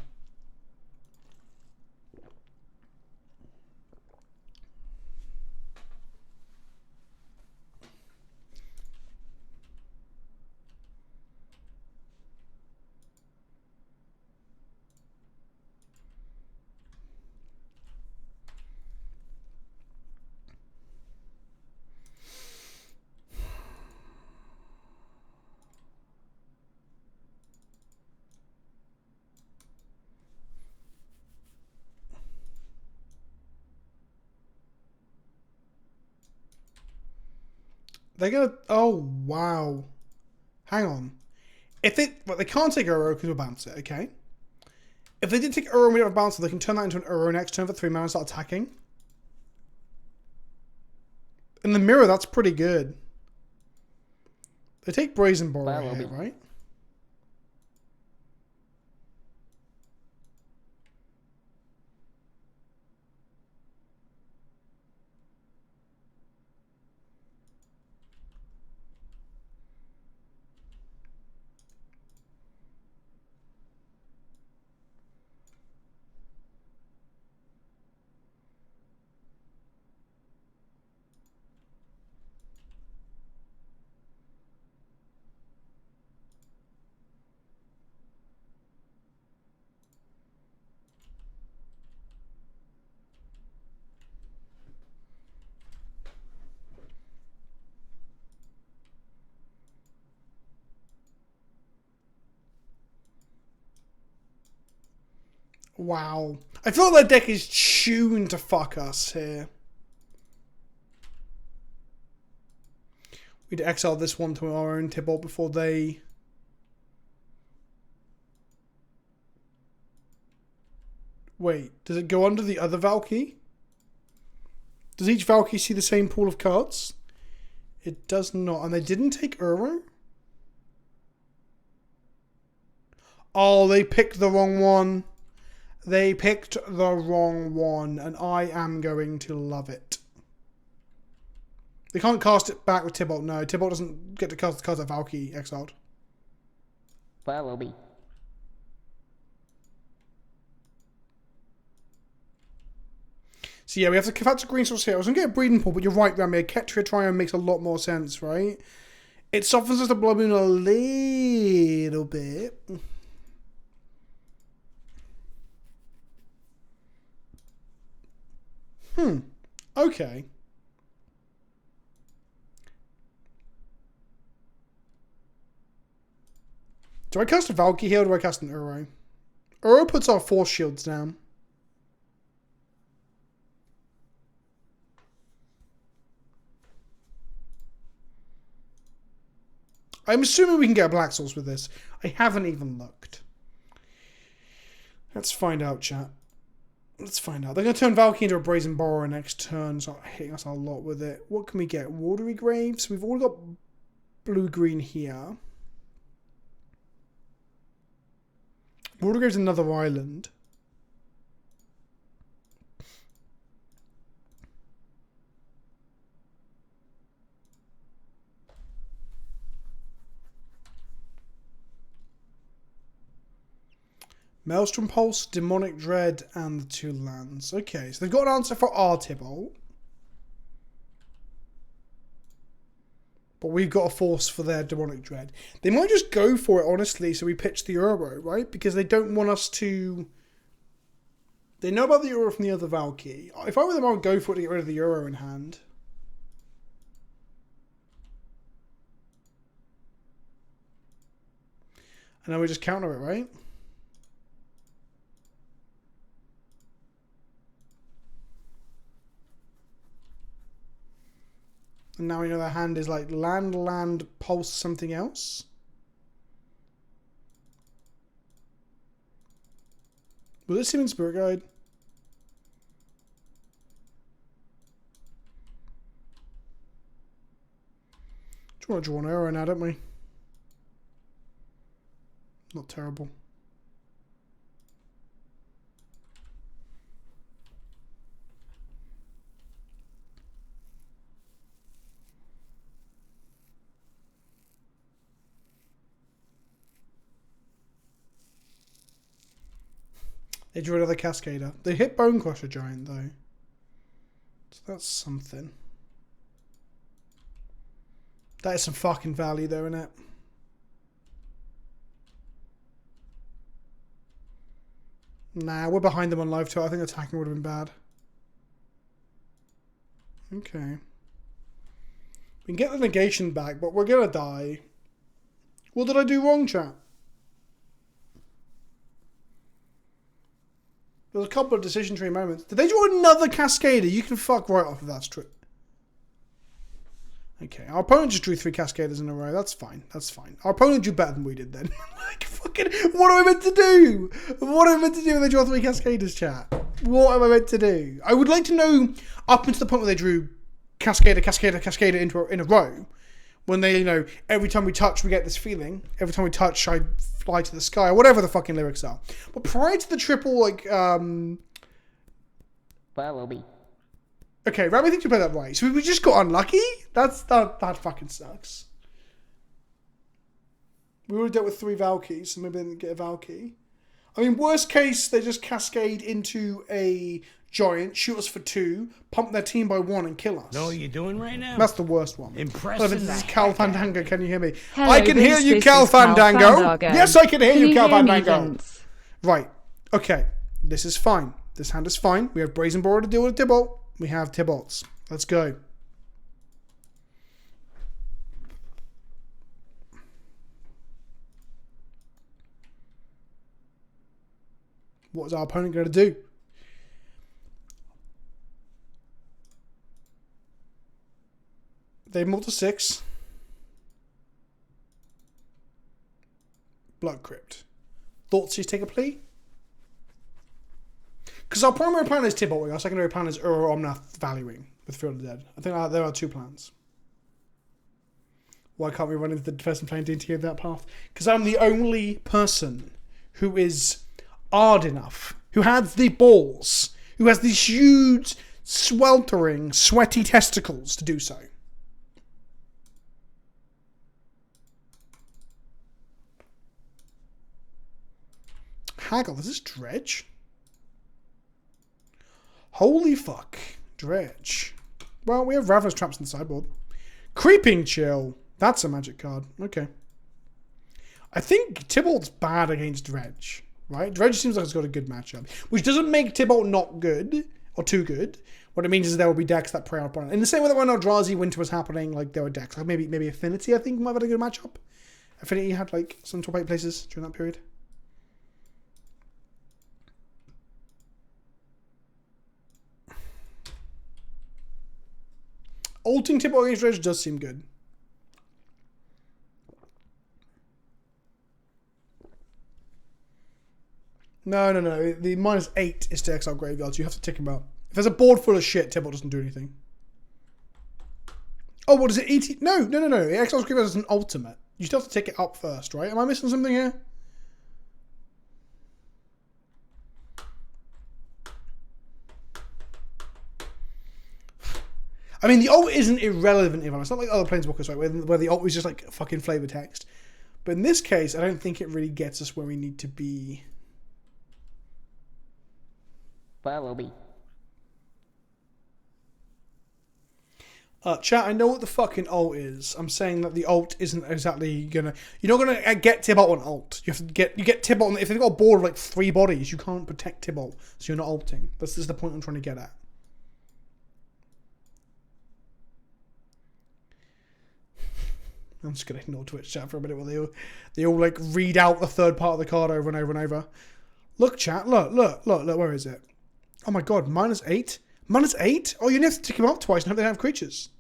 Speaker 1: they're gonna... Oh, wow. Hang on. If they... Well, they can't take Uro because we'll bounce it, okay? If they did take Uro and we don't have a bouncer, they can turn that into an Uro next turn for 3 mana and start attacking. In the mirror, that's pretty good. They take Brazen Borrow here, right? Wow. I feel like that deck is tuned to fuck us here. We'd exile this one to our own Tibalt before they... Wait, does it go under the other Valki? Does each Valki see the same pool of cards? It does not. And they didn't take Uro? Oh, they picked the wrong one. They picked the wrong one. And I am going to love it. They can't cast it back with Tibalt. No, Tibalt doesn't get to cast the cards that Valki exiled.
Speaker 4: Follow me.
Speaker 1: So yeah, we have to factor green source here. I was going to get a breeding pool, but you're right, Rami. A Ketria Triome makes a lot more sense, right? It softens us the blood moon a little bit. Okay. Do I cast a Valki here or do I cast an Uro? Uro puts our force shields down. I'm assuming we can get a black source with this. I haven't even looked. Let's find out, chat. Let's find out. They're going to turn Valki into a Brazen Borrower next turn, so hitting us a lot with it. What can we get? Watery Graves. We've all got blue-green here. Watery Graves another island. Maelstrom Pulse, Demonic Dread, and the 2 lands. Okay, so they've got an answer for our Tibalt. But we've got a force for their Demonic Dread. They might just go for it, honestly, so we pitch the Uro, right? Because they don't want us to... They know about the Uro from the other Valki. If I were them, I would go for it to get rid of the Uro in hand. And then we just counter it, right? And now we know their hand is like land, pulse, something else. Will this seem in Spirit Guide? Do you want to draw an arrow now, don't we? Not terrible. They drew another Cascader. They hit Bone Crusher Giant, though. So that's something. That is some fucking value, though, isn't it? Nah, we're behind them on live too. I think attacking would have been bad. Okay. We can get the negation back, but we're gonna die. What did I do wrong, chat? There was a couple of decision tree moments. Did they draw another Cascader? You can fuck right off if that's true. Okay, our opponent just drew 3 Cascaders in a row. That's fine. That's fine. Our opponent drew better than we did then. Like, fucking, what am I meant to do? What am I meant to do when they draw 3 Cascaders, chat? What am I meant to do? I would like to know up until the point where they drew Cascader, Cascader, Cascader in a row. When they, you know, every time we touch, we get this feeling. Every time we touch, I fly to the sky. Or whatever the fucking lyrics are. But prior to the triple, like,
Speaker 4: Follow me.
Speaker 1: Okay, Rami thinks you played that right. So we just got unlucky? That fucking sucks. We already dealt with 3 Valkyries, so maybe they didn't get a Valky. I mean, worst case, they just cascade into a giant, shoot us for 2, pump their team by 1 and kill us.
Speaker 3: Know what you're doing right now?
Speaker 1: That's the worst one.
Speaker 3: Impressive.
Speaker 1: This is Cal Fandango, can you hear me?
Speaker 2: Hello,
Speaker 1: I can hear you, Cal Fandango. Yes, I can hear you, Cal Fandango. Right, okay. This is fine. This hand is fine. We have Brazen Borrower to deal with Tibalt. We have Tibalts. Let's go. What is our opponent going to do? They multi 6. Blood Crypt. Thoughts? You take a plea? Because our primary plan is Tibalt, our secondary plan is Uro Omnath valuing with Field of the Dead. I think there are 2 plans. Why can't we run into the person playing D&T in that path? Because I'm the only person who is hard enough, who has the balls, who has these huge, sweltering, sweaty testicles to do so. Haggle, is this Dredge? Holy fuck. Dredge. Well, we have Ravenous Traps in the sideboard. Creeping Chill. That's a magic card. Okay. I think Tibalt's bad against Dredge. Right? Dredge seems like it's got a good matchup. Which doesn't make Tibalt not good. Or too good. What it means is there will be decks that prey upon it. In the same way that when Eldrazi Winter was happening, like there were decks. Like maybe Affinity, I think, might have had a good matchup. Affinity had like some top 8 places during that period. Ulting Tibalt against Dredge does seem good. No. The -8 is to exile graveyards. You have to tick him out. If there's a board full of shit, Tibalt doesn't do anything. Oh, what is it? ET? No. It exiles graveyards as an ultimate. You still have to tick it up first, right? Am I missing something here? I mean, the ult isn't irrelevant, Ivan. It's not like other Planeswalkers, right, where the ult is just like fucking flavor text. But in this case, I don't think it really gets us where we need to be.
Speaker 4: Follow me.
Speaker 1: Chat, I know what the fucking ult is. I'm saying that the ult isn't exactly gonna... You're not gonna get Tibalt on ult. You get Tibalt on... If they've got a board of like 3 bodies, you can't protect Tibalt. So you're not ulting. This is the point I'm trying to get at. I'm just going to ignore Twitch chat for a minute while they all like read out the third part of the card over and over and over. Look, chat. Look. Where is it? Oh my god, -8? -8? Oh, you have to tick him up twice and hope they don't have creatures.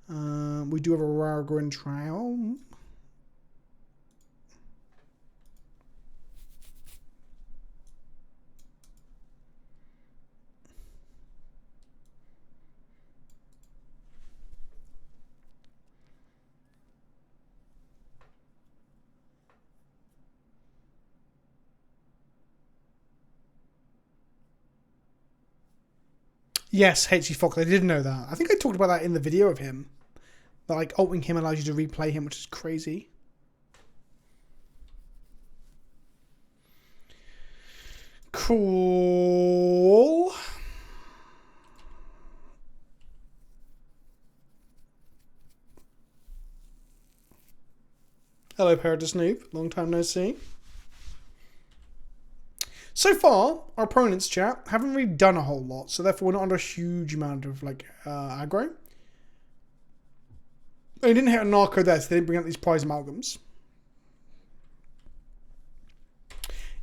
Speaker 1: We do have a Rargrin Trial. Yes, H.C. Fox, I did know that. I think I talked about that in the video of him. That like ulting him allows you to replay him, which is crazy. Cool. Hello, Paradise Noob. Long time no see. So far, our opponents, chat, haven't really done a whole lot, so therefore we're not under a huge amount of like aggro. They didn't hit a narco there, so they didn't bring out these prize amalgams.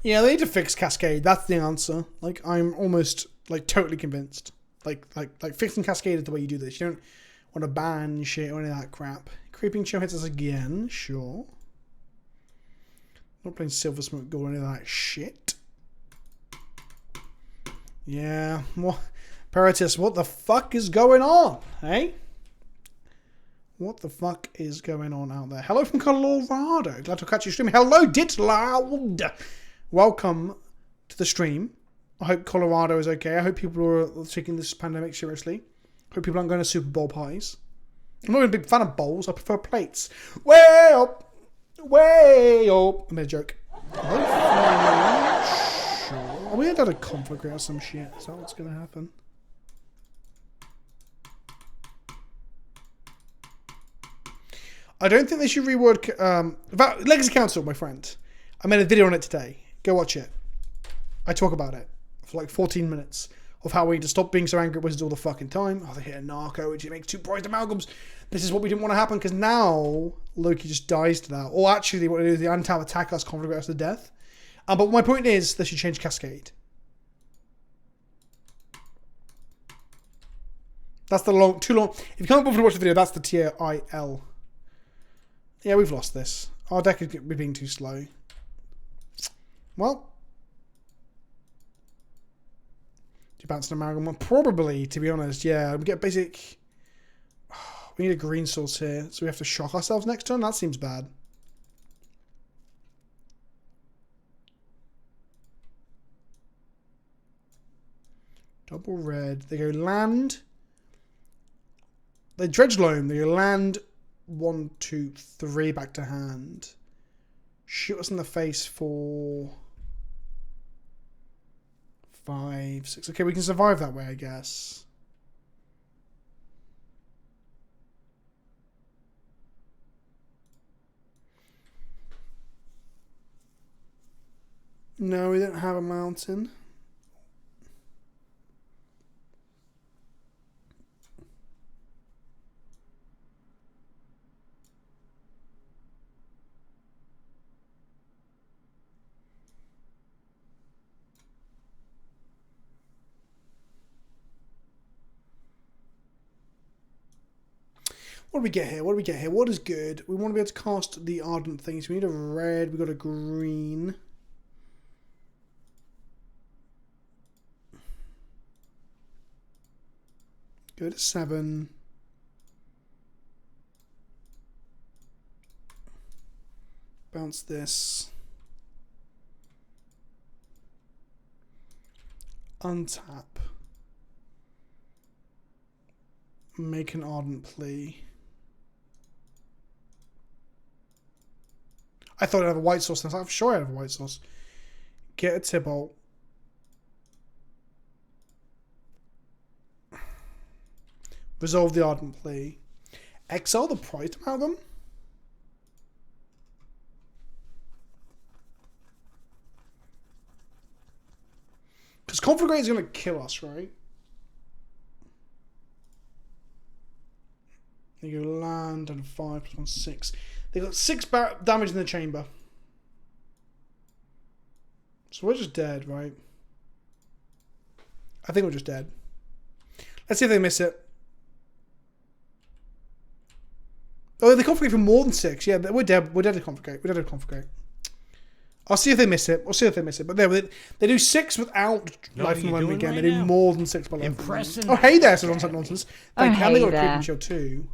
Speaker 1: Yeah, they need to fix Cascade. That's the answer. Like, I'm almost like totally convinced. Like fixing Cascade is the way you do this. You don't want to ban shit or any of that crap. Creeping Chill hits us again, sure. Not playing Silver Smoke Gold or any of that shit. Yeah, what, Paratus, what the fuck is going on, eh? What the fuck is going on out there? Hello from Colorado. Glad to catch you streaming. Hello, Ditloud. Welcome to the stream. I hope Colorado is okay. I hope people are taking this pandemic seriously. I hope people aren't going to Super Bowl pies. I'm not a big fan of bowls. I prefer plates. Way up. Way up. I made a joke. Are we at a conflict or some shit? Is that what's going to happen? I don't think they should reword... about Legacy Council, my friend. I made a video on it today. Go watch it. I talk about it for like 14 minutes of how we need to stop being so angry at Wizards all the fucking time. Oh, they hit a narco, which makes 2 prized amalgams. This is what we didn't want to happen because now Loki just dies to that. Or actually, what they do is the untap attack us, conflict us to death. But my point is, they should change Cascade. That's the too long. If you can't bother to watch the video, that's the TIL. Yeah, we've lost this. Our deck is being too slow. Well. Do you bounce an amalgam? Well, probably, to be honest, yeah. We get basic... We need a green source here, so we have to shock ourselves next turn? That seems bad. Double red. They go land. They dredge loam. They go land 1, 2, 3 back to hand. Shoot us in the face for 5, 6. Okay, we can survive that way, I guess. No, we don't have a mountain. What do we get here? What do we get here? What is good? We want to be able to cast the ardent things. We need a red. We got a green. Go to 7. Bounce this. Untap. Make an ardent plea. I thought I'd have a white sauce. I'm sure I have a white sauce. Get a Tibalt. Resolve the ardent plea. Exile the pride amalgam. Because Conflagrate is going to kill us, right? They go land and 5 plus 1, 6. They got 6 damage in the chamber. So we're just dead, right? I think we're just dead. Let's see if they miss it. Oh, they conflagate for more than 6. Yeah, we're dead. We're dead to conflagate. We're dead to conflagate. I'll see if they miss it. We'll see if they miss it. But they do 6 without life and limit again. Right, they do more than 6 by life.
Speaker 3: Impressive.
Speaker 1: Oh, hey there, says nonsense. Thank you. And they got a
Speaker 2: there.
Speaker 1: creeping shield too.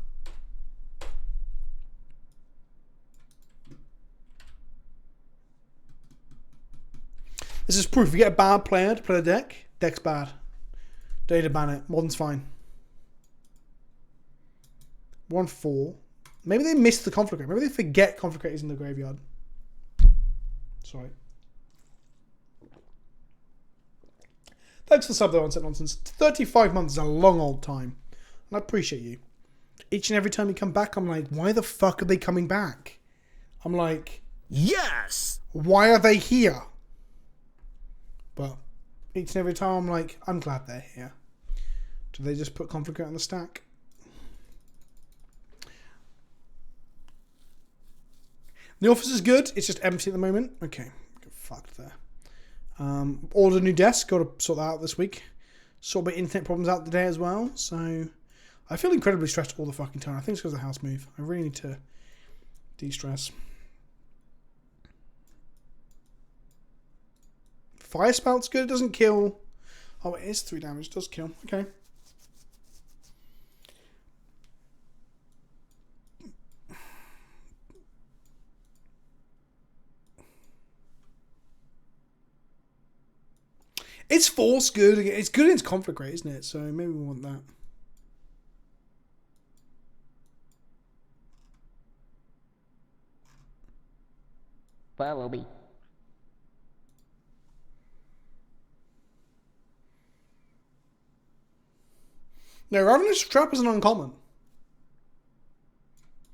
Speaker 1: This is proof. If you get a bad player to play the deck, deck's bad. Don't need to ban it. Modern's fine. 1, 4. Maybe they missed the Conflagrate. Maybe they forget Conflagrate is in the graveyard. Sorry. Thanks for the sub though, Onset Nonsense. 35 months is a long old time. And I appreciate you. Each and every time you come back, I'm like, why the fuck are they coming back? I'm like,
Speaker 3: Yes!
Speaker 1: why are they here? But each and every time I'm like, I'm glad they're here. Do they just put Conflagrate on the stack? The office is good. It's just empty at the moment. Okay. Get fucked there. Ordered a new desk. Got to sort that out this week. Sort my internet problems out today as well. So I feel incredibly stressed all the fucking time. I think it's because of the house move. I really need to de-stress. Fire Spout's good. It doesn't kill. Oh, it is 3 damage. It does kill. Okay. It's force good. It's good against Conflagrate, isn't it? So maybe we want that.
Speaker 4: Follow me.
Speaker 1: No, Ravenous Trap is an uncommon.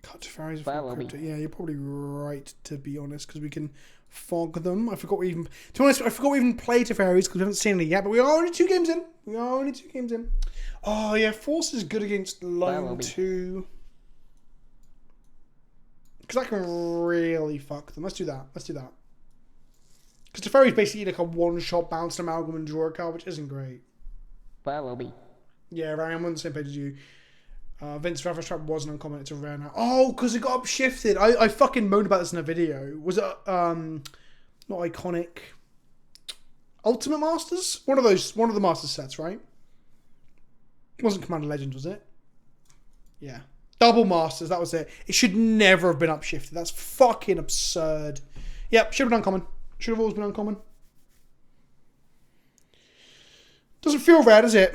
Speaker 1: Cut to Fairies before
Speaker 4: Follow me.
Speaker 1: Crypto. Yeah, you're probably right, to be honest, because we can fog them. I forgot we even... To be honest, I forgot we even played to Fairies because we haven't seen any yet, but we are only 2 games in. We are only 2 games in. Oh, yeah, Force is good against Loam too. Because I can really fuck them. Let's do that. Let's do that. Because Teferi's basically like a one-shot bounce amalgam and draw a card, which isn't great.
Speaker 4: Follow me.
Speaker 1: Yeah, right, I'm on the same page as you. Vince Raverstrap wasn't uncommon, it's a rare now. Oh, because it got upshifted. I fucking moaned about this in a video. Was it, not iconic? Ultimate Masters? One of the Master sets, right? It wasn't Commander Legends, was it? Yeah. Double Masters, that was it. It should never have been upshifted. That's fucking absurd. Yep, should have been uncommon. Should have always been uncommon. Doesn't feel rare, does it?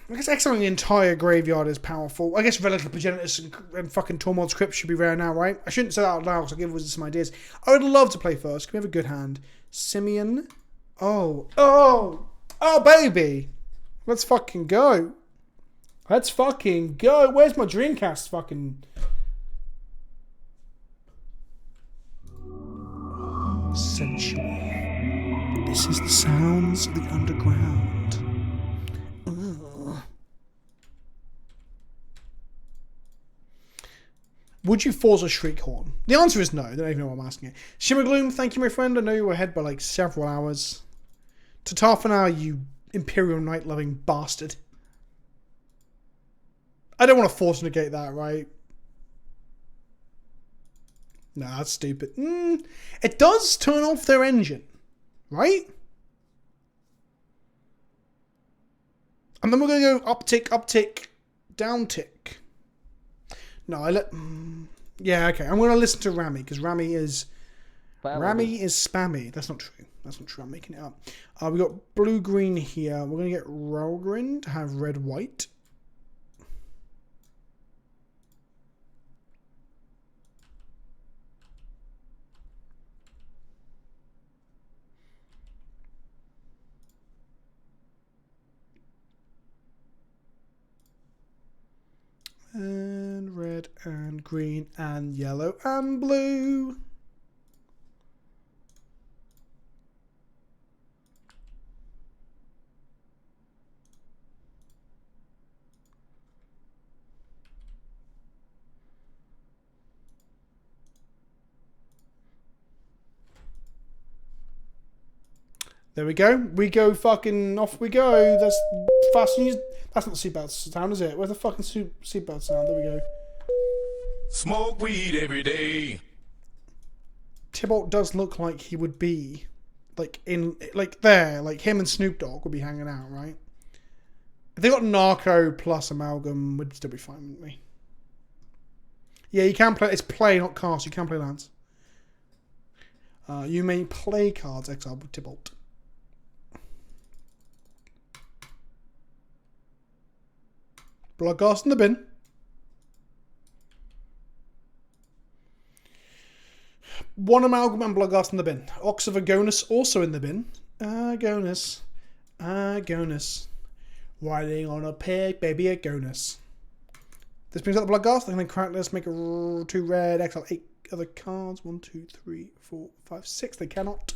Speaker 1: I guess exiling the entire graveyard is powerful. I guess Relic of Progenitus and fucking Tormod's Crypt should be rare now, right? I shouldn't say that out loud because I'll give Wizards some ideas. I would love to play first. Can we have a good hand? Simeon. Oh, baby. Let's fucking go. Let's fucking go. Where's my Dreamcast fucking... Sensual. This is the sounds of the underground. Ugh. Would you force a Shriekhorn? The answer is no. I don't even know what I'm asking it. Shimmergloom, thank you, my friend. I know you were ahead by like several hours. Tatarfanar, you Imperial Knight-loving bastard. I don't want to force negate that, right? No, that's stupid. It does turn off their engine, right? And then we're going to go uptick, downtick. No, yeah, okay. I'm going to listen to Rami, because Rami is spammy. That's not true. That's not true. I'm making it up. We got blue-green here. We're going to get Ralgrin to have red-white. And red and green and yellow and blue. There we go. We go fucking off we go. That's fast news. That's not the seatbelt sound, is it? Where's the fucking seatbelt sound? There we go.
Speaker 5: Smoke weed every day.
Speaker 1: Tibalt does look like he would be like there, like him and Snoop Dogg would be hanging out, right? If they got Narco plus Amalgam, we'd still be fine, wouldn't we? Yeah, you can play. It's play, not cast. You can play lands. You may play cards exiled with Tibalt. Bloodghast in the bin. One Amalgam and Bloodghast in the bin. Ox of Agonis also in the bin. Agonis. Riding on a pig, baby Agonis. This brings up the Bloodghast. And then let's make a 2 red, exile 8 other cards. 1, 2, 3, 4, 5, 6. They cannot.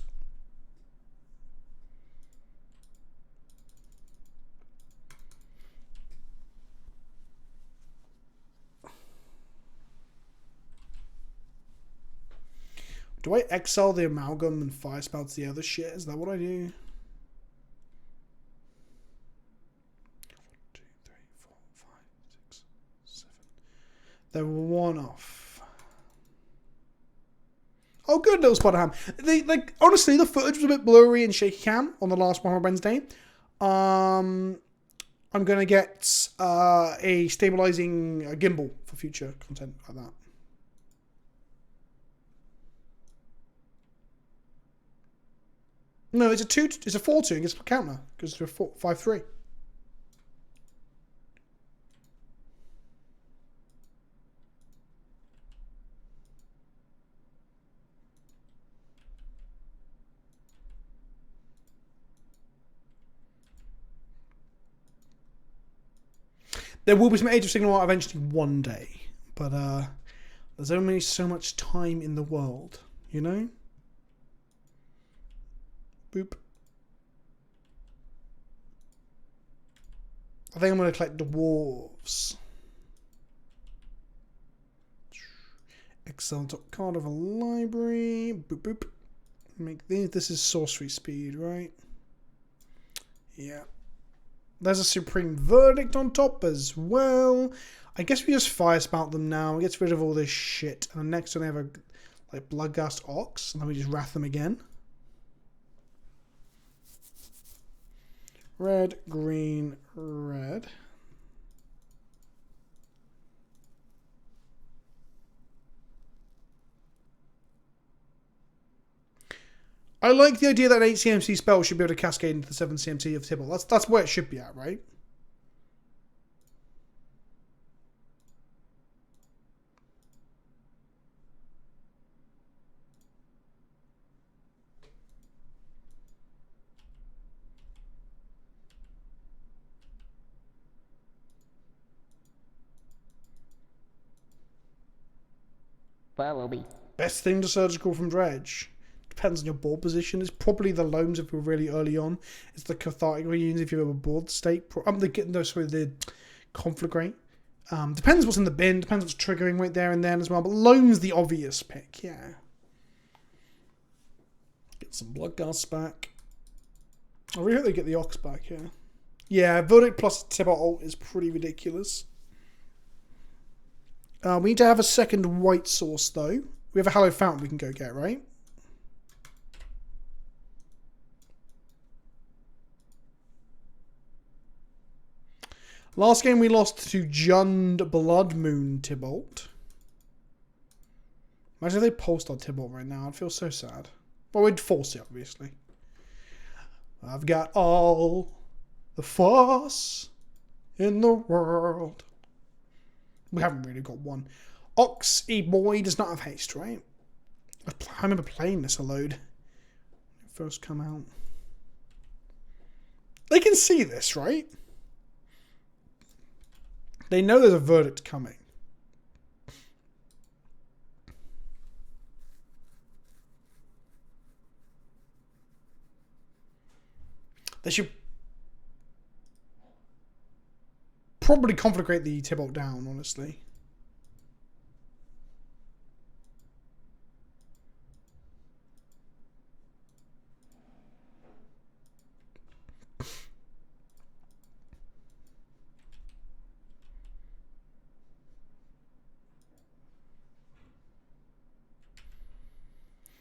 Speaker 1: Do I exile the Amalgam and fire spell to the other shit? Is that what I do? 1, 2, 3, 4, 5, 6, 7. They're one off. Oh, good little spot of ham. Honestly, the footage was a bit blurry and shaky cam on the last one on Wednesday. I'm gonna get a stabilizing gimbal for future content like that. No, it's a 4-2 against a counter because it's a 5-3. There will be some Age of Signal art eventually one day, but there's only so much time in the world, you know? Boop. I think I'm going to collect dwarves. Exile top card of a library. Boop boop. Make these. This is sorcery speed, right? Yeah. There's a Supreme Verdict on top as well. I guess we just fire spout them now. It gets rid of all this shit. And next one they have a like Bloodgust Ox, and then we just wrath them again. Red, green, red. I like the idea that an 8 CMC spell should be able to cascade into the 7 CMC of Tibalt. That's where it should be at, right?
Speaker 4: Follow me.
Speaker 1: Best thing to surgical from Dredge. Depends on your board position. It's probably the loams if we're really early on. It's the cathartic reunions if you have a board state. The conflagrate. Depends what's in the bin. Depends what's triggering right there and then as well. But loam's the obvious pick. Yeah. Get some Bloodgust back. I really hope they get the Ox back here. Yeah, Verdict plus Tibalt ult is pretty ridiculous. We need to have a second white source though. We have a Hallowed Fountain we can go get, right? Last game we lost to Jund Blood Moon Tibalt. Imagine if they pulsed on Tibalt right now. I'd feel so sad. Well, we'd force it, obviously. I've got all the force in the world. We haven't really got one. Ox E-Boy does not have haste, right? I remember playing this a load. When it first come out. They can see this, right? They know there's a verdict coming. They should probably conflagrate the Tibalt down, honestly.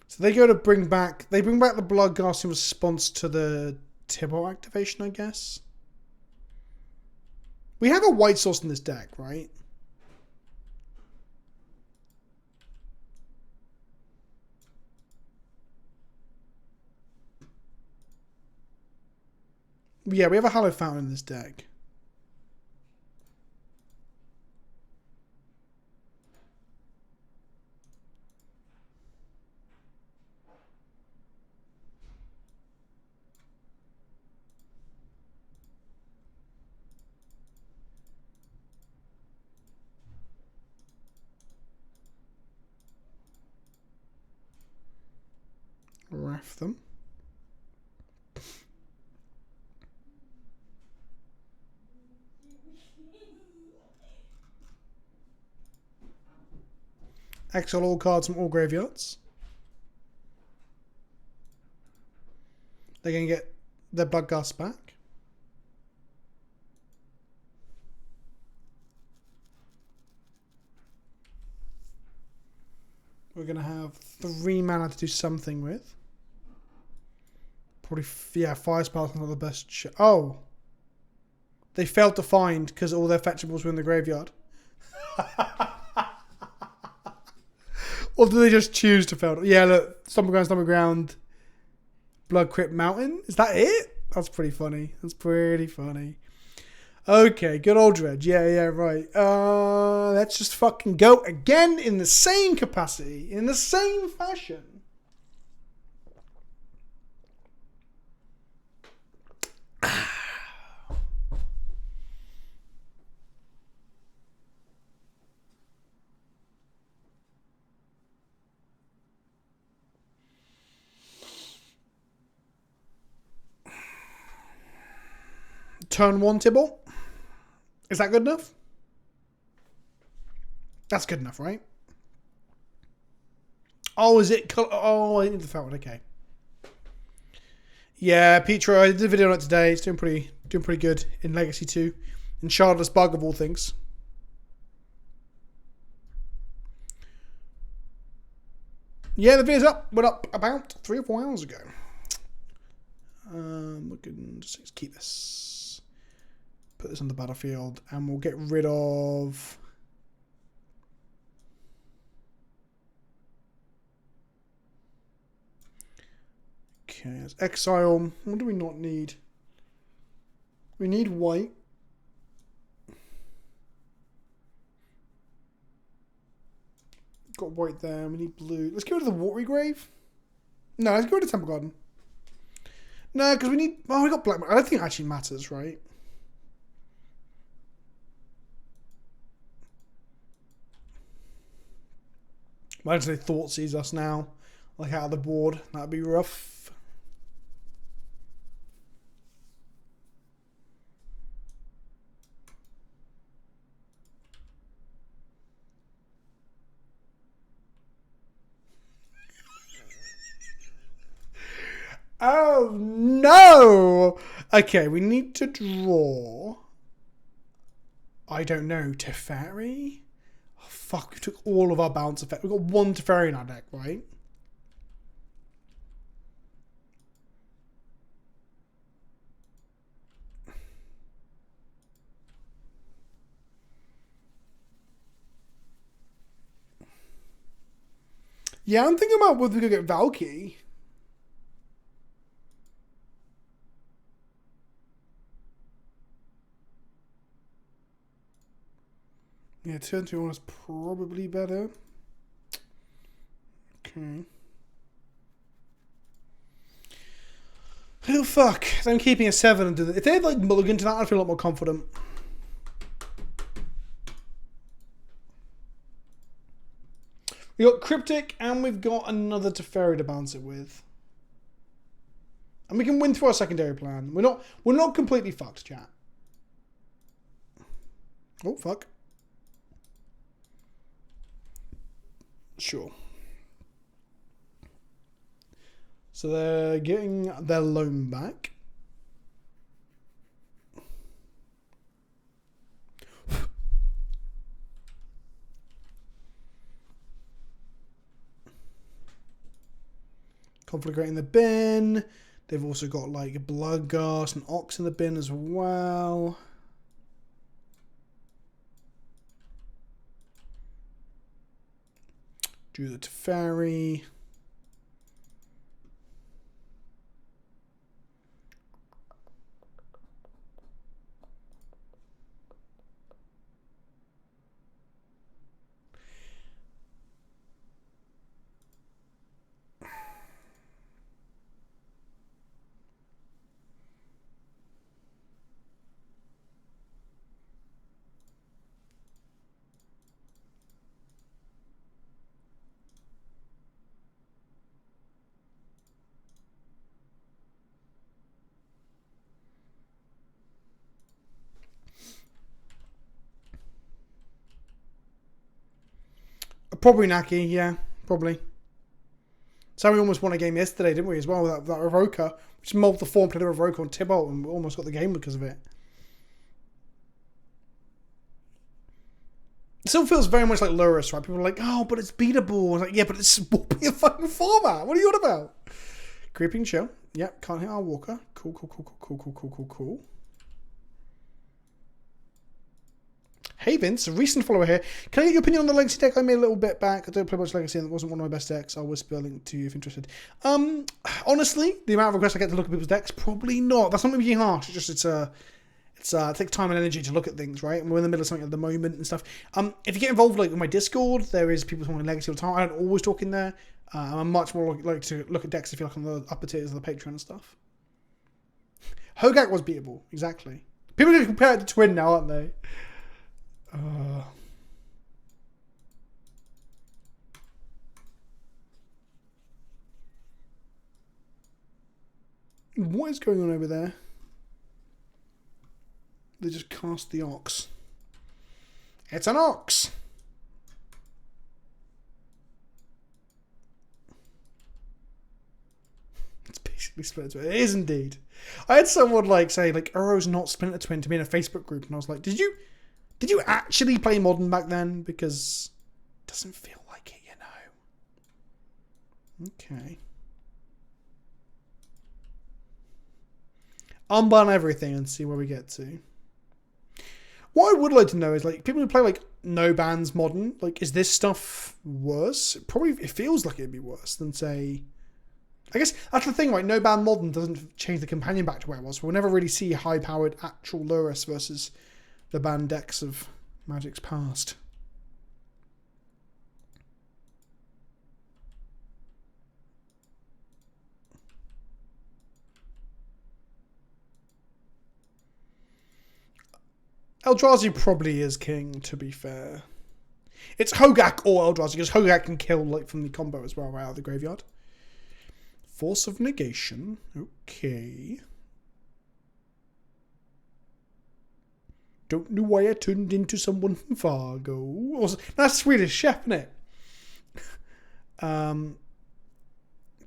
Speaker 1: So they go to bring back the Bloodgust in response to the Tibalt activation, I guess. We have a white source in this deck, right? Yeah, we have a Hallowed Fountain in this deck. Ref them. Exile all cards from all graveyards. They're going to get their Bloodgust back. We're going to have 3 mana to do something with. Probably, yeah, Fire Spell's not the best shit. Oh! They failed to find because all their fetchables were in the graveyard. Or do they just choose to fail? Yeah, look. Stomping Ground. Blood Crypt Mountain. Is that it? That's pretty funny. That's pretty funny. Okay, good old Dredge. Yeah, right. Let's just fucking go again in the same capacity. In the same fashion. Turn 1 Tibalt. Is that good enough? That's good enough, right? Oh, is it? Oh, I need the fountain. Okay. Yeah, Petra, I did a video on it today. It's doing pretty good in Legacy 2. In Shardless Bug of all things. Yeah, the video's up. Went up about 3 or 4 hours ago. We can just keep this. Put this on the battlefield, and we'll get rid of. Okay, let's exile. What do we not need? We need white. Got white there. We need blue. Let's go to the Watery Grave. No, let's go to Temple Garden. No, because we need... Oh, we got black. I don't think it actually matters, right? Imagine they thought sees us now. Like out of the board. That'd be rough. Oh no! Okay, we need to draw. I don't know, Teferi? Oh, fuck, we took all of our bounce effect. We've got 1 Teferi in our deck, right? Yeah, I'm thinking about whether we could get Valki. Yeah, turn 2 on is probably better. Okay. Oh fuck. I'm keeping a 7 and do that. If they had like mulligan to that, I'd feel a lot more confident. We got Cryptic and we've got another Teferi to bounce it with. And we can win through our secondary plan. We're not completely fucked, chat. Oh fuck. Sure. So they're getting their loan back. Conflagrating the bin. They've also got like a Bloodghast and Ox in the bin as well. Do the Teferi. Probably Naki, yeah, probably. So we almost won a game yesterday, didn't we, as well, with that Revoker. We just mobbed the form, played a Revoker on Tibalt, and we almost got the game because of it. It still feels very much like Lurus, right? People are like, oh, but it's beatable. I was like, yeah, but it's a fucking format. What are you on about? Creeping Chill. Yep, can't hit our Walker. Cool, cool, cool, cool, cool, cool, cool, cool, cool. Hey Vince, a recent follower here. Can I get your opinion on the Legacy deck I made a little bit back? I don't play much Legacy and it wasn't one of my best decks. I'll whisper a link to you if interested. Honestly, the amount of requests I get to look at people's decks, probably not. That's not me being harsh. It's just it takes time and energy to look at things, right? And we're in the middle of something at the moment and stuff. If you get involved like with my Discord, there is people talking Legacy all the time. I don't always talk in there. I'm much more like to look at decks if you like on the upper tiers of the Patreon and stuff. Hogak was beatable, exactly. People are going to compare it to Twin now, aren't they? What is going on over there? They just cast the Ox. It's an Ox! It's basically Splinter Twin. It is indeed. I had someone like say like Uro's not Splinter Twin to me in a Facebook group, and I was like, Did you actually play Modern back then? Because it doesn't feel like it, you know. Okay. Unban everything and see where we get to. What I would like to know is, like, people who play, like, no bans modern, like, is this stuff worse? Probably, it feels like it'd be worse than, say... I guess that's the thing, right? No ban modern doesn't change the companion back to where it was. We'll never really see high-powered actual Lurrus versus the banned decks of Magic's past. Eldrazi probably is king, to be fair. It's Hogak or Eldrazi, because Hogak can kill, like, from the combo as well, right out of the graveyard. Force of Negation. Okay. Don't know why I turned into someone from Fargo. That's Swedish Chef, isn't it?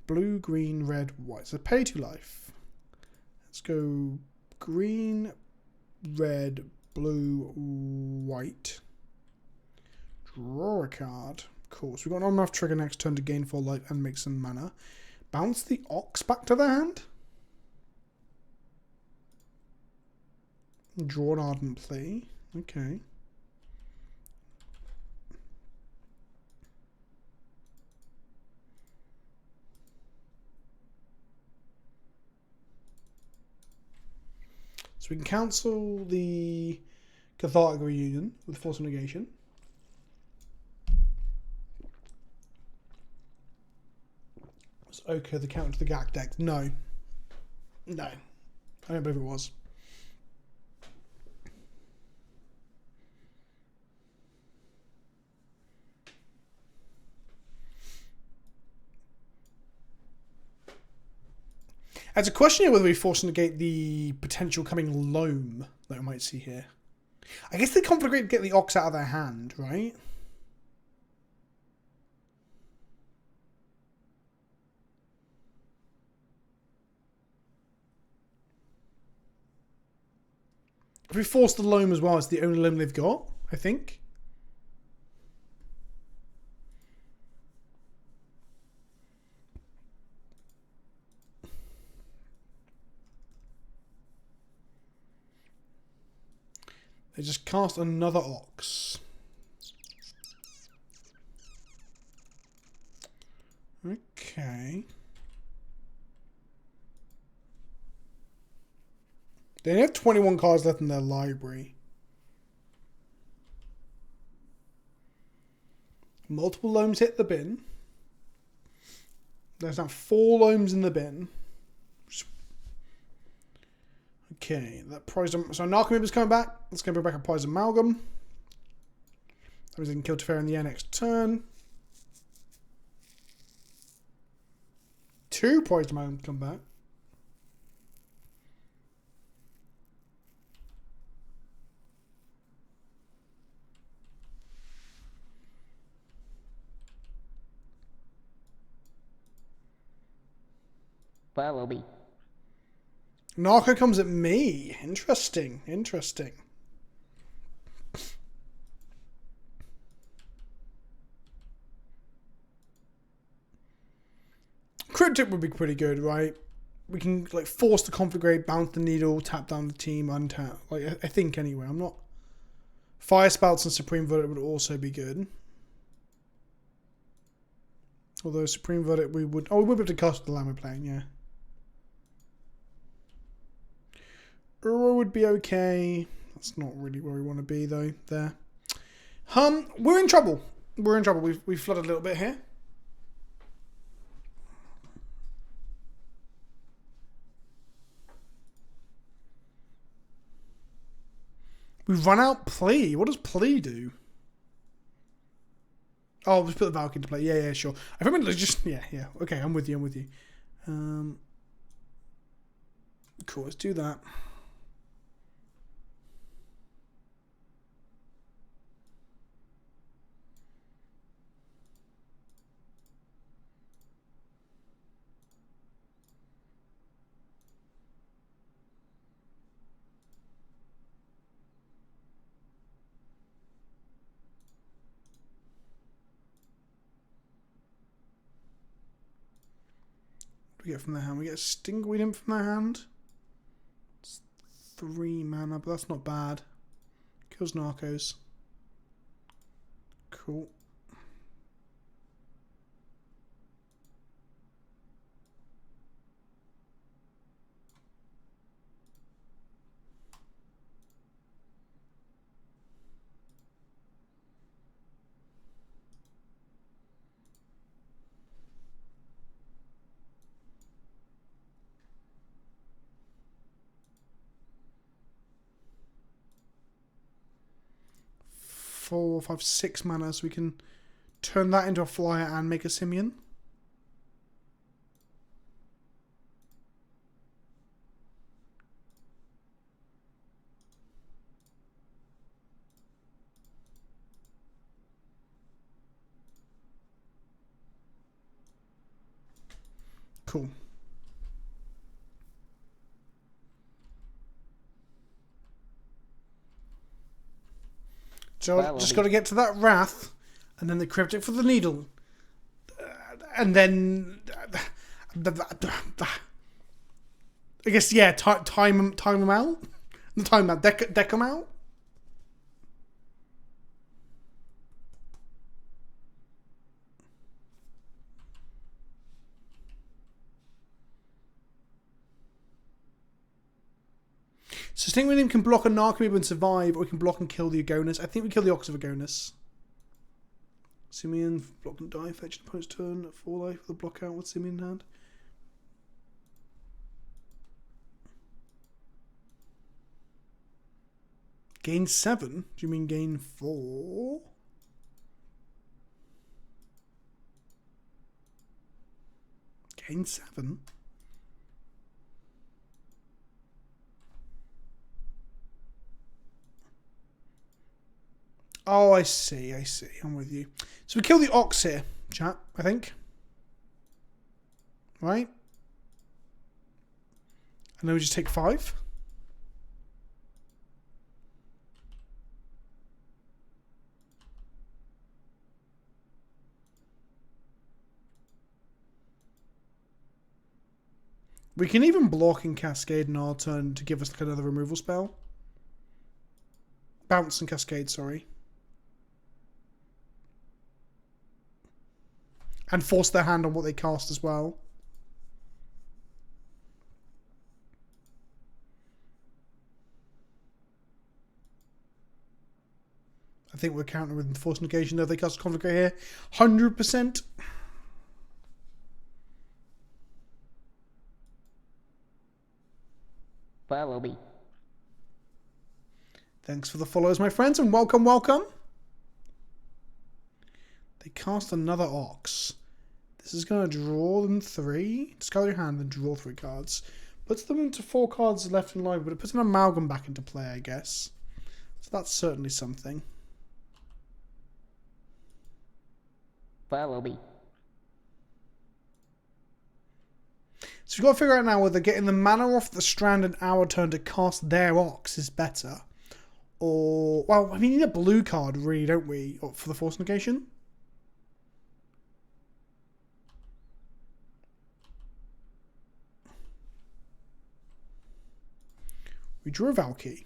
Speaker 1: Blue, green, red, white. So pay to life. Let's go green, red, blue, white. Draw a card. Cool. So we've got an on-off trigger next turn to gain 4 life and make some mana. Bounce the Ox back to the hand. Draw an Ardent Plea. Okay. So we can cancel the Cathartic Reunion with Force of Negation. Was Ochre the counter to the Gak deck? No. No. I don't believe it was. It's a question here whether we force negate the potential coming loam that we might see here. I guess they configure to get the Ox out of their hand, right? If we force the loam as well, it's the only loam they've got, I think. They just cast another Ox. Okay. They only have 21 cards left in their library. Multiple loams hit the bin. There's now 4 loams in the bin. Okay, that Poison... So Narcomoeba is coming back. Let's go back a Poison Amalgam. That means they can kill Teferi in the air next turn. 2 Poison Amalgam come back.
Speaker 4: Follow me.
Speaker 1: Narco comes at me. Interesting. Interesting. Cryptic would be pretty good, right? We can like force the configurate, bounce the needle, tap down the team, untap. Like I think anyway. I'm not. Fire Spouts and Supreme Verdict would also be good. Although Supreme Verdict we would. Oh, we would be able to cast the land we're playing, yeah. Uro would be okay. That's not really where we want to be though. There. We're in trouble. We're in trouble. We've flooded a little bit here. We've run out plea. What does plea do? Oh, let's put the Valki into play. Yeah, sure. I remember just yeah. Okay, I'm with you. Cool. Let's do that. we get from their hand? We get a Stingweed Imp from their hand. It's 3 mana, but that's not bad. Kills Narcos. Cool. Four, 5, 6 mana, so we can turn that into a flyer and make a simian. Cool. So just got to get to that Wrath, and then the Cryptic for the Needle, and then I guess time them out, deck them out. So Stingweed can block a Narcomoeba and survive, or we can block and kill the Agonis. I think we kill the Ox of Agonis. Simian, block and die, fetch an opponent's turn at 4 life with a block out with Simian in hand. Gain 7? Do you mean gain 4? Gain 7? Oh, I see. I'm with you. So we kill the Ox here, chat, I think. Right? And then we just take 5. We can even block and Cascade in our turn to give us like another removal spell. Bounce and Cascade, sorry. And force their hand on what they cast as well. I think we're countering with Force Negation though. They cast Conflict here. 100%.
Speaker 4: Follow me.
Speaker 1: Thanks for the follows, my friends, and welcome, welcome. They cast another Ox. This is going to draw them 3. Discard your hand and draw 3 cards. Puts them into 4 cards left in library, but it puts an Amalgam back into play, I guess. So that's certainly something.
Speaker 4: Follow me.
Speaker 1: So we've got to figure out now whether getting the mana off the Strand in our turn to cast their Ox is better. Or, well, I mean, we need a blue card, really, don't we? For the Force Negation? We drew a Valki.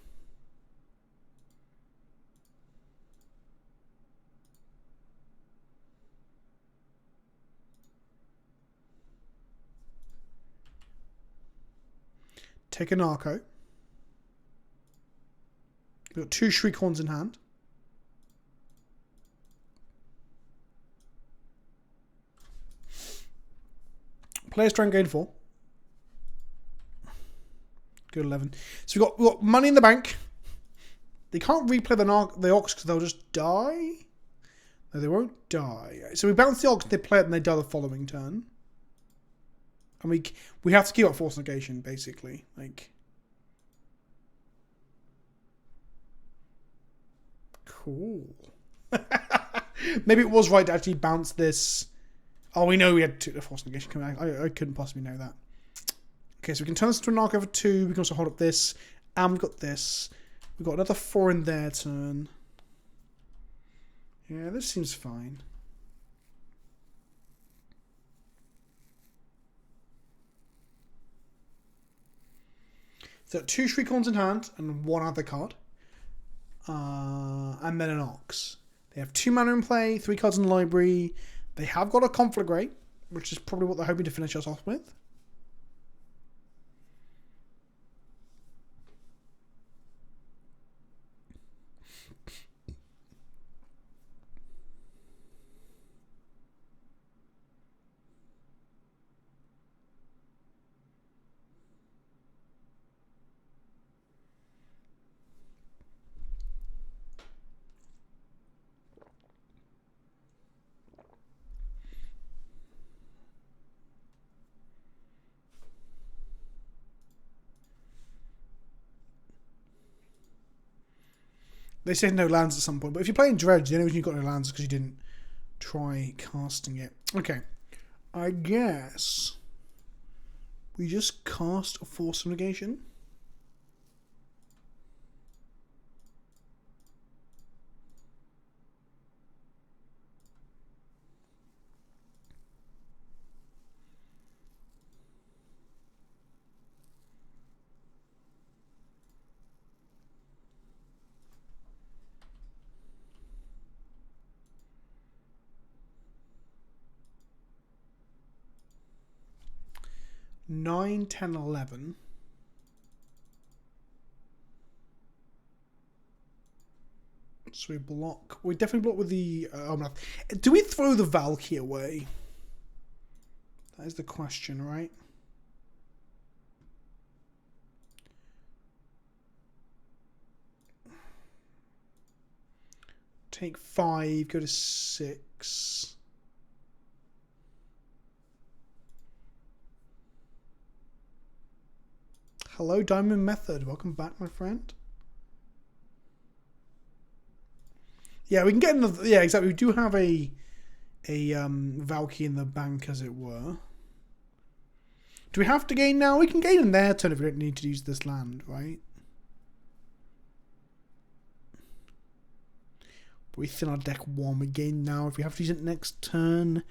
Speaker 1: Take a Narco. We've got 2 Shriekhorns in hand. Play a Strand, gain 4. Good 11. So we've got money in the bank. They can't replay the Ox because they'll just die. No, they won't die. So we bounce the Ox, they play it, and they die the following turn. And we have to keep up Force Negation, basically. Like, cool. Maybe it was right to actually bounce this. Oh, we know we had the Force Negation coming out. I couldn't possibly know that. Okay, so we can turn this into a Narc over 2. We can also hold up this. And we've got this. We've got another 4 in their turn. Yeah, this seems fine. So 2 Shriekhorns in hand and 1 other card. And then an Ox. They have 2 mana in play, 3 cards in the library. They have got a Conflagrate, which is probably what they're hoping to finish us off with. They said no lands at some point, but if you're playing Dredge, the only reason you got no lands is because you didn't try casting it. Okay, I guess we just cast a Force of Negation. Nine, 10, 11. So we block. We definitely block with the Omnath. Do we throw the Valki away? That is the question, right? Take 5, go to 6. Hello, Diamond Method. Welcome back, my friend. Yeah, we can get another. Yeah, exactly. We do have a Valki in the bank, as it were. Do we have to gain now? We can gain in their turn if we don't need to use this land, right? But we thin our deck 1. We gain now. If we have to use it next turn,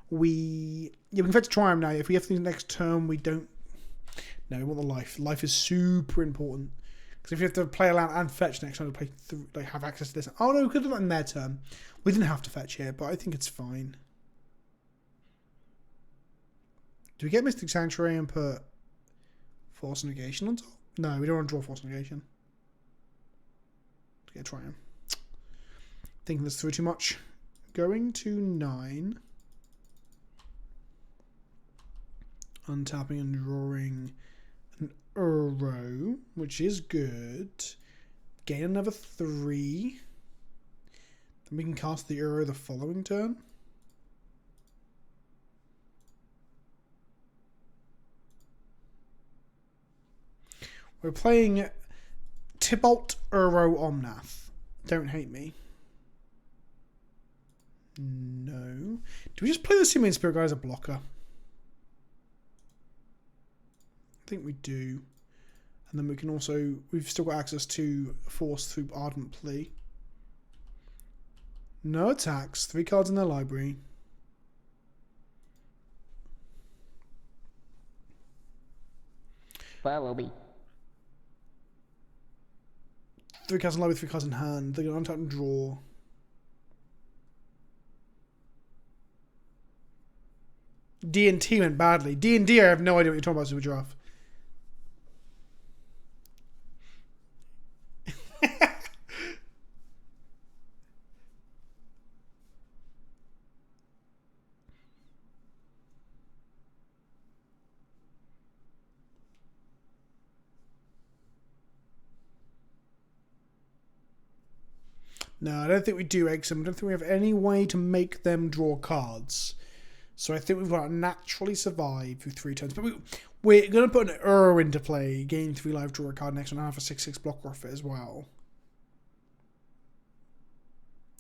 Speaker 1: we can fetch Triumph now. If we have to use it next turn, we don't. No, we want the life. Life is super important. Because if you have to play a land and fetch next time to play like have access to this. Oh no, we could have done that in their turn. We didn't have to fetch here, but I think it's fine. Do we get Mystic Sanctuary and put Force Negation on top? No, we don't want to draw Force Negation. Let's get a Triumph. Thinking this through too much. Going to 9. Untapping and drawing an Uro, which is good. Gain another 3. Then we can cast the Uro the following turn. We're playing Tibalt Uro Omnath. Don't hate me. No. Do we just play the Simian Spirit Guy as a blocker? I think we do. And then we can also... We've still got access to Force through Ardent Plea. No attacks. 3 cards in their library.
Speaker 4: Follow me.
Speaker 1: 3 cards in library, 3 cards in hand. They're going to untap and draw. D&T went badly. D&D, I have no idea what you're talking about, Super Giraffe. No, I don't think we do Exum. I don't think we have any way to make them draw cards. So I think we've got to naturally survive through 3 turns. But we're going to put an Uro into play, gain 3 life, draw a card next one, and have a 6/6 blocker off it as well.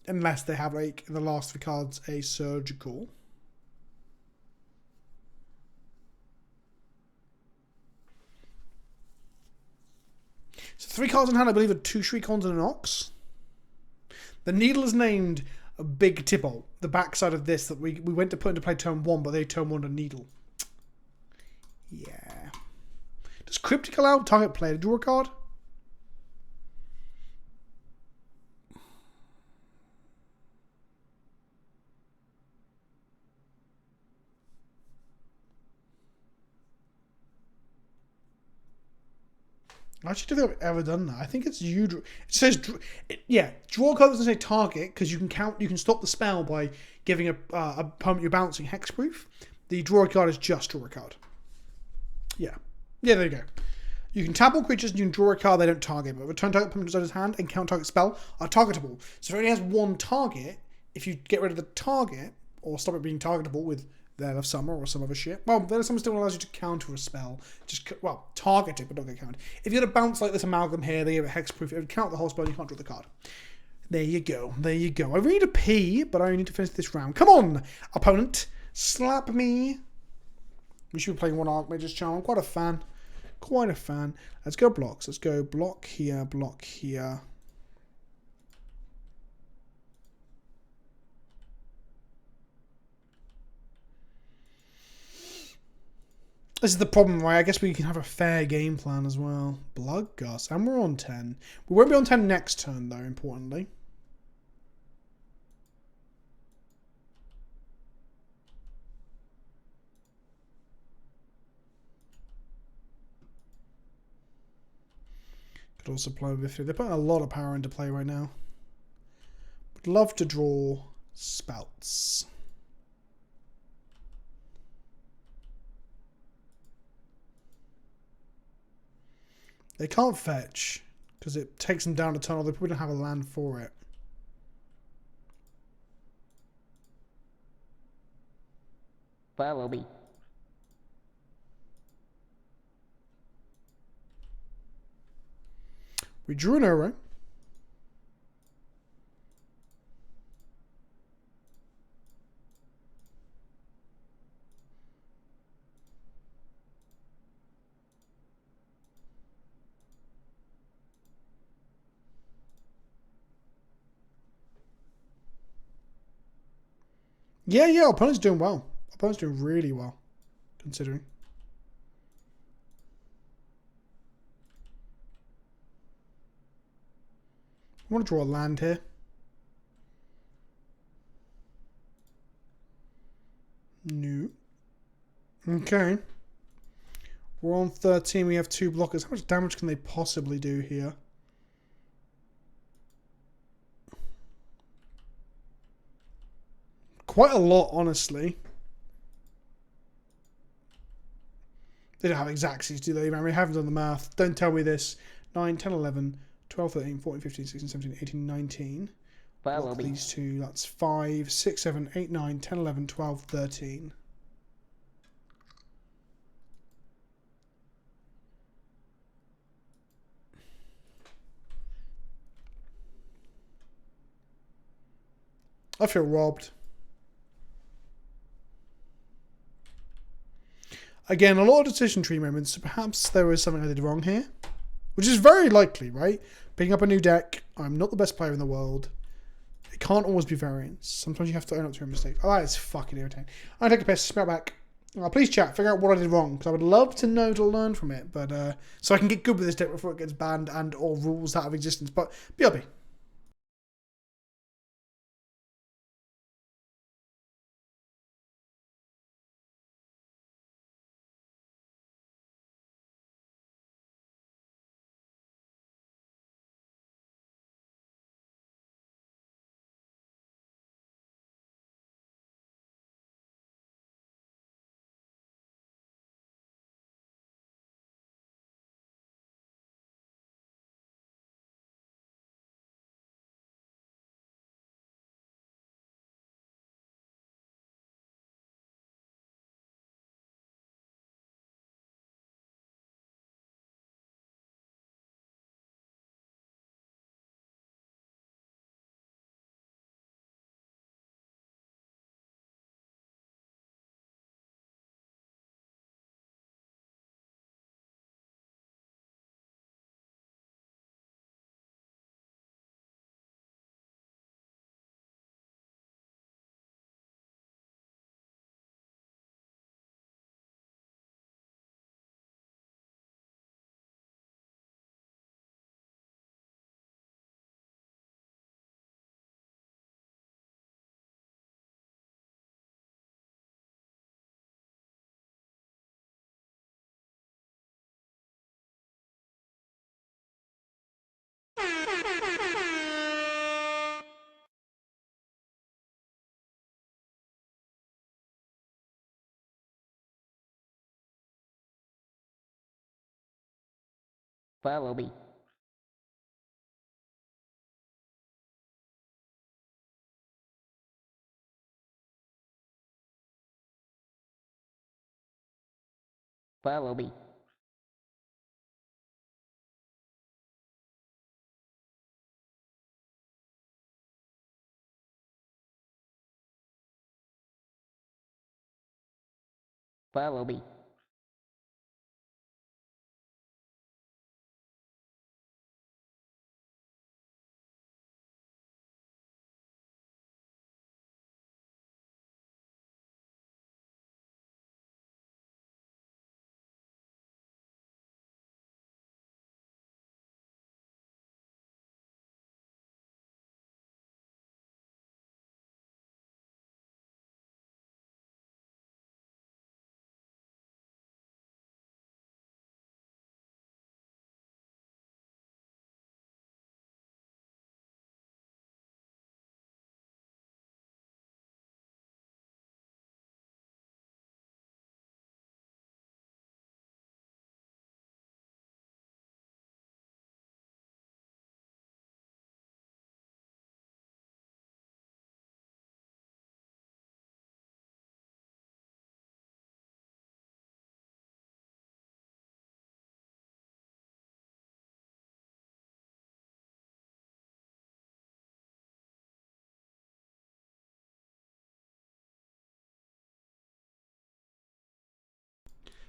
Speaker 1: Unless they have, like, in the last 3 cards, a Surgical. So 3 cards in hand, I believe, are 2 Shriekons and an Ox. The Needle is named a Big Tibalt. The backside of this that we went to put into play turn 1, but they turn 1 a Needle. Yeah. Does Cryptic allow target player to draw a card? I actually don't think I've ever done that. I think it's you. It says, draw a card doesn't say target because you can count. You can stop the spell by giving a opponent you're bouncing hexproof. The draw a card is just draw a card. Yeah, there you go. You can tap all creatures and you can draw a card they don't target, but return target opponent outside his hand and count target spell are targetable. So if it only has one target, if you get rid of the target or stop it being targetable with Veil of Summer or some other shit. Well, Veil of Summer still allows you to counter a spell. Target it, but don't get counted. If you had a bounce like this Amalgam here, they have a hexproof, it would count the whole spell and you can't draw the card. There you go. I really need to pee, but I need to finish this round. Come on, opponent. Slap me. We should be playing one Archmage's Charm. I'm quite a fan. Let's go blocks. Let's go block here, block here. This is the problem, right? I guess we can have a fair game plan as well. Bloodgust. And we're on 10. We won't be on 10 next turn, though, importantly. Could also play with 50. They're putting a lot of power into play right now. Would love to draw spouts. They can't fetch because it takes them down a turn, or they probably don't have a land for it.
Speaker 4: Follow me.
Speaker 1: We drew an arrow. Yeah, opponent's doing well. Opponent's doing really well, considering. I want to draw a land here. No. Okay. We're on 13. We have 2 blockers. How much damage can they possibly do here? Quite a lot, honestly. They don't have exactsies, do they? I haven't done the math. Don't tell me this. 9, 10, 11, 12, 13, 14, 15, 16, 17, 18, 19.
Speaker 4: Follow me.
Speaker 1: These two. That's 5, 6, 7, 8, 9, 10, 11, 12, 13. I feel robbed. Again, a lot of decision tree moments, so perhaps there was something I did wrong here. Which is very likely, right? Picking up a new deck, I'm not the best player in the world. It can't always be variance. Sometimes you have to own up to your mistake. Oh, that is fucking irritating. I take a piss, smell back. Please chat, figure out what I did wrong, because I would love to know to learn from it, but so I can get good with this deck before it gets banned and or rules out of existence. But BRB.
Speaker 4: Follow me. Follow me. Follow me.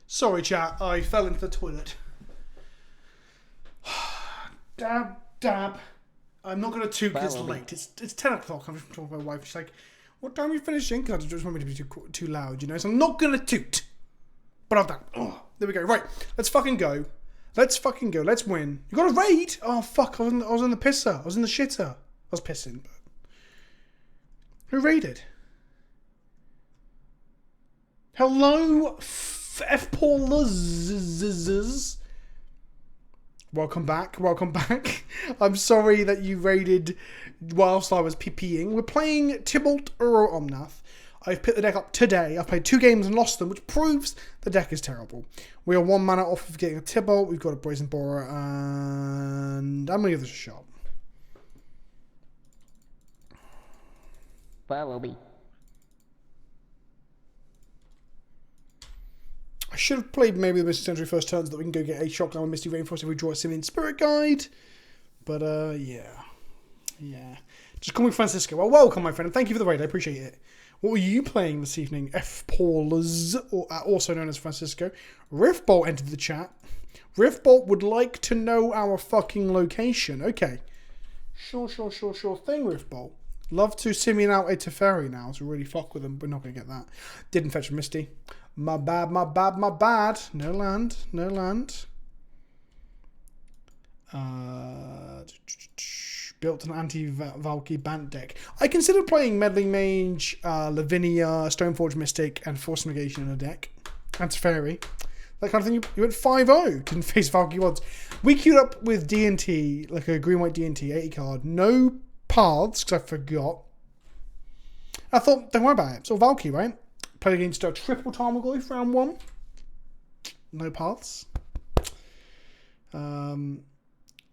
Speaker 1: Sorry, chat. I fell into the toilet. Dab, dab. I'm not going to toot because it's late. It's 10 o'clock. I'm just talking to my wife. She's like, what time are you finishing? Because I just want me to be too loud, you know? So I'm not going to toot. But I've done. Oh, there we go. Right. Let's fucking go. Let's fucking go. Let's win. You got a raid? Oh, fuck. I was in the pisser. I was in the shitter. I was pissing. But... Who raided? Hello, F. Paulers. Welcome back. Welcome back. I'm sorry that you raided whilst I was PPing. We're playing Tibalt Uro Omnath. I've picked the deck up today. I've played 2 games and lost them, which proves the deck is terrible. We are 1 mana off of getting a Tibalt. We've got a Brazen Borer, and I'm going to give this a shot.
Speaker 4: Follow me.
Speaker 1: I should have played maybe the Misty Century first turn so that we can go get a Shockdown with Misty Rainforest if we draw a Simian Spirit Guide. But, yeah. Yeah. Just call me Francisco. Well, welcome, my friend, and thank you for the raid. I appreciate it. What were you playing this evening? F. Paulers, also known as Francisco. Riftbolt entered the chat. Riftbolt would like to know our fucking location. Okay. Sure thing, Riftbolt. Love to Simian out a Teferi now to really fuck with them. We're not going to get that. Didn't fetch a Misty. My bad. No land. Built an anti-Valki Bant deck. I considered playing Meddling Mage, Lavinia, Stoneforge Mystic, and Force Negation in a deck. Anti-Fairy. That kind of thing. You went 5-0. Didn't face Valki once. We queued up with D&T, like a green-white D&T, 80 card. No paths, because I forgot. I thought, don't worry about it. So Valki, right? Played against a triple Tarmogoyf round 1. No paths. And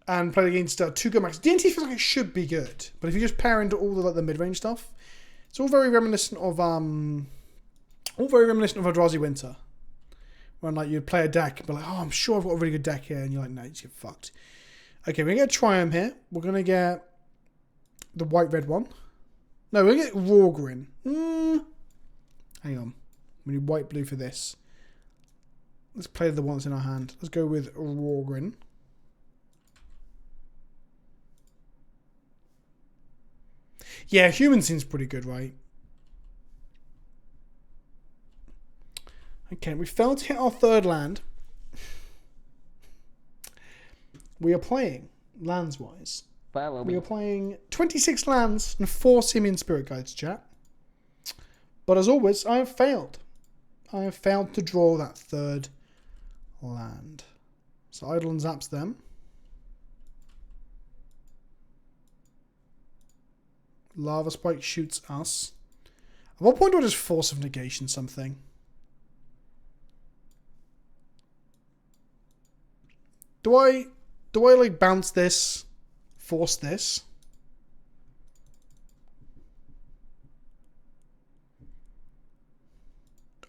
Speaker 1: played against 2 good max. D&T feels like it should be good, but if you just pair into all the mid-range stuff, it's all very reminiscent of Eldrazi Winter. When like you'd play a deck and be like, oh, I'm sure I've got a really good deck here, and you're like, no, you get fucked. Okay, we're gonna get Triumph here. We're gonna get the white-red one. No, we're gonna get Rorgrin. Hang on. We need white-blue for this. Let's play the ones in our hand. Let's go with Rorgrin. Yeah, human seems pretty good, right? Okay, we failed to hit our 3rd land. We are playing, lands-wise.
Speaker 4: Follow me.
Speaker 1: We are playing 26 lands and 4 Simian Spirit Guides, chat. But as always, I have failed. I have failed to draw that 3rd land. So Idle and Zaps them. Lava Spike shoots us. At what point do I just Force of Negation something? Do I like bounce this? Force this?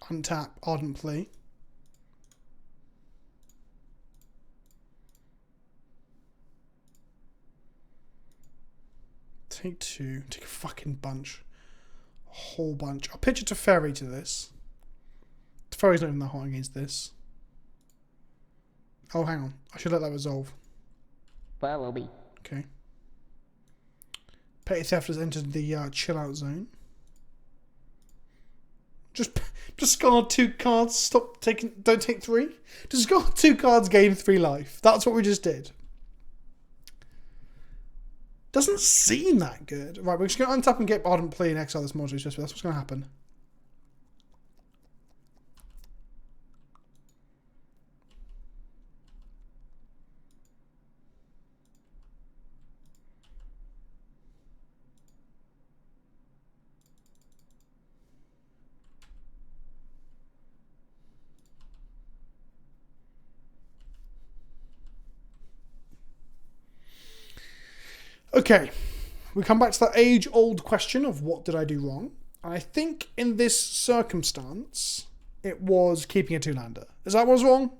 Speaker 1: Untap Ardent Plea. Take 2. Take a fucking bunch. A whole bunch. I'll pitch a Teferi to this. Teferi's not even that hot against this. Oh, hang on. I should let that resolve.
Speaker 4: Follow me.
Speaker 1: Okay. Petty Theft has entered the chill out zone. Just discard 2 cards. Stop taking. Don't take 3. Discard 2 cards. Gain 3 life. That's what we just did. Doesn't seem that good. Right, we're just going to untap and get Ardent Plea and exile this module. That's what's going to happen. Okay, we come back to that age-old question of what did I do wrong? And I think in this circumstance, it was keeping a 2-lander. Is that what was wrong?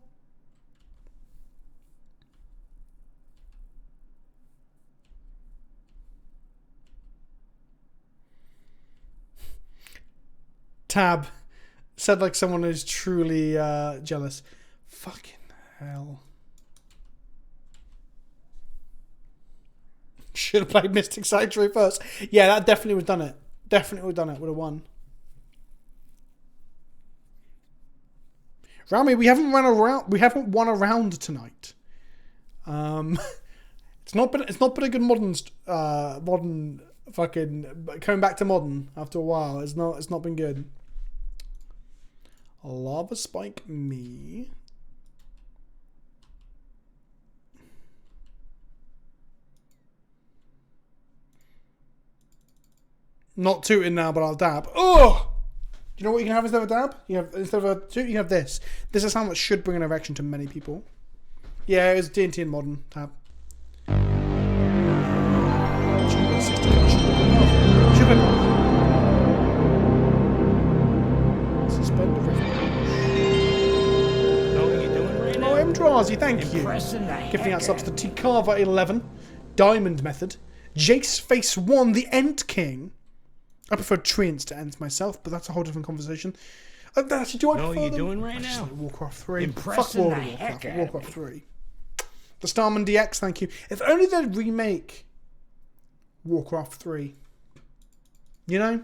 Speaker 1: Tab said like someone who's truly jealous. Fucking hell. Should have played Mystic Sanctuary first. Yeah, that definitely would have done it. Definitely would have done it. Would have won. Rami, we haven't won a round tonight. It's not been a good modern fucking coming back to modern after a while. It's not been good. Lava Spike me. Not tooting now, but I'll dab. Oh! Do you know what you can have instead of a dab? Instead of a toot, you can have this. This is something that should bring an erection to many people. Yeah, it was D&T and modern tab. Should have been 60 cards. Should have been Suspend the
Speaker 3: Know what you're doing right now?
Speaker 1: Oh, Mdrazi, thank you.
Speaker 3: Impressing the heck
Speaker 1: Gifting out subs
Speaker 3: out
Speaker 1: to Tikava 11, Diamond Method, Jace Face 1, the Ent King. I prefer Treants to Ents myself, but that's a whole different conversation. Actually, do I
Speaker 3: Know
Speaker 1: prefer
Speaker 3: what you're
Speaker 1: them?
Speaker 3: doing right
Speaker 1: I just
Speaker 3: now?
Speaker 1: like Warcraft 3.
Speaker 3: Impressing
Speaker 1: Fuck
Speaker 3: the heck out of
Speaker 1: Warcraft
Speaker 3: me.
Speaker 1: 3. The Starman DX, thank you. If only they'd remake Warcraft 3. You know?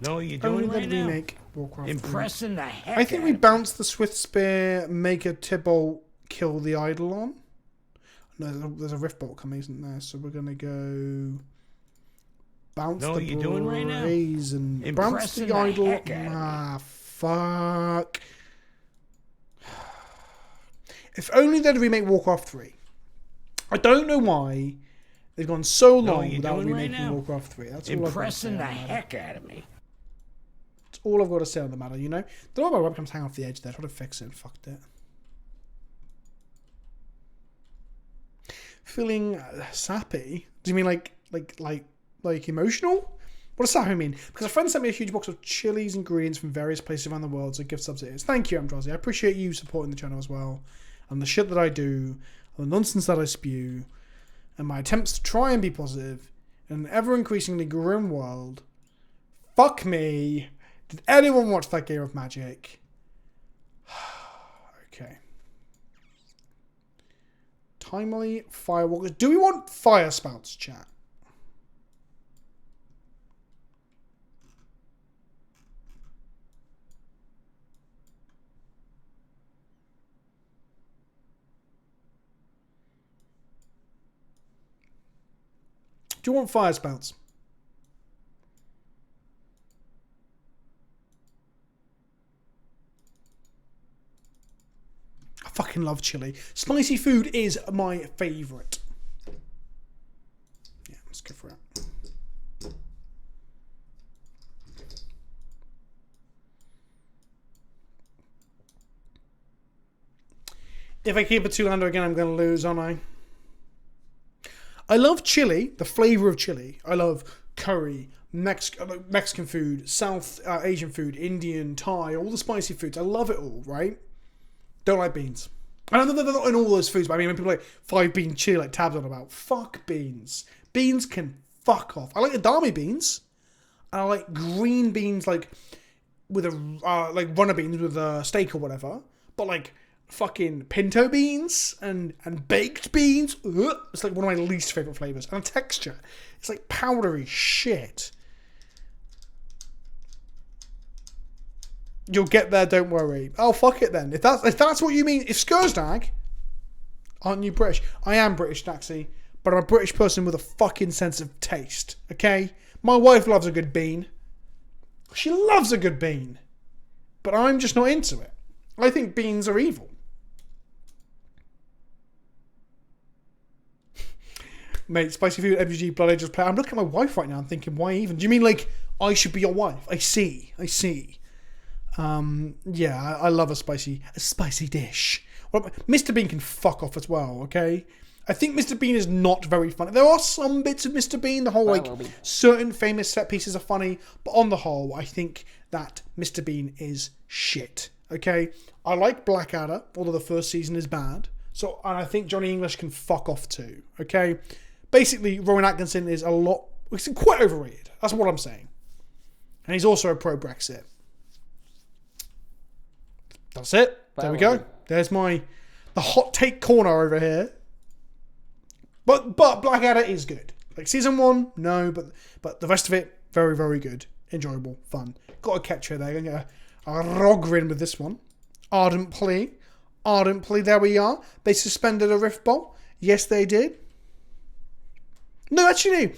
Speaker 3: Know what you're
Speaker 1: Only
Speaker 3: doing right
Speaker 1: they'd
Speaker 3: now?
Speaker 1: remake Warcraft 3.
Speaker 3: Impressing the heck
Speaker 1: I think we
Speaker 3: out of me.
Speaker 1: bounce the Swift Spear, make a Tibalt, kill the Eidolon. No, there's a Rift Bolt coming, isn't there? So we're going to go... Bounce
Speaker 3: Know
Speaker 1: the
Speaker 3: what you're doing right now?
Speaker 1: Brazen. Bounce
Speaker 3: Impressing
Speaker 1: the
Speaker 3: the
Speaker 1: Idol.
Speaker 3: heck out of me.
Speaker 1: Ah, fuck. If only they'd remake Warcraft 3. I don't know why they've gone so
Speaker 3: Know what
Speaker 1: long
Speaker 3: you're
Speaker 1: without
Speaker 3: doing right
Speaker 1: remaking
Speaker 3: now?
Speaker 1: Warcraft 3. That's all I've got to say
Speaker 3: Impressing
Speaker 1: on
Speaker 3: the
Speaker 1: the matter.
Speaker 3: heck out of me.
Speaker 1: That's all I've got to say on the matter, you know? Don't know why my webcam's hanging off the edge there. Try to fix it and fucked it. Feeling sappy? Do you mean like emotional? What does sappy mean? Because a friend sent me a huge box of chilies and ingredients from various places around the world, so gift subs it is. Thank you, Amdrazi. I appreciate you supporting the channel as well. And the shit that I do, and the nonsense that I spew, and my attempts to try and be positive in an ever-increasingly grim world. Fuck me. Did anyone watch that game of Magic? Okay. Timely Firewalkers. Do we want Fire Spouts, chat? Do you want Fire Spouts? I fucking love chili. Spicy food is my favourite. Yeah, let's go for it. If I keep a two-lander again, I'm going to lose, aren't I? I love chili, the flavour of chili. I love curry, Mexican food, South Asian food, Indian, Thai, all the spicy foods. I love it all, right? Don't like beans. I know they're not in all those foods, but I mean, when people like 5-bean chili, like Tab's on about, fuck beans. Beans can fuck off. I like edamame beans. And I like green beans, like with like runner beans with a steak or whatever. But like fucking pinto beans and baked beans, it's like one of my least favourite flavours. And the texture, it's like powdery shit. You'll get there, don't worry. Oh, fuck it then. If that's what you mean, if Skursdag, aren't you British? I am British, Daxi, but I'm a British person with a fucking sense of taste, okay? My wife loves a good bean. She loves a good bean. But I'm just not into it. I think beans are evil. Mate, spicy food, MTG, blood angels play. I'm looking at my wife right now and thinking, why even? Do you mean like I should be your wife? I see. Yeah, I love a spicy dish. Well, Mr. Bean can fuck off as well, okay? I think Mr. Bean is not very funny. There are some bits of Mr. Bean, the whole like certain famous set pieces are funny, but on the whole, I think that Mr. Bean is shit, okay? I like Blackadder, although the first season is bad. So, and I think Johnny English can fuck off too, okay? Basically, Rowan Atkinson is he's quite overrated. That's what I'm saying. And he's also a pro-Brexit. That's it. There we go. There's the hot take corner over here. But Blackadder is good. Like season 1, no, but the rest of it, very, very good. Enjoyable, fun. Got a catcher there. Gonna get a Rogrin with this one. Ardent Plea, there we are. They suspended a Rift Bowl. Yes, they did. No, actually,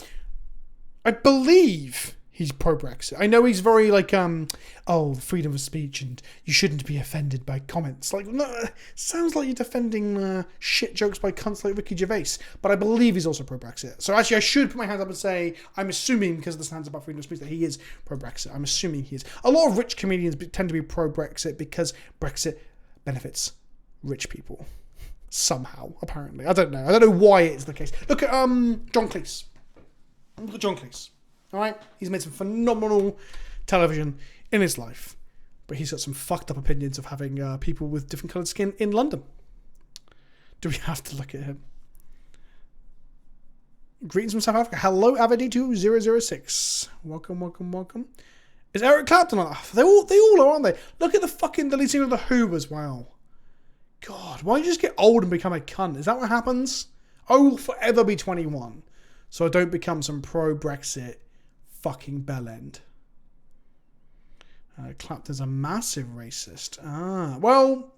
Speaker 1: I believe he's pro-Brexit. I know he's very like, freedom of speech and you shouldn't be offended by comments. Like, no, sounds like you're defending shit jokes by cunts like Ricky Gervais. But I believe he's also pro-Brexit. So actually, I should put my hands up and say, I'm assuming, because of the stands about freedom of speech, that he is pro-Brexit. I'm assuming he is. A lot of rich comedians tend to be pro-Brexit because Brexit benefits rich people. Somehow, apparently. I don't know why it's the case. Look at John Cleese. Look at John Cleese. Alright? He's made some phenomenal television in his life. But he's got some fucked up opinions of having people with different coloured skin in London. Do we have to look at him? Greetings from South Africa. Hello, Avadi2006. Welcome. Is Eric Clapton on that? They all are, aren't they? Look at the lead singer of The Who as well. God, why don't you just get old and become a cunt? Is that what happens? I will forever be 21. So I don't become some pro-Brexit fucking bellend. Clapton's a massive racist. Well,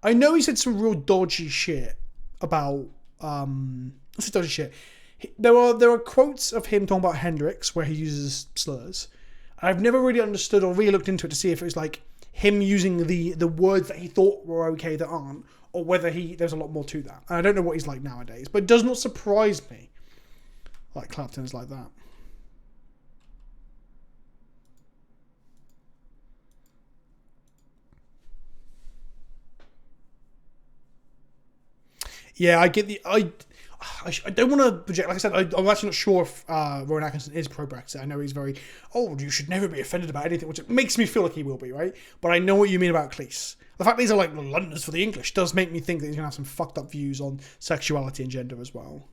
Speaker 1: I know he said some real dodgy shit about... What's dodgy shit? There are quotes of him talking about Hendrix where he uses slurs. I've never really understood or really looked into it to see if it was like him using the words that he thought were okay that aren't, or whether there's a lot more to that. And I don't know what he's like nowadays, but it does not surprise me like Clapton is like that. Yeah, I get I don't want to project. Like I said, I'm actually not sure if Rowan Atkinson is pro-Brexit. I know he's very, you should never be offended about anything, which makes me feel like he will be, right? But I know what you mean about Cleese. The fact that these are like Londoners for the English does make me think that he's going to have some fucked up views on sexuality and gender as well.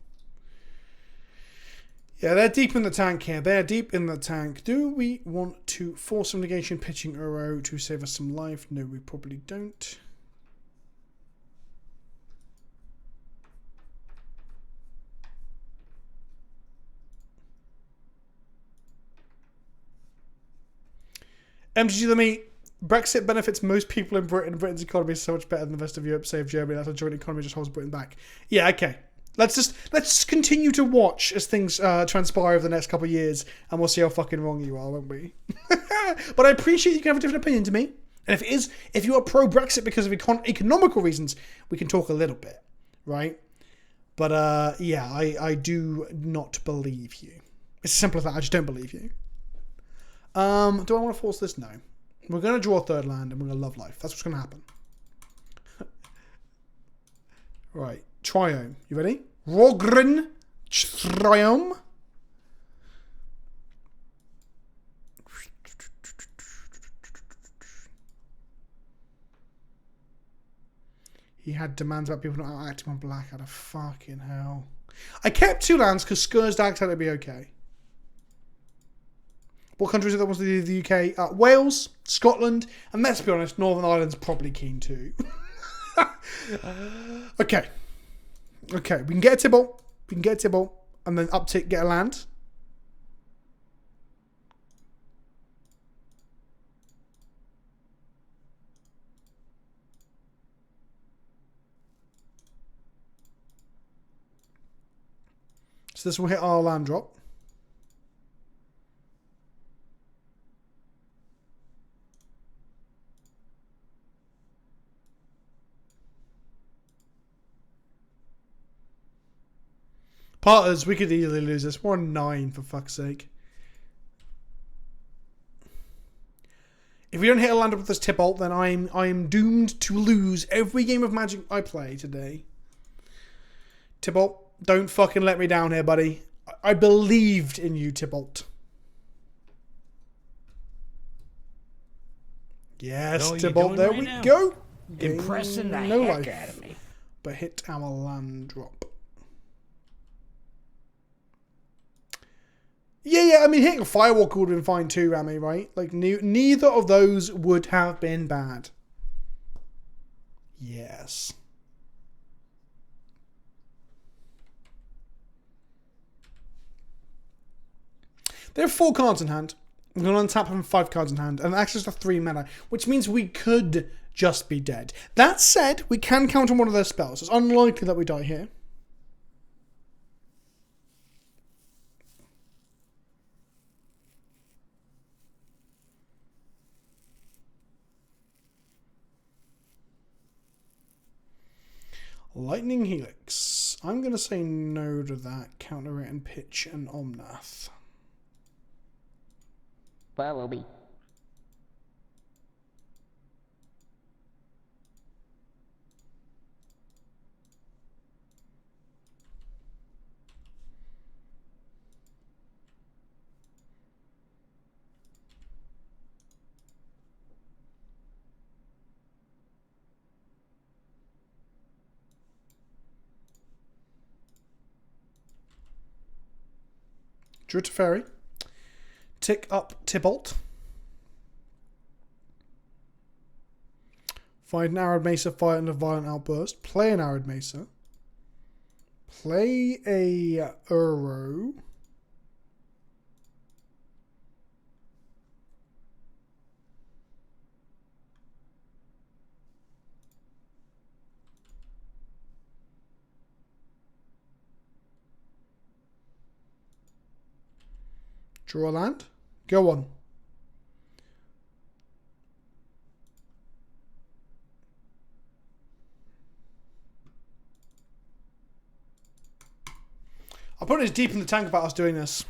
Speaker 1: Yeah, they're deep in the tank here. They're deep in the tank. Do we want to force some negation pitching Uro to save us some life? No, we probably don't. MTG the meat. Brexit benefits most people in Britain. Britain's economy is so much better than the rest of Europe, save Germany. That's a joint economy just holds Britain back. Yeah, okay. Let's continue to watch as things transpire over the next couple of years, and we'll see how fucking wrong you are, won't we? But I appreciate you can have a different opinion to me. And if you are pro-Brexit because of economical reasons, we can talk a little bit, right? But yeah, I do not believe you. It's as simple as that. I just don't believe you. Do I want to force this? No. We're going to draw a third land and we're going to love life. That's what's going to happen. Right. Triome. You ready? Rogren Triome. He had demands about people not acting on black out of fucking hell. I kept 2 lands because Skur's Dag said it'd be okay. What countries are the ones that do the UK? Wales, Scotland, and let's be honest, Northern Ireland's probably keen too. Okay. Okay, we can get a Tibalt. We can get a Tibalt. And then uptick, get a land. So this will hit our land drop. Partners, we could easily lose this. We're on 9 for fuck's sake. If we don't hit a land up with this Tibalt, then I'm doomed to lose every game of Magic I play today. Tibalt, don't fucking let me down here, buddy. I believed in you, Tibalt. Yes, Tibalt, there we go.
Speaker 3: Impressing the
Speaker 1: no
Speaker 3: heck
Speaker 1: life,
Speaker 3: out of me.
Speaker 1: but hit our land drop. Yeah, I mean, hitting a Firewalker would have been fine too, Rami, right? Like, neither of those would have been bad. Yes. They have 4 cards in hand. We're going to untap them 5 cards in hand and access to 3 mana, which means we could just be dead. That said, we can counter one of their spells. It's unlikely that we die here. Lightning Helix. I'm going to say no to that. Counter it and pitch an Omnath.
Speaker 4: Follow me.
Speaker 1: Drew to Fairy. Tick up Tibalt. Find an Arid Mesa, fire and a Violent Outburst. Play an Arid Mesa. Play a Uro. Draw a land. Go on. I'll put it deep in the tank about us doing this.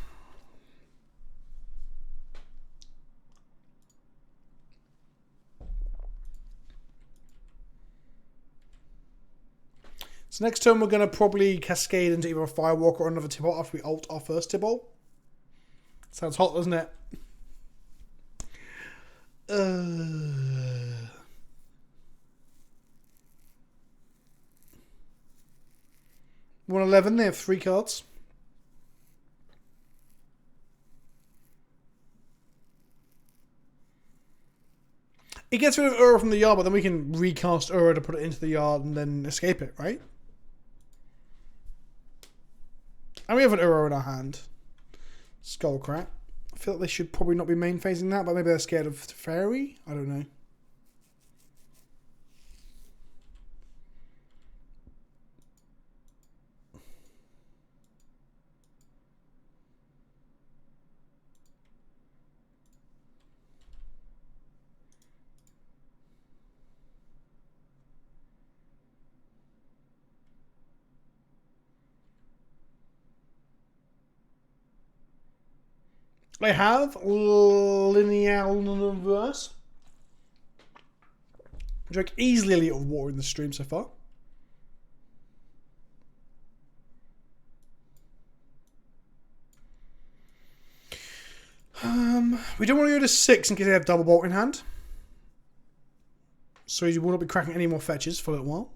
Speaker 1: So next turn we're going to probably cascade into either a Firewalker or another Tibalt after we ult our first Tibalt. Sounds hot, doesn't it? 111, they have 3 cards. It gets rid of Uro from the yard, but then we can recast Uro to put it into the yard and then escape it, right? And we have an Uro in our hand. Skullcrack. I feel like they should probably not be main phasing that, but maybe they're scared of Fairy? I don't know. I have Lineal Universe. Drank easily a little water in the stream so far. We don't want to go to 6 in case they have double bolt in hand. So you will not be cracking any more fetches for a little while.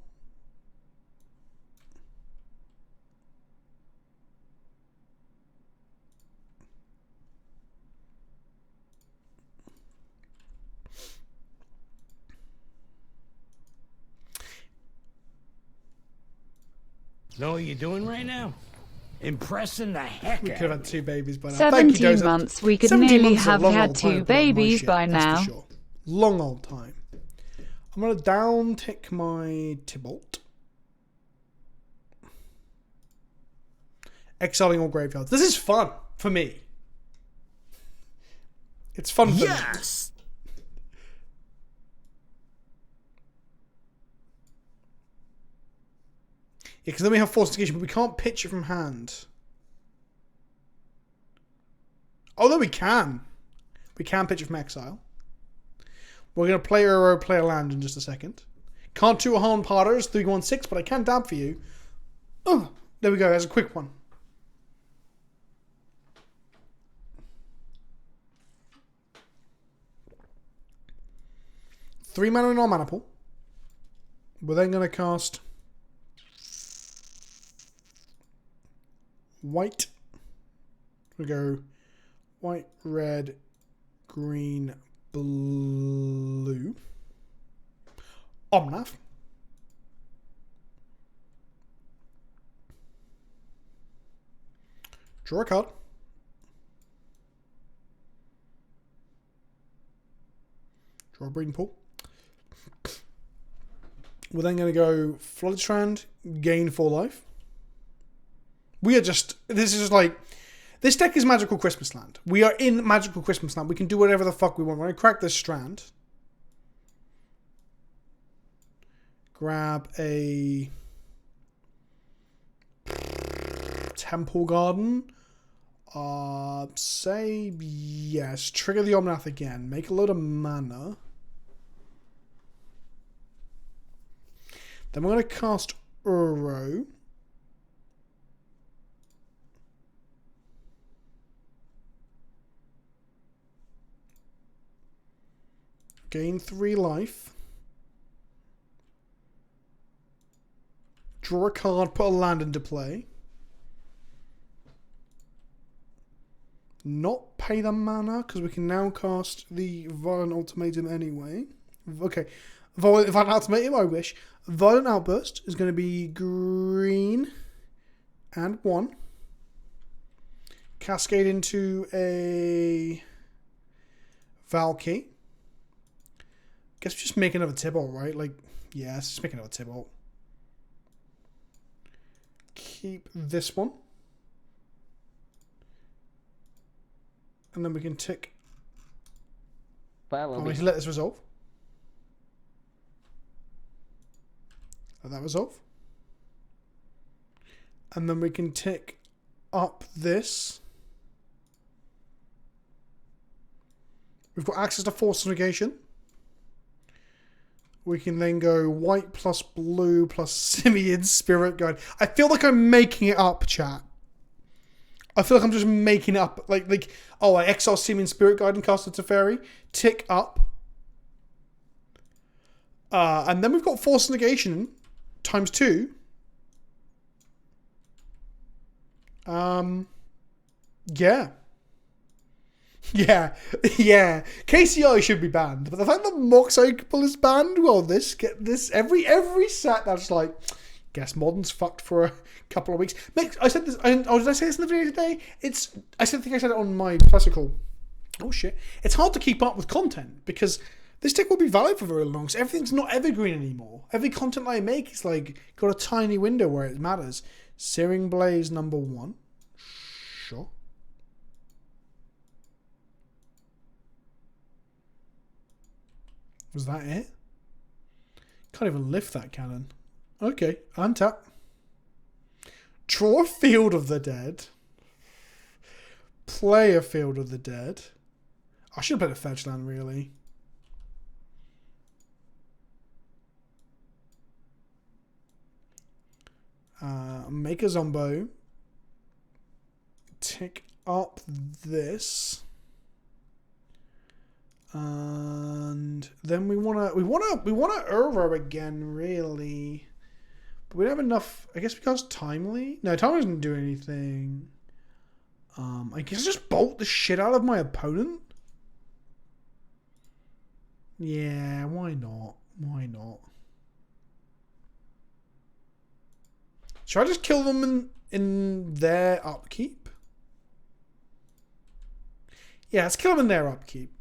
Speaker 3: Know what you're doing right now? Impressing the heck
Speaker 1: We
Speaker 3: out
Speaker 1: could have
Speaker 3: of
Speaker 1: had
Speaker 3: me.
Speaker 1: 2 babies by now.
Speaker 2: 17
Speaker 1: Thank you,
Speaker 2: months, we could
Speaker 1: 17
Speaker 2: nearly
Speaker 1: months is a
Speaker 2: have
Speaker 1: long
Speaker 2: had
Speaker 1: old time
Speaker 2: 2
Speaker 1: to put up my
Speaker 2: babies
Speaker 1: shit,
Speaker 2: by
Speaker 1: that's
Speaker 2: now.
Speaker 1: for sure. Long old time. I'm going to down tick my Tibalt. Exiling all graveyards. This is fun for me. It's fun for me.
Speaker 3: Yes!
Speaker 1: Yeah, because then we have Force Negation, but we can't pitch it from hand. Oh, no, we can. We can pitch it from exile. We're going to play Uro, play a land in just a second. Can't do a Harn Potters, 3-1-6, but I can dab for you. Oh, there we go. There's a quick one. Three mana in our mana pool. We're then going to cast white. We go white, red, green, blue. Omnath. Draw a card. Draw a breeding pool. We're then going to go Flooded Strand, gain 4 life. We are just... This is just like... This deck is Magical Christmas Land. We are in Magical Christmas Land. We can do whatever the fuck we want. We're going to crack this Strand. Grab a... Temple Garden. Say yes. Trigger the Omnath again. Make a load of mana. Then we're going to cast Uro. Gain 3 life. Draw a card, put a land into play. Not pay the mana, because we can now cast the Violent Ultimatum anyway. Okay. Violent Ultimatum, I wish. Violent Outburst is going to be green and 1. Cascade into a Valki. Guess we just make another Tibalt, right? Like, yeah, let's just make another Tibalt. Keep this one. And then we can tick.
Speaker 4: Follow me.
Speaker 1: Let this resolve. Let that resolve. And then we can tick up this. We've got access to Force Negation. We can then go white plus blue plus Simian Spirit Guide. I feel like I'm making it up, chat. I feel like I'm just making it up. Like oh, I exile Simian Spirit Guide and cast a Teferi. Tick up. And then we've got Force Negation times 2. Yeah. Yeah. KCI should be banned, but the fact that Mox Opal is banned, well, every set that's like, guess Modern's fucked for a couple of weeks. I said this. Did I say this in the video today? I think I said it on my classical. Oh shit! It's hard to keep up with content because this deck will be valid for very long. So everything's not evergreen anymore. Every content I make is like got a tiny window where it matters. Searing Blaze number 1. Sure. Was that it? Can't even lift that cannon. Okay, untap. Draw a Field of the Dead. Play a Field of the Dead. I should have played a fetch land, really. Make a Zombo. Tick up this. And then we wanna Uro again, really. But we don't have enough. I guess because Timely. No, Timely doesn't do anything. I guess just bolt the shit out of my opponent. Yeah, why not? Why not? Should I just kill them in their upkeep? Yeah, let's kill them in their upkeep.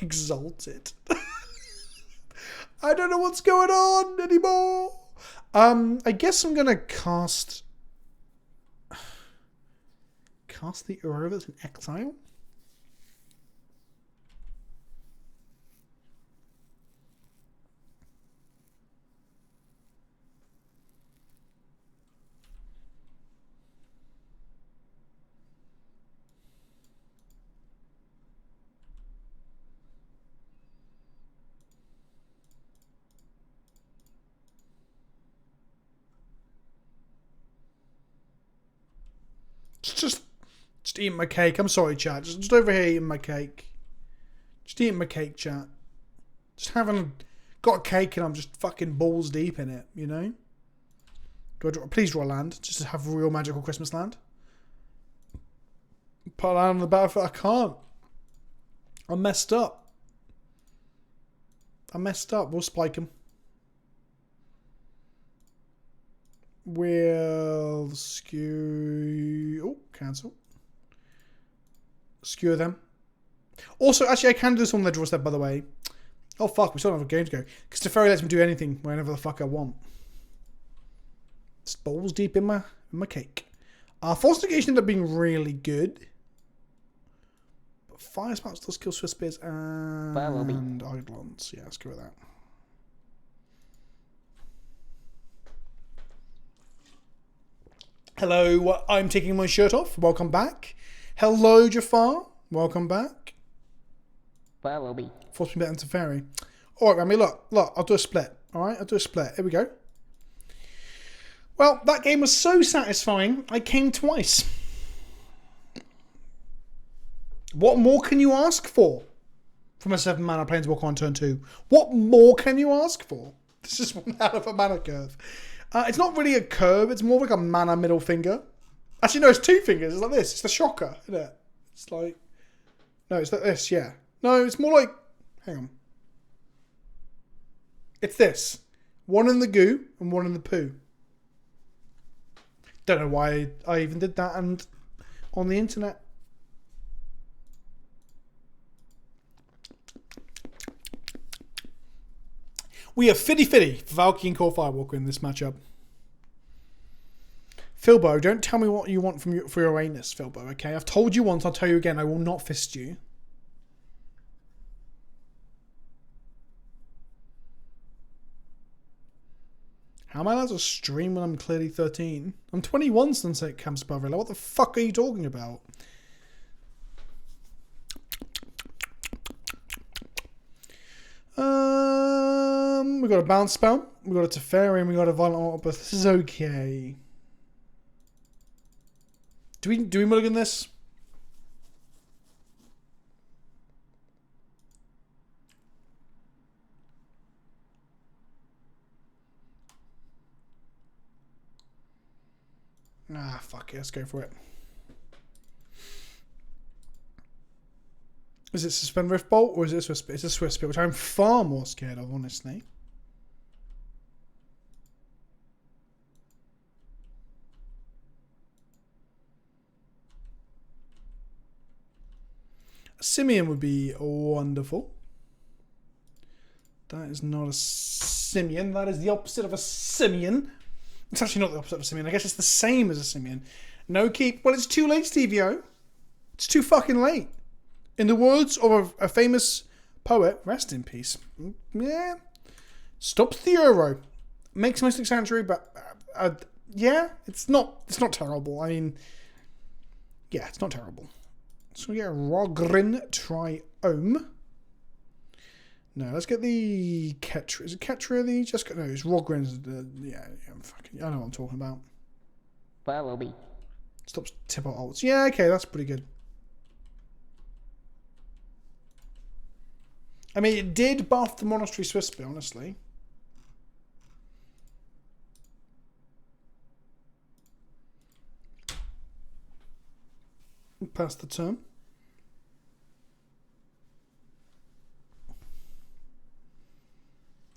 Speaker 1: Exalted. I don't know what's going on anymore. I guess I'm gonna cast the Uro that's in exile. Just eating my cake. I'm sorry, chat. Just over here eating my cake. Just eating my cake, chat. Just got a cake and I'm just fucking balls deep in it, you know? Please draw a land, just to have a real magical Christmas land. Put a land on the battlefield. I can't. I messed up. We'll spike him. We'll skew. Oh, cancel. Skewer them. Also, actually, I can do this on their draw step, by the way. Oh, fuck, we still don't have a game to go. Because Teferi lets me do anything whenever the fuck I want. It's balls deep in my cake. Force Negation ended up being really good. But Fire Spout still kills Swiss Spears and Eidolons. Yeah, let's go with that. Hello, I'm taking my shirt off. Welcome back. Hello, Jafar. Welcome back.
Speaker 4: Follow me.
Speaker 1: Force me better than Teferi. Alright, Rami, look, I'll do a split. Alright, I'll do a split. Here we go. Well, that game was so satisfying, I came twice. What more can you ask for from a 7-mana Planeswalker on turn 2? What more can you ask for? This is one out of a mana curve. It's not really a curve, it's more like a mana middle finger. Actually, no, it's 2 fingers. It's like this. It's the shocker, isn't it? It's like... No, it's like this, yeah. No, it's more like... Hang on. It's this. One in the goo and one in the poo. Don't know why I even did that and on the internet. We have Fitty for Valki and Core Firewalker in this matchup. Philbo, don't tell me what you want for your anus, Philbo, okay? I've told you once, I'll tell you again, I will not fist you. How am I allowed to stream when I'm clearly 13? I'm 21, Sunset Camps Barilla. What the fuck are you talking about? We got a bounce spell, we got a Teferi, and we got a Violent Octopus. This is okay. Do we mulligan this? Ah, fuck it, let's go for it. Is it Suspend Rift Bolt or is it a Swiss Spear? It's a Swiss Spear, which I'm far more scared of, honestly. A Simian would be wonderful. That is not a Simian. That is the opposite of a Simian. It's actually not the opposite of a Simian. I guess it's the same as a Simian. No keep. Well, it's too late, Stevie-O. It's too fucking late. In the words of a famous poet, rest in peace. Yeah. Stops the Uro. Makes Mystic Sanctuary, but yeah, it's not terrible. I mean, yeah, it's not terrible. So we get a Rogrin Triome. No, let's get the Ketra. Is it Ketra? The just no, it's Rogren's. Yeah, I know what I'm talking about.
Speaker 4: Follow me.
Speaker 1: Stops Tibalt ults. Yeah, okay, that's pretty good. I mean, it did buff the Monastery Swiftspear, honestly. Pass the turn.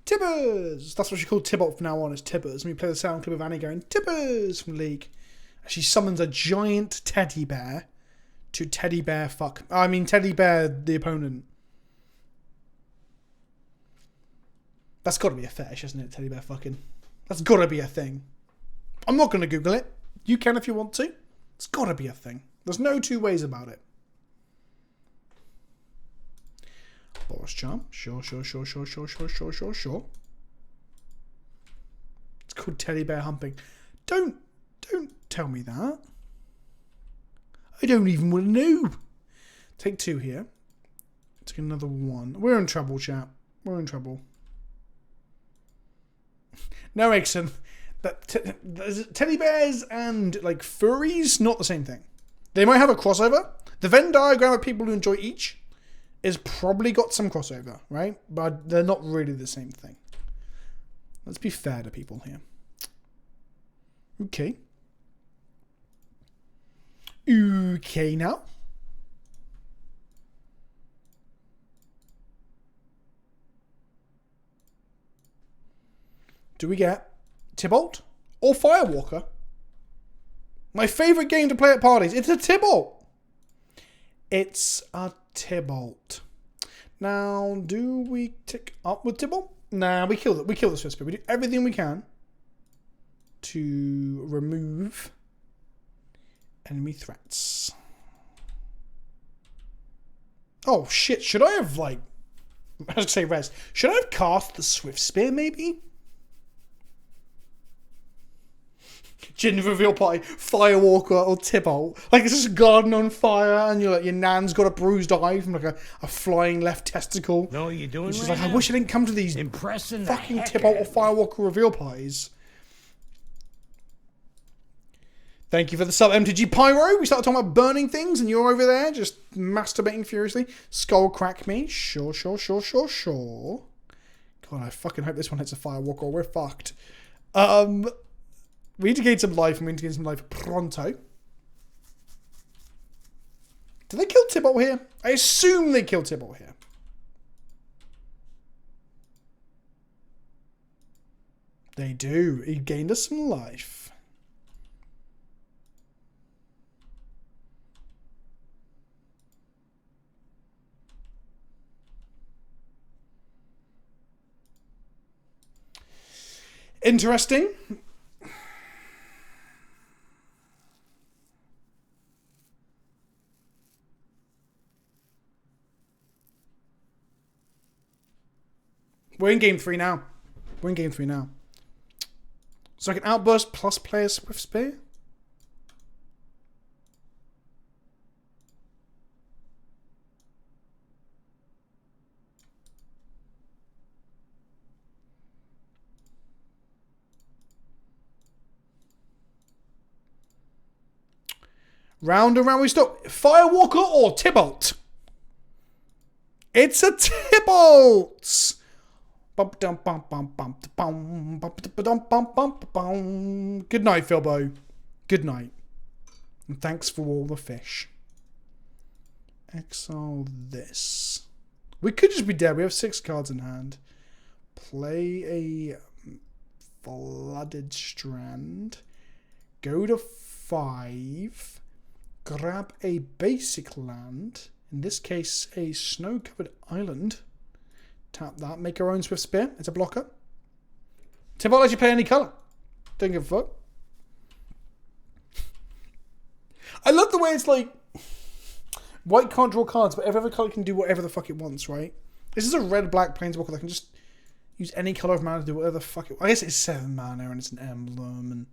Speaker 1: Tibbers! That's what she called Tibalt from now on, is Tibbers. And we play the sound clip of Annie going, Tibbers! From League. And she summons a giant teddy bear to teddy bear fuck. I mean, teddy bear the opponent. That's got to be a fetish, isn't it? Teddy bear fucking. That's got to be a thing. I'm not going to Google it. You can if you want to. It's got to be a thing. There's no two ways about it. Boris Charm. Sure. It's called teddy bear humping. Don't tell me that. I don't even want to know. Take 2 here. Take another 1. We're in trouble, chat. We're in trouble. No, Exon. Teddy bears and like furries, not the same thing. They might have a crossover. The Venn diagram of people who enjoy each is probably got some crossover, right? But they're not really the same thing. Let's be fair to people here. Okay. Okay now. Do we get Tibalt or Firewalker? My favourite game to play at parties. It's a Tibalt. It's a Tibalt. Now, do we tick up with Tibalt? Nah, we kill it. We kill the Swiftspear. We do everything we can to remove enemy threats. Oh shit! Should I have I was gonna say res. Should I have cast the Swiftspear maybe? Gin reveal party, Firewalker or Tibalt. Like it's just a garden on fire and you're like, your nan's got a bruised eye from like a flying left testicle.
Speaker 3: Know what you're doing
Speaker 1: She's
Speaker 3: right
Speaker 1: like, I
Speaker 3: now?
Speaker 1: wish I didn't come to these
Speaker 3: Impressing
Speaker 1: fucking
Speaker 3: the heck
Speaker 1: Tibalt or
Speaker 3: out of
Speaker 1: Firewalker reveal parties. Thank you for the sub, MTG Pyro. We started talking about burning things and you're over there just masturbating furiously. Skull crack me. Sure. God, I fucking hope this one hits a Firewalker or we're fucked. We need to gain some life and we need to gain some life pronto. Did they kill Tibalt here? I assume they killed Tibalt here. They do. He gained us some life. Interesting. We're in game 3 now. So I can outburst plus play a Swiftspear? Round and round we stop. Firewalker or Tibalt? It's a Tibalt! Good night, Philbo. Good night. And thanks for all the fish. Exile this. We could just be dead. We have 6 cards in hand. Play a Flooded Strand. Go to 5. Grab a basic land. In this case, a snow-covered island. Tap that. Make our own Swiftspear. It's a blocker. Tibalt lets you play any colour. Don't give a fuck. I love the way it's like white can't draw cards, but every other colour can do whatever the fuck it wants, right? This is a red-black planeswalker that can just use any colour of mana to do whatever the fuck it wants. I guess it's 7 mana and it's an emblem, and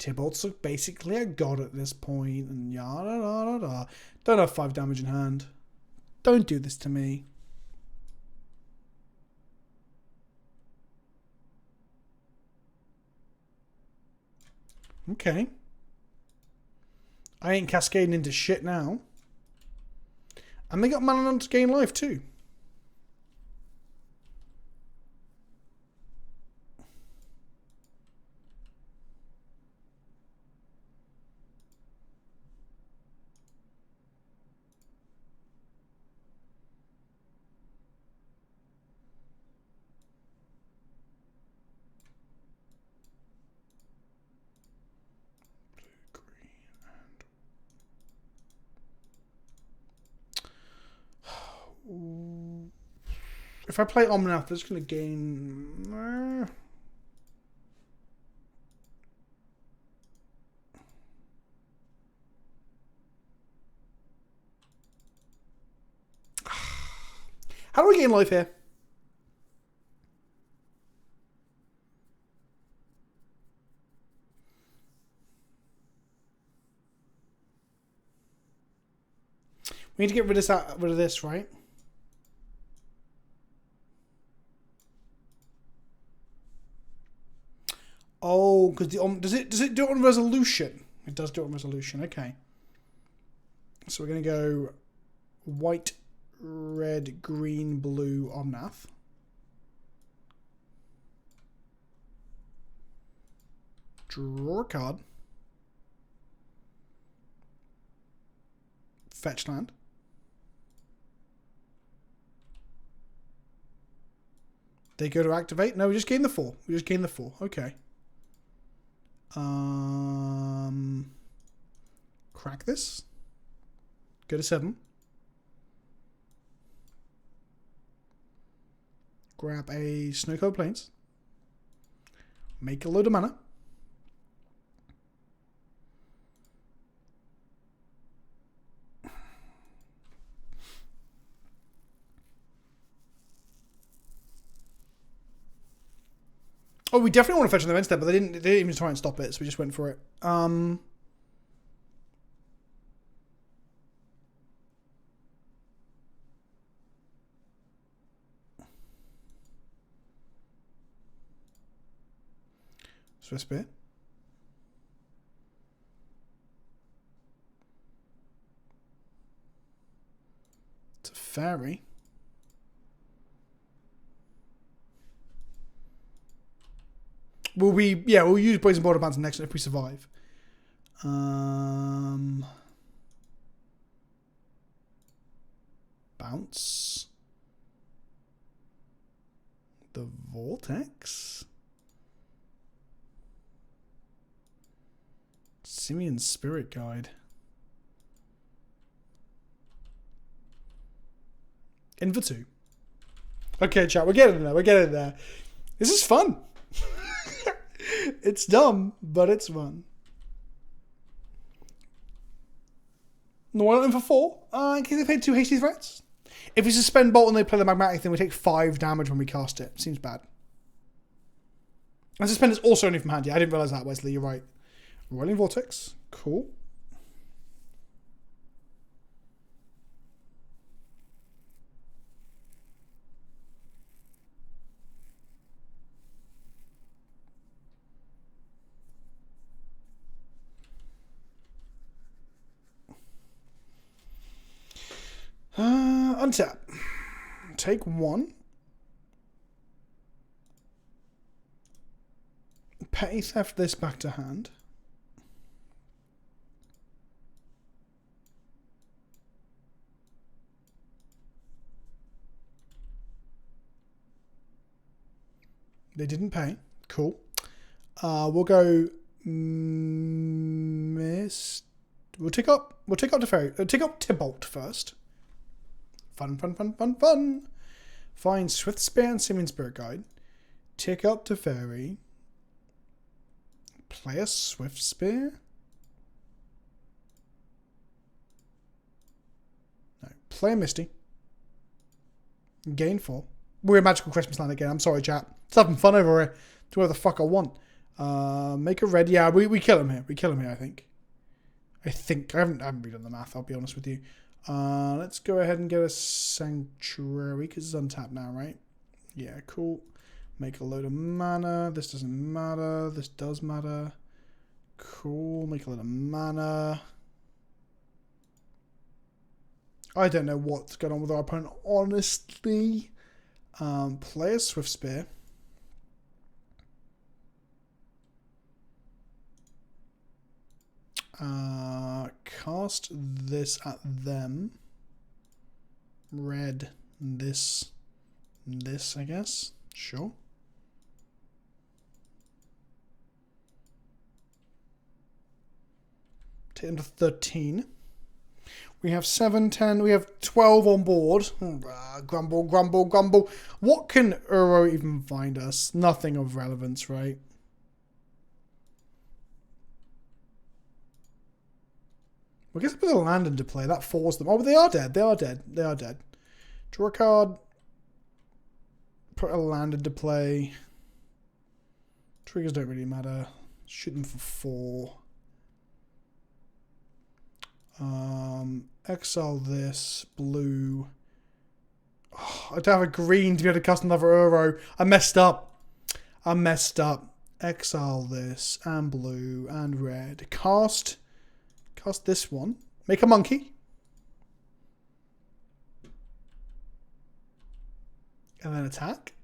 Speaker 1: Tibalt's basically a god at this point, and yada yada yada. Don't have 5 damage in hand. Don't do this to me. Okay. I ain't cascading into shit now. And they got mana on to gain life too. If I play Omnath, it's going to gain... How do I gain life here? We need to get rid of this, right? Oh, because the does it do it on resolution? It does do it on resolution. Okay. So we're gonna go white, red, green, blue Omnath. Draw a card. Fetch land. They go to activate. No, we just gain the 4. We just gain the 4. Okay. Crack this. Go to 7. Grab a Snowcoat Plains. Make a load of mana. Oh, we definitely want to fetch on the event step, but they didn't even try and stop it, so we just went for it. Swiss Spear. It's a fairy. We'll use Brazen Border Bounce next if we survive. Bounce. The Vortex. Simeon's Spirit Guide. In for 2. Okay, chat, we're getting there. We're getting there. This is fun. It's dumb, but it's fun. No, in for 4. In case they paid 2 hasty threats. If we suspend Bolt and they play the magmatic thing, we take 5 damage when we cast it. Seems bad. And suspend is also only from hand. Yeah, I didn't realise that, Wesley. You're right. Rolling Vortex. Cool. Untap. Take 1. Petty Theft this back to hand. They didn't pay. Cool. We'll go mist. We'll take up the fairy. Take up Tibalt first. Fun. Find Swift Spear and Simeon Spirit Guide. Tick up to fairy. Play a Swift Spear. No. Play a Misty. Gain 4. We're a Magical Christmas Land again. I'm sorry, chat. It's having fun over here. Do whatever the fuck I want. Make a red. Yeah, we kill him here. We kill him here, I think. I haven't redone the math, I'll be honest with you. Let's go ahead and get a Sanctuary, because it's untapped now, right? Yeah, cool. Make a load of mana. This doesn't matter. This does matter. Cool. Make a little mana. I don't know what's going on with our opponent, honestly. Play a Swift Spear. Cast this at them. Red this, I guess. Sure. Take them to 13. We have 7, 10, we have 12 on board. Grumble, grumble, grumble. What can Uro even find us? Nothing of relevance, right? I guess I put a land into play. That forced them. Oh, but they are dead. They are dead. They are dead. Draw a card. Put a land into play. Triggers don't really matter. Shoot them for 4. Exile this. Blue. Oh, I don't have a green to be able to cast another Uro. I messed up. Exile this. And blue. And red. Cast this one. Make a monkey. And then attack.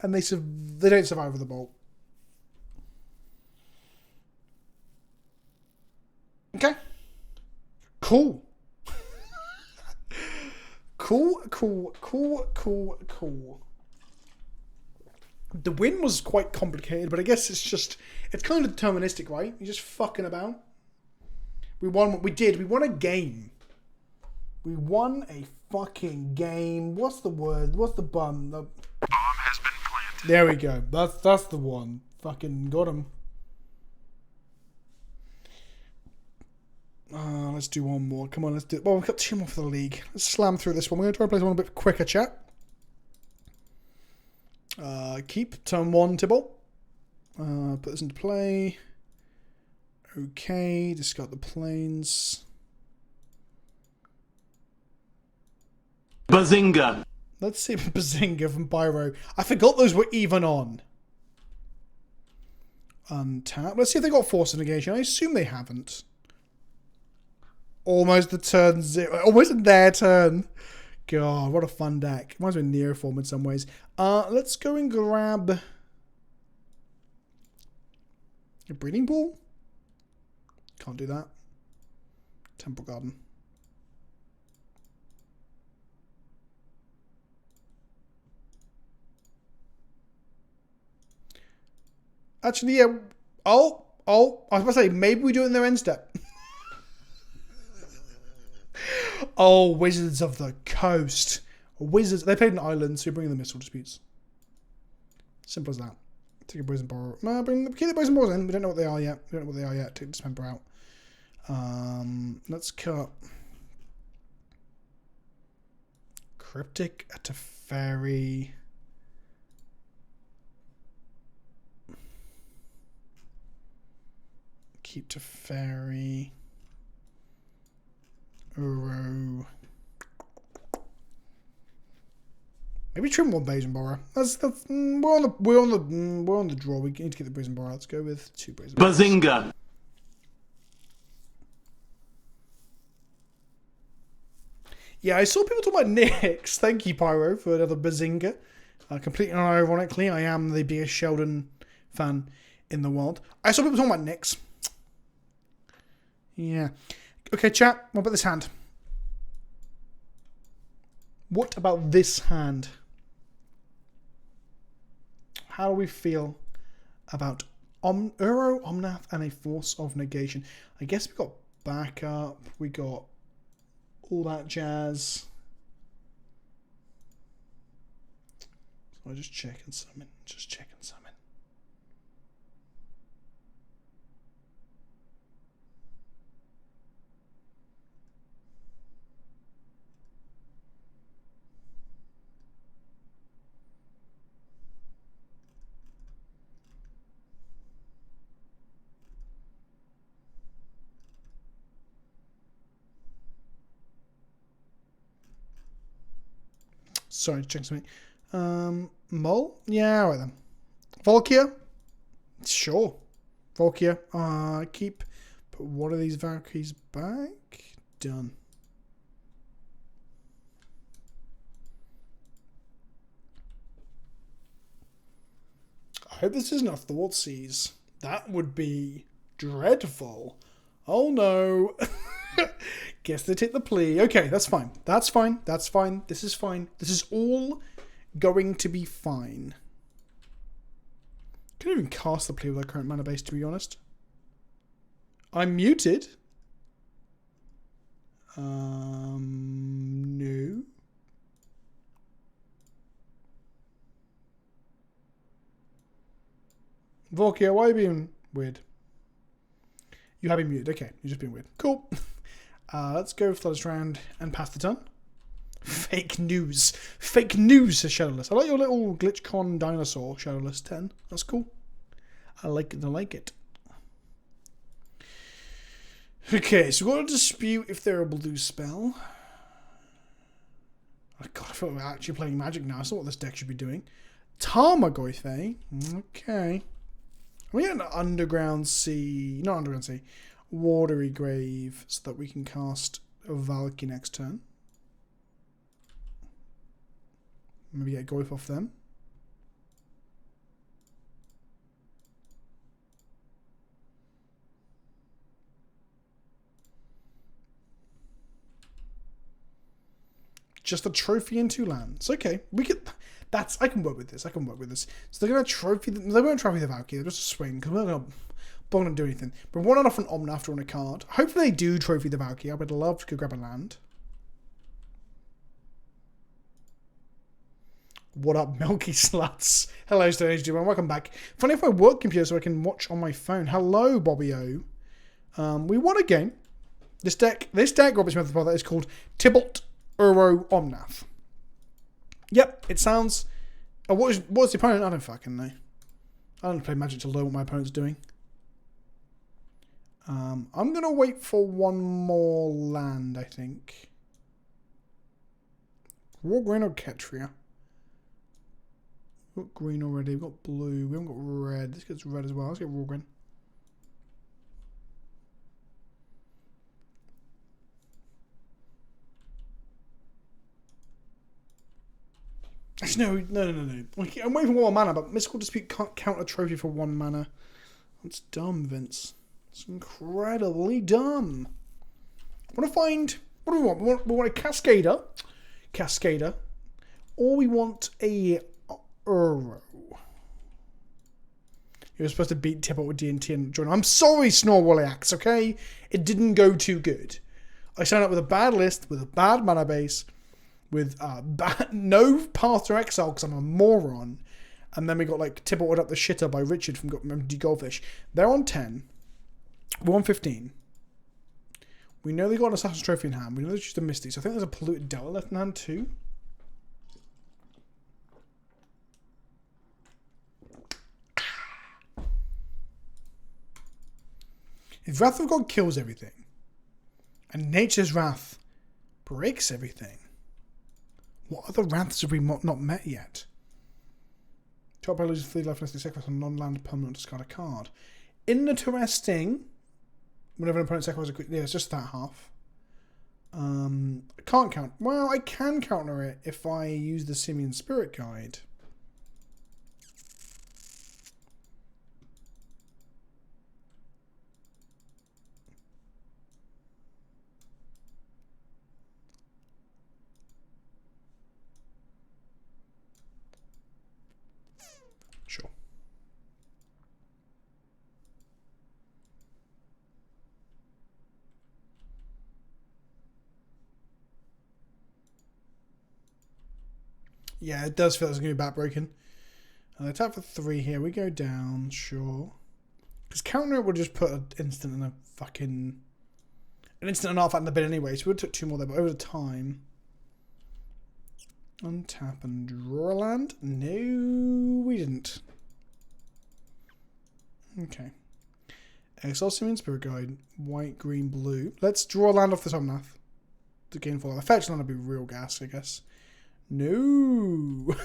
Speaker 1: And they don't survive with the bolt. Okay. Cool. Cool. The win was quite complicated, but I guess it's kind of deterministic, right? You're just fucking about. We won what we did. We won a game. We won a fucking game. What's the word? What's the bun? The bomb has been planted. There we go. That's the one. Fucking got him. Let's do one more. Come on, let's do it. Well, we've got 2 more for the league. Let's slam through this one. We're going to try and play this one a bit quicker, chat. Keep turn 1 Tibalt. Put this into play. Okay, discard the planes.
Speaker 6: Bazinga!
Speaker 1: Let's see Bazinga from Pyro. I forgot those were even on. Untap. Let's see if they got Force of Negation. I assume they haven't. Almost the turn 0. Almost their turn. God, what a fun deck. Reminds me of Neoform in some ways. Let's go and grab a Breeding Pool. Can't do that. Temple Garden. Actually, yeah. Oh, I was about to say, maybe we do it in their end step. Oh, Wizards of the Coast. Wizards. They played an island, so you bring in the Missile Disputes. Simple as that. Take a Boys and Borrow. No, keep the Boys and Borrows in. We don't know what they are yet. Take Dismember out. Let's cut Cryptic at a Fairy. Keep to Fairy. Uro. Maybe trim 1 Brazen Borrower. We're on the draw. We need to get the Brazen Borrower. Let's go with 2 Brazen Borrowers.
Speaker 6: Bazinga!
Speaker 1: Yeah, I saw people talk about Nyx. Thank you, Pyro, for another Bazinga. Completely unironically, I am the biggest Sheldon fan in the world. I saw people talking about Nyx. Yeah. Okay, chat. What about this hand? What about this hand? How do we feel about Uro Omnath and a Force of Negation? I guess we got backup. We got all that jazz. So I just check and summon. Sorry, check something. Mole? Yeah, alright then. Valkia? Sure. Valkia. Put one of these Valkyries back. Done. I hope this isn't a Thoughtseize. That would be dreadful. Oh no. Guess they take the plea. Okay, that's fine. That's fine. That's fine. This is fine. This is all going to be fine. Couldn't even cast the plea with our current mana base, to be honest. I'm muted. No. Valkia, why are you being weird? You have been muted. Okay, you're just being weird. Cool. Let's go for this round and pass the turn. Fake news. Fake news, says Shadowless. I like your little GlitchCon dinosaur, Shadowless 10. That's cool. I like it. I like it. Okay, so we've got to dispute if they're a blue spell. Oh god, I feel like we're actually playing Magic now. That's not what this deck should be doing. Tarmogoyf, eh? Okay. We get an Underground Sea... Not Underground Sea. Watery Grave, so that we can cast a Valky next turn. Maybe get Goyf off them. Just a trophy and 2 lands. Okay, we could... I can work with this. I can work with this. So they're going to trophy... They won't trophy the Valky. They're just a swing, because we're not going to do anything. But one off an Omnath on a card. Hopefully they do trophy the Valky. I would love to go grab a land. What up, Milky Sluts? Hello, Stone Age Duo, and welcome back. Funny if I work computer so I can watch on my phone. Hello, Bobby O. We won a game. This deck, Robert Smith, that is called Tibalt Uro Omnath. Yep, it sounds... what's the opponent? I don't fucking know. I don't play Magic to learn what my opponent's doing. I'm going to wait for one more land, I think. Raw green or Ketria? We've got green already. We've got blue. We haven't got red. This gets red as well. Let's get raw green. Actually, no. I'm waiting for 1 mana, but Mystical Dispute can't count a trophy for 1 mana. That's dumb, Vince. It's incredibly dumb. I want to find... What do we want? We want a Cascader. Or we want a Uro. You're supposed to beat Tibalt with D&T and join. I'm sorry, Snorwolliax, okay? It didn't go too good. I signed up with a bad list, with a bad mana base, with no path to exile because I'm a moron. And then we got like Tibalt up the shitter by Richard from MTG Goldfish. They're on 10. We're on 15. We know they got an Assassin's Trophy in hand. We know there's just a Misty. So I think there's a Polluted Delta left in hand too. If Wrath of God kills everything, and Nature's Wrath breaks everything, what other Wraths have we not met yet? Top player loses 3 life unless they sacrifice a non-land permanent, discard a card. Interesting. Whenever an opponent sacrifices a quick... Yeah, it's just that half. I can't count. Well, I can counter it if I use the Simian Spirit Guide. Sure. Yeah, it does feel like it's going to be backbreaking. And I tap for 3 here. We go down, sure. Because counter it would just put an instant and a fucking... An instant and a half out in the bin anyway, so we would have took 2 more there, but over the time... Untap and draw a land? No, we didn't. Okay. Exile Simian Spirit Guide. White, green, blue. Let's draw a land off this Omnath. To gain 4. Fetch land would be real gas, I guess. No.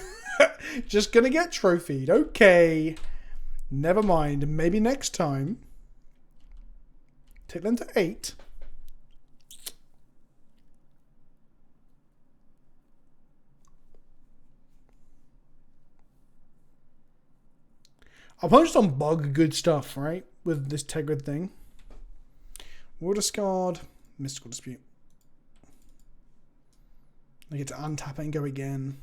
Speaker 1: Just gonna get trophied. Okay. Never mind. Maybe next time. Take them to 8. I'll probably just unbug good stuff, right? With this Tegrid thing. We'll discard Mystical Dispute. I get to untap it and go again.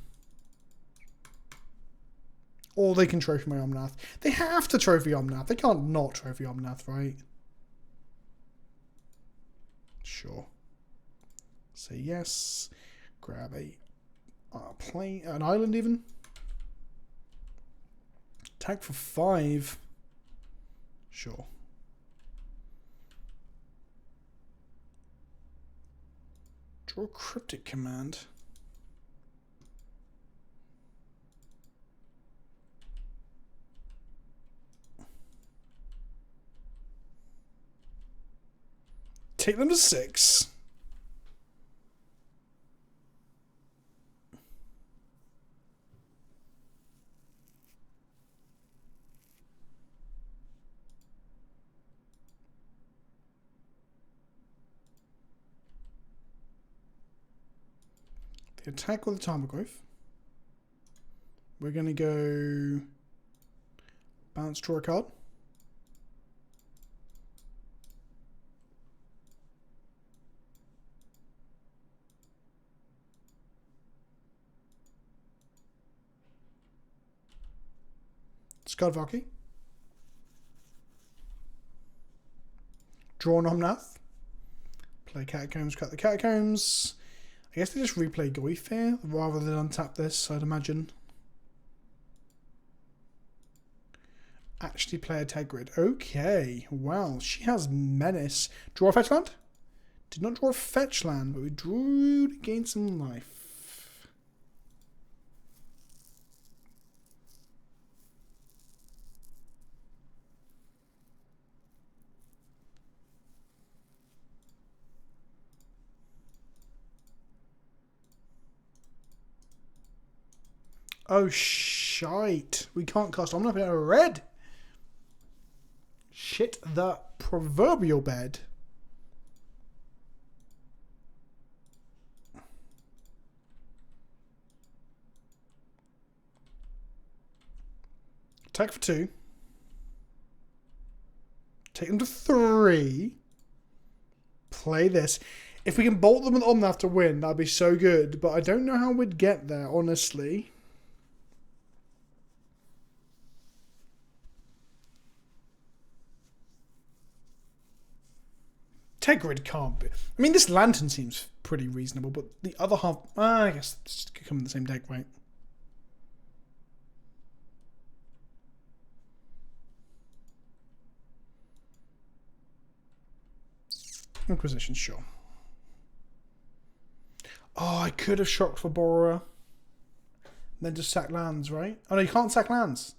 Speaker 1: Or they can trophy my Omnath. They have to trophy Omnath. They can't not trophy Omnath, right? Sure. Say yes. Grab a plane, an island even. Attack for 5. Sure. Draw a cryptic command. Take them to 6. The attack with the Tarmogoyf. We're going to go bounce, draw a card. Discard Valki. Draw an Omnath. Play Catacombs, cut the Catacombs. I guess they just replay Goyf here rather than untap this, I'd imagine. Actually play a Tegrid. Okay, well, she has Menace. Draw a fetch land? Did not draw a fetch land, but we drew to gain some life. Oh, shite. We can't cast Omnath in a red. Shit the proverbial bed. Attack for 2. Take them to 3. Play this. If we can bolt them with Omnath to win, that'd be so good. But I don't know how we'd get there, honestly. Tegrid can't be. I mean, this lantern seems pretty reasonable, but the other half, I guess this could come in the same deck, right? Inquisition, sure. Oh, I could have shocked for Borrower. Then just sack lands, right? Oh no, you can't sack lands.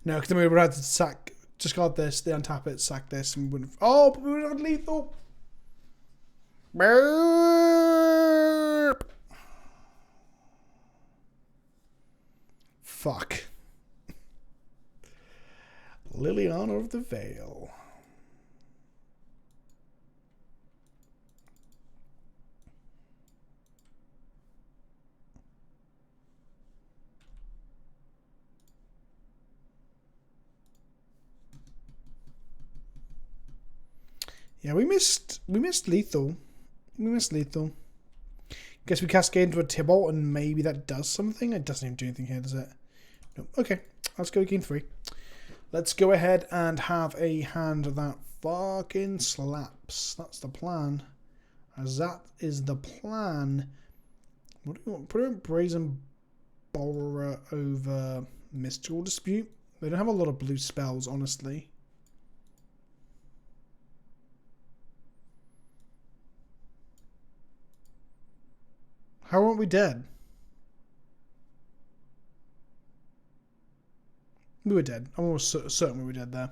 Speaker 1: No, because then we would have to sack, discard this, they untap it, sack this, and we wouldn't. Oh, but we would have lethal. Burp. Fuck. Liliana of the Veil. Yeah, we missed lethal. We missed lethal. Guess we cascade into a Tibalt and maybe that does something. It doesn't even do anything here, does it? No. Okay, let's go game 3. Let's go ahead and have a hand that fucking slaps. That's the plan. As that is the plan. What do you want? Put a Brazen Borrower over Mystical Dispute. They don't have a lot of blue spells, honestly. How aren't we dead? We were dead. I'm almost certain we were dead there.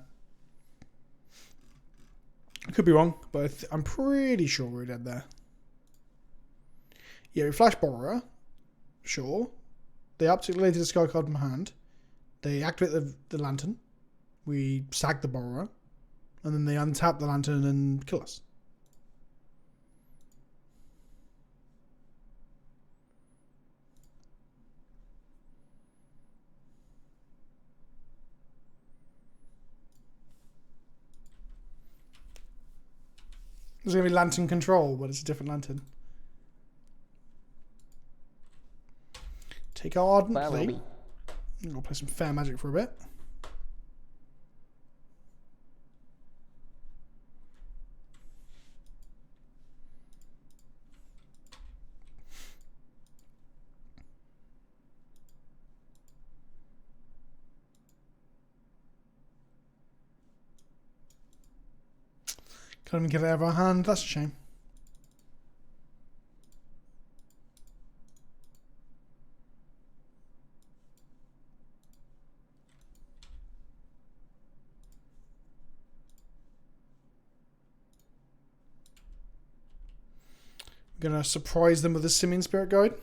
Speaker 1: I could be wrong, but I'm pretty sure we were dead there. Yeah, we flash Borrower. Sure. They uptick to discard card from hand. They activate the lantern. We sack the borrower. And then they untap the lantern and kill us. There's going to be lantern control, but it's a different lantern. Take our Ardent Plea. I'm going to play some Fair Magic for a bit. Can't even get it out of our hand. That's a shame. I'm gonna surprise them with a Simian Spirit Guide.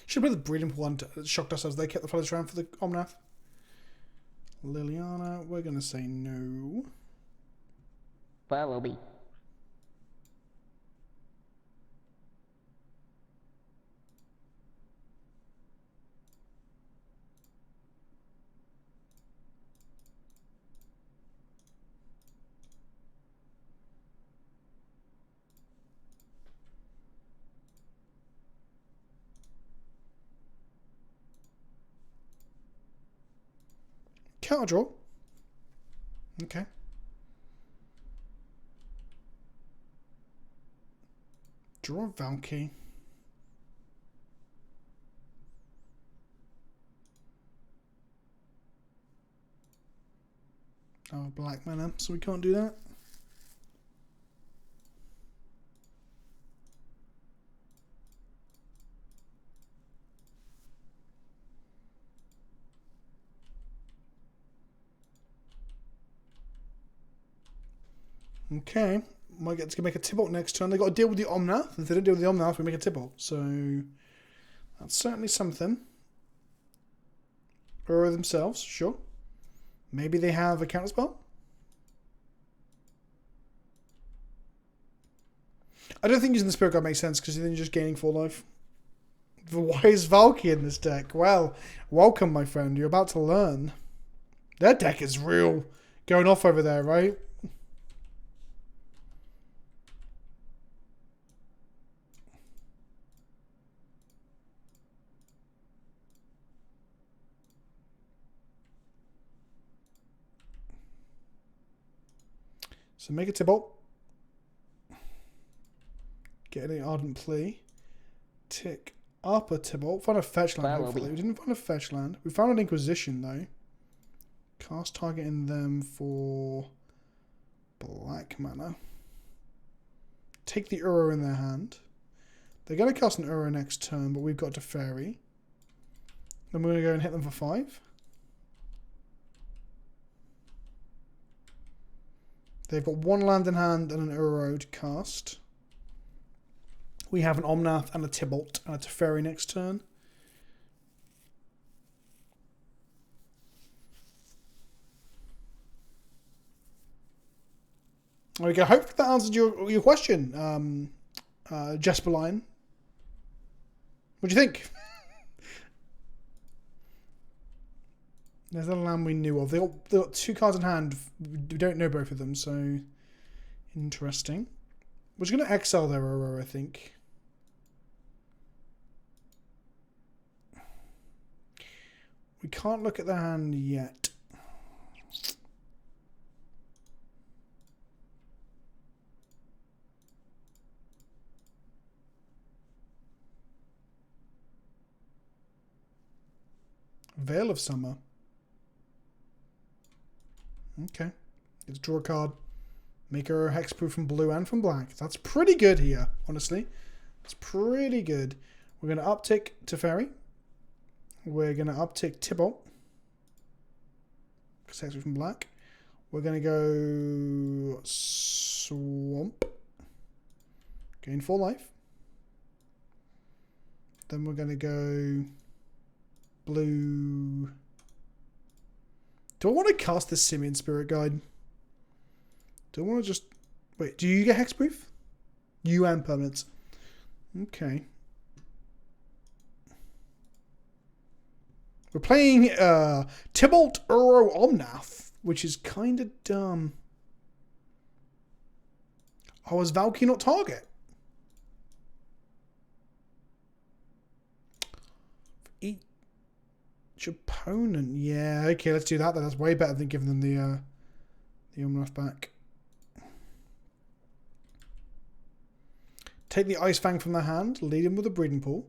Speaker 1: Should have played the Breeding Pool one that shocked us as they kept the fellas around for the Omnath. Liliana, we're gonna say no.
Speaker 4: Follow me.
Speaker 1: Counter draw. Okay. Draw Valki. Oh, black mana, so we can't do that. Okay, might get to make a Tibalt next turn. They got to deal with the Omnath. If they don't deal with the Omnath, we make a Tibalt. So that's certainly something. Or themselves, sure. Maybe they have a counterspell. I don't think using the Spirit Guide makes sense because then you're just gaining 4 life. Why is Valki in this deck? Well, welcome, my friend. You're about to learn. Their deck is real going off over there, right? So make a Tibalt. Get an Ardent Plea. Tick up a Tibalt. Find a fetch land, hopefully. We didn't find a fetch land. We found an Inquisition, though. Cast targeting them for black mana. Take the Uro in their hand. They're going to cast an Uro next turn, but we've got to Fairy. Then we're going to go and hit them for 5. They've got 1 land in hand and an Uro to cast. We have an Omnath and a Tibalt and a Teferi next turn. There we go. Hopefully that answered your question, Jesperline. What do you think? There's a land we knew of. They got 2 cards in hand. We don't know both of them, so interesting. We're just going to exile their Uro, I think. We can't look at their hand yet. Veil of Summer. Okay. Let's draw a card. Make her hexproof from blue and from black. That's pretty good here, honestly. It's pretty good. We're going to uptick Teferi. We're going to uptick Tibalt. Because hexproof from black. We're going to go Swamp. Gain 4 life. Then we're going to go blue. Do I want to cast the Simian Spirit Guide? Do I want to just... Wait, do you get hexproof? You and permanents. Okay. We're playing Tibalt Uro Omnath, which is kind of dumb. Oh, is Valki not target? Each opponent. Yeah, okay, let's do that then. That's way better than giving them the Omnath back. Take the Ice Fang from their hand, lead him with a breeding pool.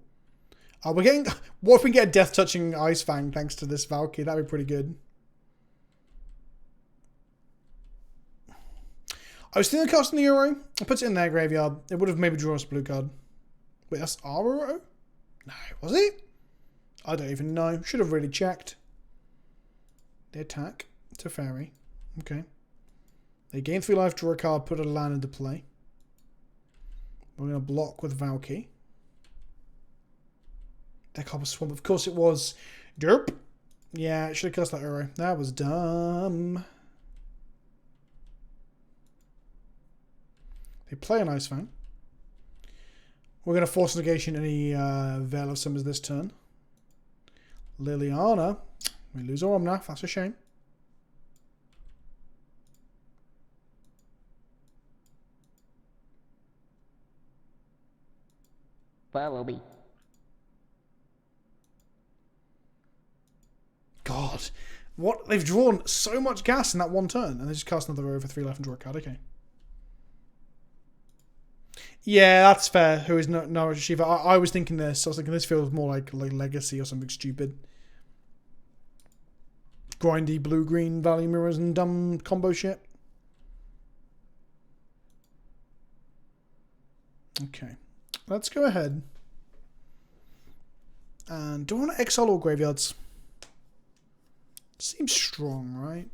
Speaker 1: We're getting... What if we get a death touching Ice Fang thanks to this Valky? That'd be pretty good. I was thinking of casting the Uro. I put it in their graveyard. It would have maybe drawn us a blue card. Wait, that's our Uro? No, was it? I don't even know. Should have really checked. They attack. It's a fairy. Okay. They gain 3 life, draw a card, put a land into play. We're going to block with Valky. Their card was Swamp. Of course it was. Derp. Yeah, I should have cast that Uro. That was dumb. They play an Ice Fang. We're going to force negation any Veil of Summers this turn. Liliana. We lose our Omnath. That's a shame.
Speaker 4: Follow me.
Speaker 1: God. What? They've drawn so much gas in that one turn. And they just cast another over 3 life and draw a card. Okay. Yeah, that's fair. Who is Norwich Shiva? I was thinking this. I was thinking this feels more like Legacy or something stupid. Grindy blue-green value mirrors and dumb combo shit. Okay. Let's go ahead. And do I want to exile all graveyards? Seems strong, right?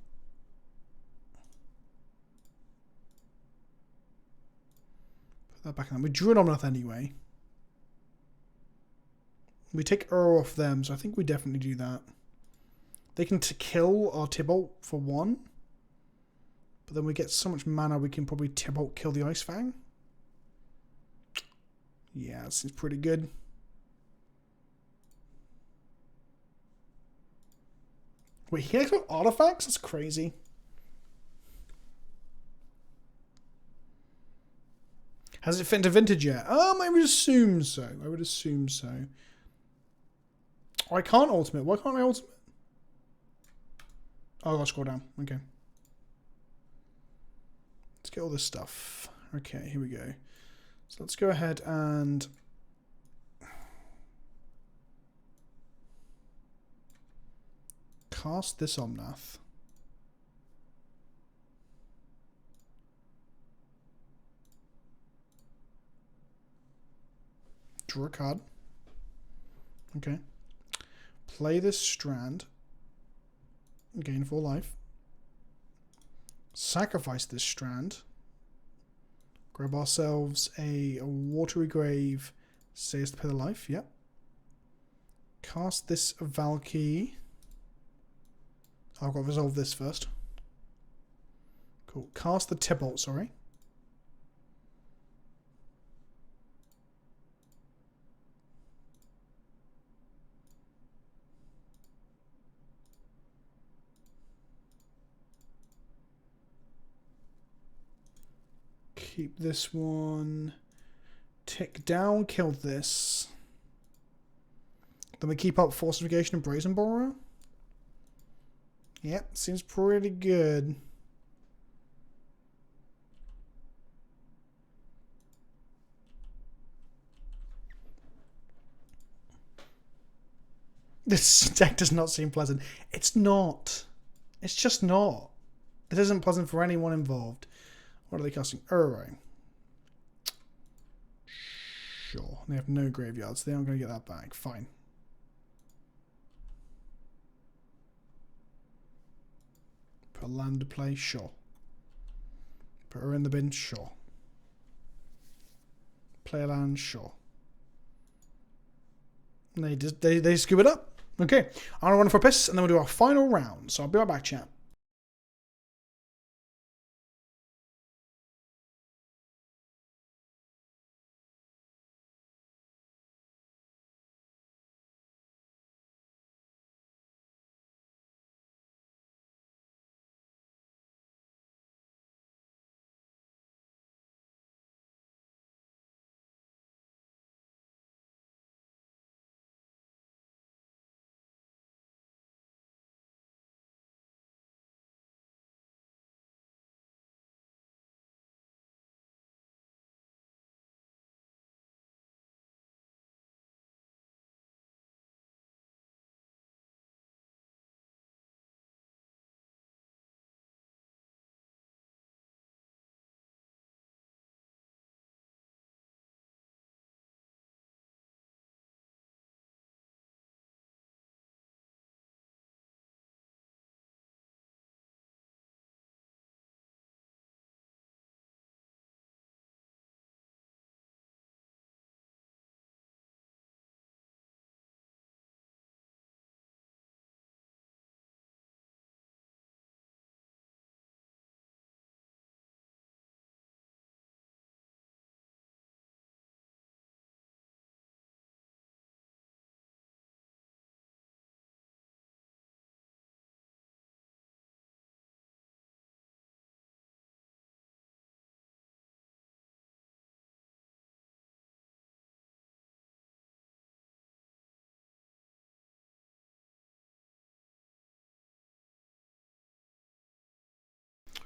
Speaker 1: Put that back in. We drew an Omnath anyway. We take Uro off them, so I think we definitely do that. They can kill our Tibalt for 1. But then we get so much mana we can probably Tibalt kill the Ice Fang. Yeah, that seems pretty good. Wait, he actually got artifacts? That's crazy. Has it fit into Vintage yet? I would assume so. I would assume so. Oh, I can't ultimate. Why can't I ultimate? Oh, I gotta scroll down. Okay. Let's get all this stuff. Okay, here we go. So let's go ahead and cast this Omnath. Draw a card. Okay. Play this Strand. Gain 4 life. Sacrifice this Strand. Grab ourselves a Watery Grave. Says to pay the life. Yep. Cast this Valky. I've got to resolve this first. Cool. Cast the Tibalt, sorry. Keep this one. Tick down, kill this. Then we keep up Fortification and Brazen Borrower. Yep, seems pretty good. This deck does not seem pleasant. It's not. It's just not. It isn't pleasant for anyone involved. What are they casting? Uro. Sure. They have no graveyards. So they aren't going to get that back. Fine. Put a land to play. Sure. Put her in the bin. Sure. Play a land. Sure. And they scoop it up. Okay, I'm gonna run for a piss, and then we'll do our final round. So I'll be right back, chat.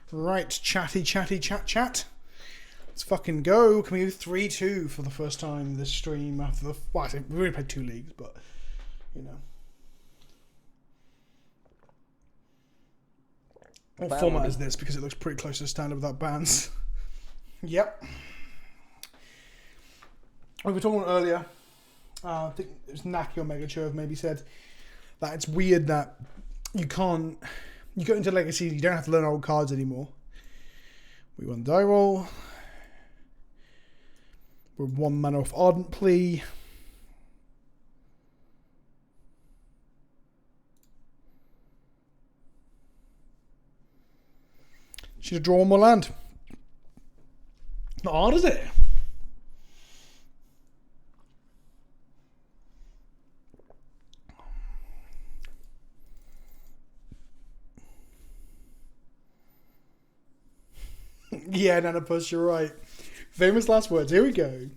Speaker 1: Right, chat. Let's fucking go. Can we do 3-2 for the first time this stream after the... Well, I think we've already played 2 leagues, but, you know. What format is this? Because it looks pretty close to standard without bans. Yep. We were talking earlier, I think it was Naki or Megachurve maybe said that it's weird that you can't... You go into Legacy, you don't have to learn old cards anymore. We won die roll. We're 1 mana off Ardent Plea. Should have drawn more land. Not hard, is it? Yeah, Nanopus, you're right. Famous last words. Here we go.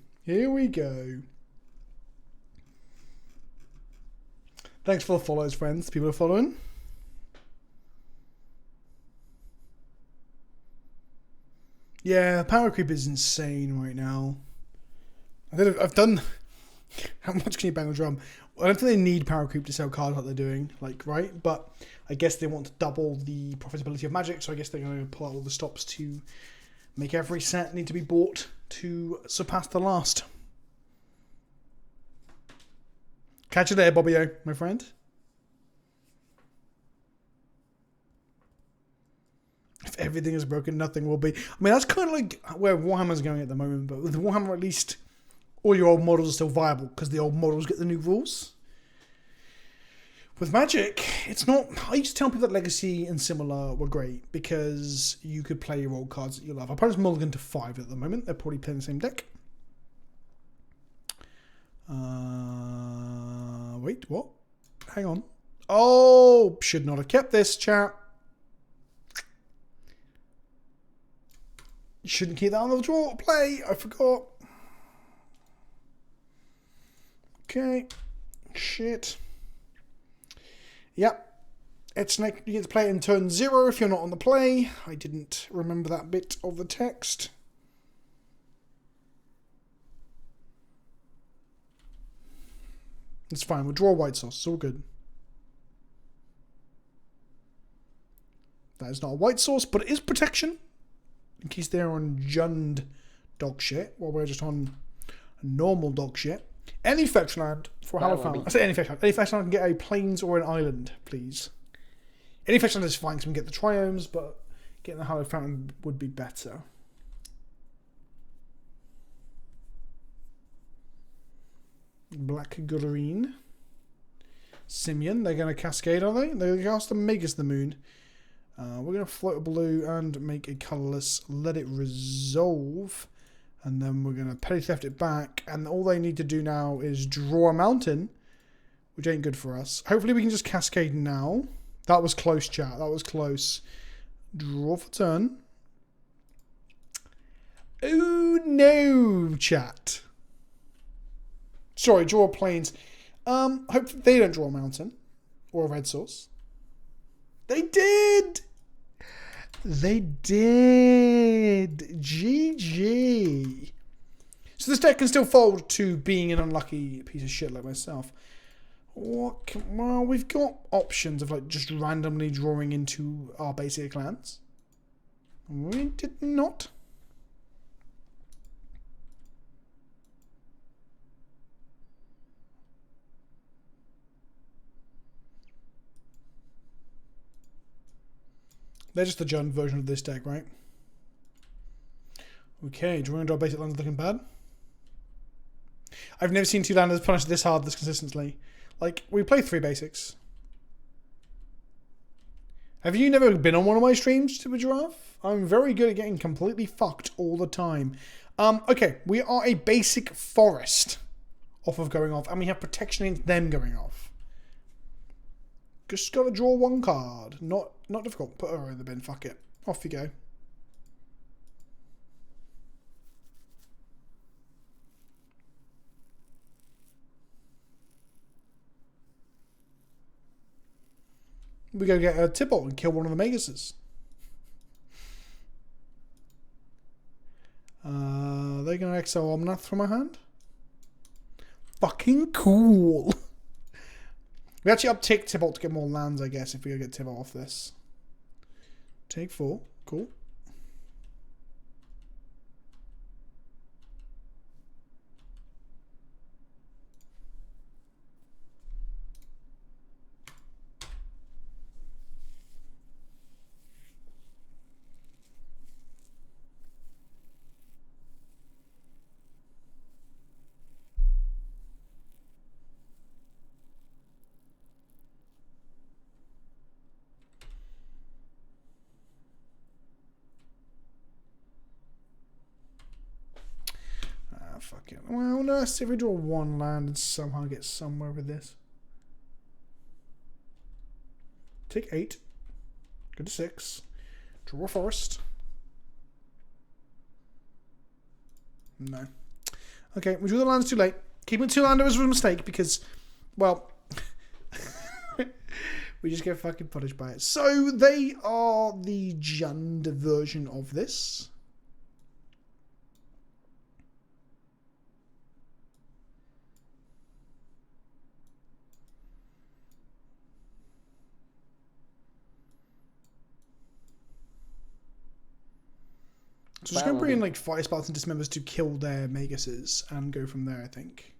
Speaker 1: Thanks for the follows, friends. People are following. Yeah, power creep is insane right now. I've done... How much can you bang a drum? I don't think they need power creep to sell cards like they're doing, like, right? But I guess they want to double the profitability of Magic, so I guess they're going to pull out all the stops to make every set need to be bought to surpass the last. Catch you there, Bobby-O, my friend. If everything is broken, nothing will be. I mean, that's kind of like where Warhammer's going at the moment, but with Warhammer, at least all your old models are still viable because the old models get the new rules. With Magic, it's not... I used to tell people that Legacy and similar were great because you could play your old cards that you love. Our opponent's mulligan to 5 at the moment. They're probably playing the same deck. Wait, what? Hang on. Oh, should not have kept this, chat. You shouldn't keep that on the draw play. I forgot. Okay. Shit. Yep. It's next. You get to play it in turn 0 if you're not on the play. I didn't remember that bit of the text. It's fine. We'll draw white sauce. It's all good. That is not a white sauce, but it is protection. In case they're on Jund dog shit, while we're just on normal dog shit. Any fetch land for Halloween. I say any fetch land. Any fetch land can get a plains or an island, please. Any fetch land is fine because we can get the triomes, but getting the Hallowed Fountain would be better. Black Green. Simeon, they're going to cascade, are they? They're going to cast a Magus the Moon. We're going to float a blue and make a colourless. Let it resolve. And then we're going to petty theft it back. And all they need to do now is draw a mountain, which ain't good for us. Hopefully we can just cascade now. That was close, chat. That was close. Draw for turn. Oh no, chat. Sorry, draw planes. Hopefully they don't draw a mountain or a red source. They did. They did. GG. So this deck can still fold to being an unlucky piece of shit like myself. Well, we've got options of like just randomly drawing into our basic lands. We did not. They're just the Jund version of this deck, right? Okay, drawing into our basic lands looking bad. I've never seen two landers punished this hard, this consistently. Like, we play 3 basics. Have you never been on one of my streams, to a giraffe? I'm very good at getting completely fucked all the time. Okay, we are a basic forest off of going off, and we have protection against them going off. Just gotta draw 1 card. Not difficult. Put her in the bin, fuck it. Off you go. We go get a Tibalt and kill one of the Maguses. They're going to exile Omnath from my hand? Fucking cool. We actually uptick Tibalt to get more lands, I guess, if we go get Tibalt off this. Take 4. Cool. Fuck it. Well, let's see if we draw 1 land and somehow get somewhere with this. Take 8. Go to 6. Draw a forest. No. Okay, we drew the lands too late. Keeping 2 landers was a mistake because, well, we just get fucking punished by it. So they are the Jund version of this. So just going to bring in like Fire Spouts and Dismembers to kill their Maguses and go from there, I think.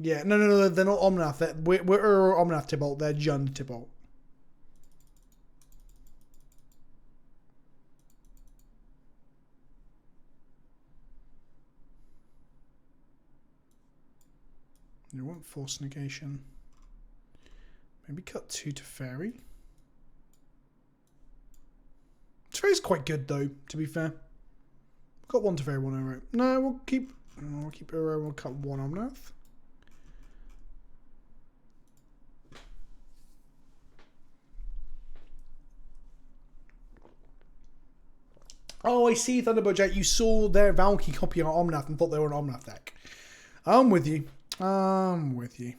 Speaker 1: Yeah, no, they're not Omnath. We're Uro Omnath Tibalt. They're Jund Tibalt. You want Force Negation. Maybe cut 2 to Fairy. Fairy's quite good though, to be fair. We've got 1 to Fairy, 1 Uro. No, we'll keep Uro and we'll cut 1 Omnath. Oh, I see, Thunderbird Jet. You saw their Valki copy on Omnath and thought they were an Omnath deck. I'm with you. I'm with you.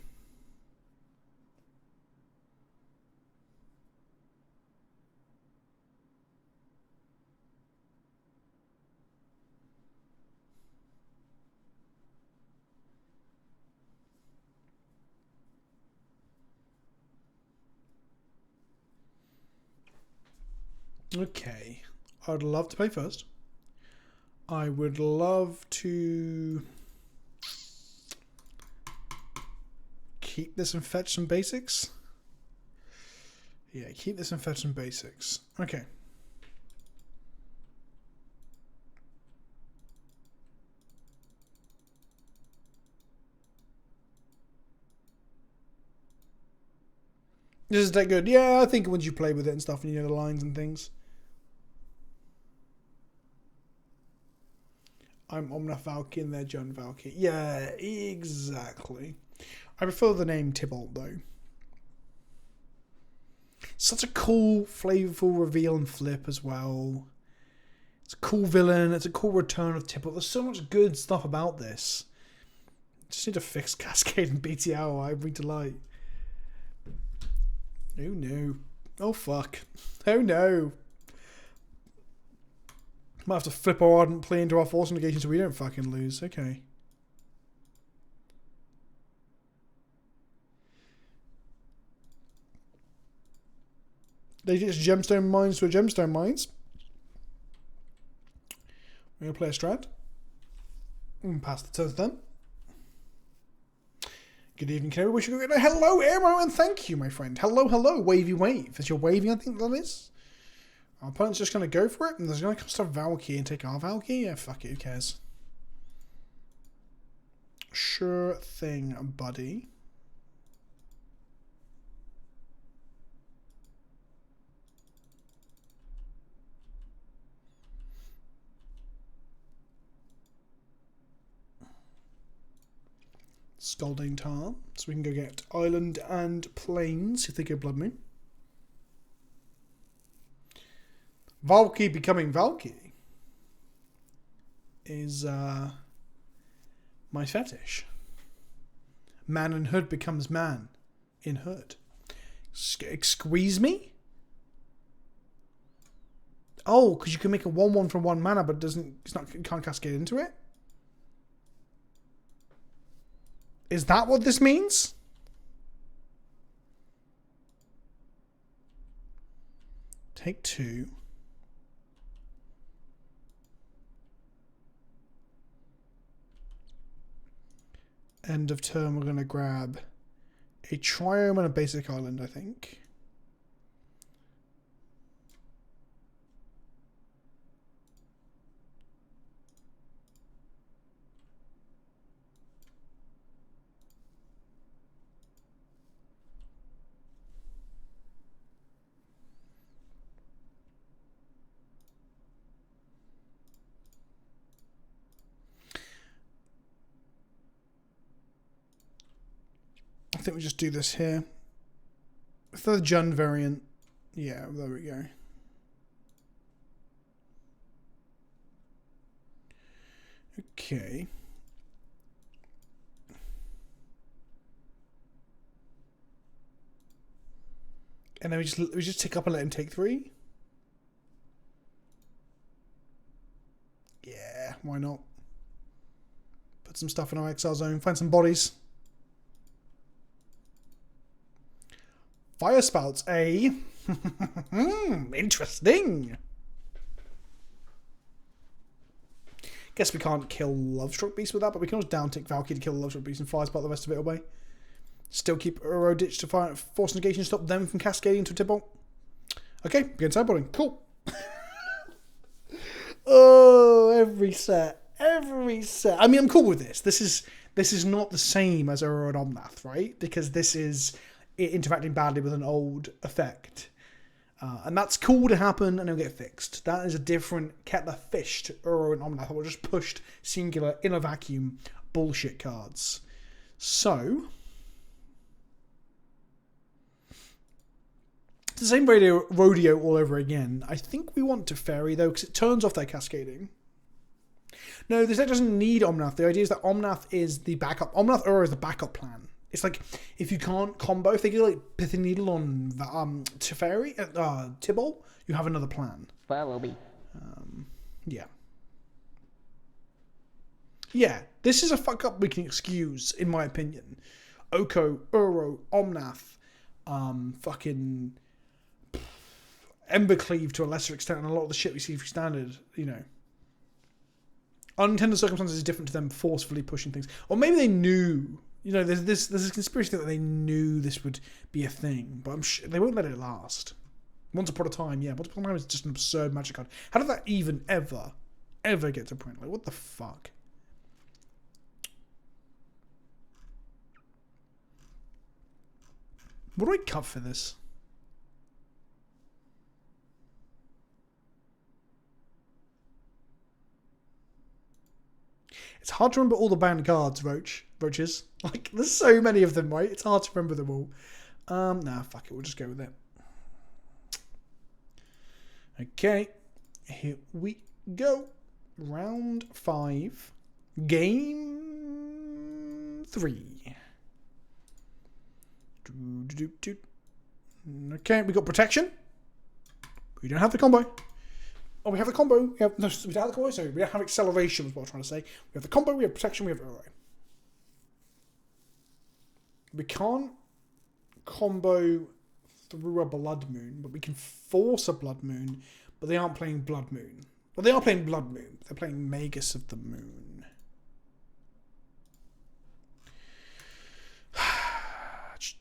Speaker 1: Okay, I'd love to play first. I would love to keep this and fetch some basics. Yeah, keep this and fetch some basics. Okay. This is that good. Yeah, I think once you play with it and stuff and you know the lines and things. I'm Omnath Valki and they're John Valki. Yeah, exactly. I prefer the name Tibalt though. Such a cool, flavorful reveal and flip as well. It's a cool villain. It's a cool return of Tibalt. There's so much good stuff about this. Just need to fix Cascade and BTL. I bring to light. Oh no. Oh fuck. Oh no. Might have to flip our Ardent Plea into our Force Negation so we don't fucking lose. Okay. They just gemstone mines to a gemstone mines. We're going to play a Strad. And pass the turn to them. Good evening, Kenobi. Wish you good. Hello, Aero, and thank you, my friend. Hello, hello, Wavy Wave. Is your waving, I think that is? Our opponent's just going to go for it, and there's going to come stuff Valki and take our Valki. Yeah, fuck it, who cares? Sure thing, buddy. Scalding Tar, so we can go get Island and Plains if they go Blood Moon. Valki becoming Valki is my fetish. Man in Hood becomes man in Hood. Squeeze me? Oh, because you can make a 1/1 from 1 mana, but it can't cascade into it? Is that what this means? Take 2. End of turn, we're going to grab a Triome and a basic island, I think. I think we just do this here. For the Jund variant. Yeah, there we go. Okay. And then we just tick up and let him take 3. Yeah, why not? Put some stuff in our exile zone, find some bodies. Fire spouts, eh? Interesting. Guess we can't kill Lovestruck Beast with that, but we can always down-tick Valki to kill the Lovestruck Beast and fire spout the rest of it away. Still keep Uro Ditch to fire Force Negation, stop them from cascading into Tibalt. Okay, begin sideboarding. Cool. Oh, every set. Every set. I mean, I'm cool with this. This is not the same as Uro Omnath, right? Because this is it interacting badly with an old effect. And that's cool to happen and it'll get fixed. That is a different Kettler Fished Uro and Omnath, or just pushed singular in a vacuum bullshit cards. So it's the same rodeo all over again. I think we want to Fairy though, because it turns off their cascading. No, this deck doesn't need Omnath. The idea is that Omnath is the backup. Omnath Uro is the backup plan. It's like, if you can't combo, if they get like Pithing Needle on Teferi, Tibalt, you have another plan.
Speaker 4: Follow me.
Speaker 1: Yeah. Yeah, this is a fuck up we can excuse, in my opinion. Oko, Uro, Omnath, fucking Embercleave to a lesser extent, and a lot of the shit we see for standard, you know. Unintended circumstances is different to them forcefully pushing things. Or maybe they knew. You know, there's this conspiracy that they knew this would be a thing, but I'm sure they won't let it last. Once Upon a Time, yeah. Once Upon a Time is just an absurd magic card. How did that even ever get to print? Like, what the fuck? What do I cut for this? hard to remember all the banned cards, Roaches. Like, there's so many of them, right? It's hard to remember them all. Nah, fuck it. We'll just go with it. Okay. Here we go. Round 5. Game 3. Okay, we got protection. We don't have the combo. Oh, we have the combo. We don't have the combo. Sorry, we don't have acceleration. Is what I'm trying to say. We have the combo. We have protection. We have arrow. We can't combo through a blood moon, but we can force a blood moon. But they aren't playing blood moon. Well, they are playing blood moon. They're playing Magus of the Moon.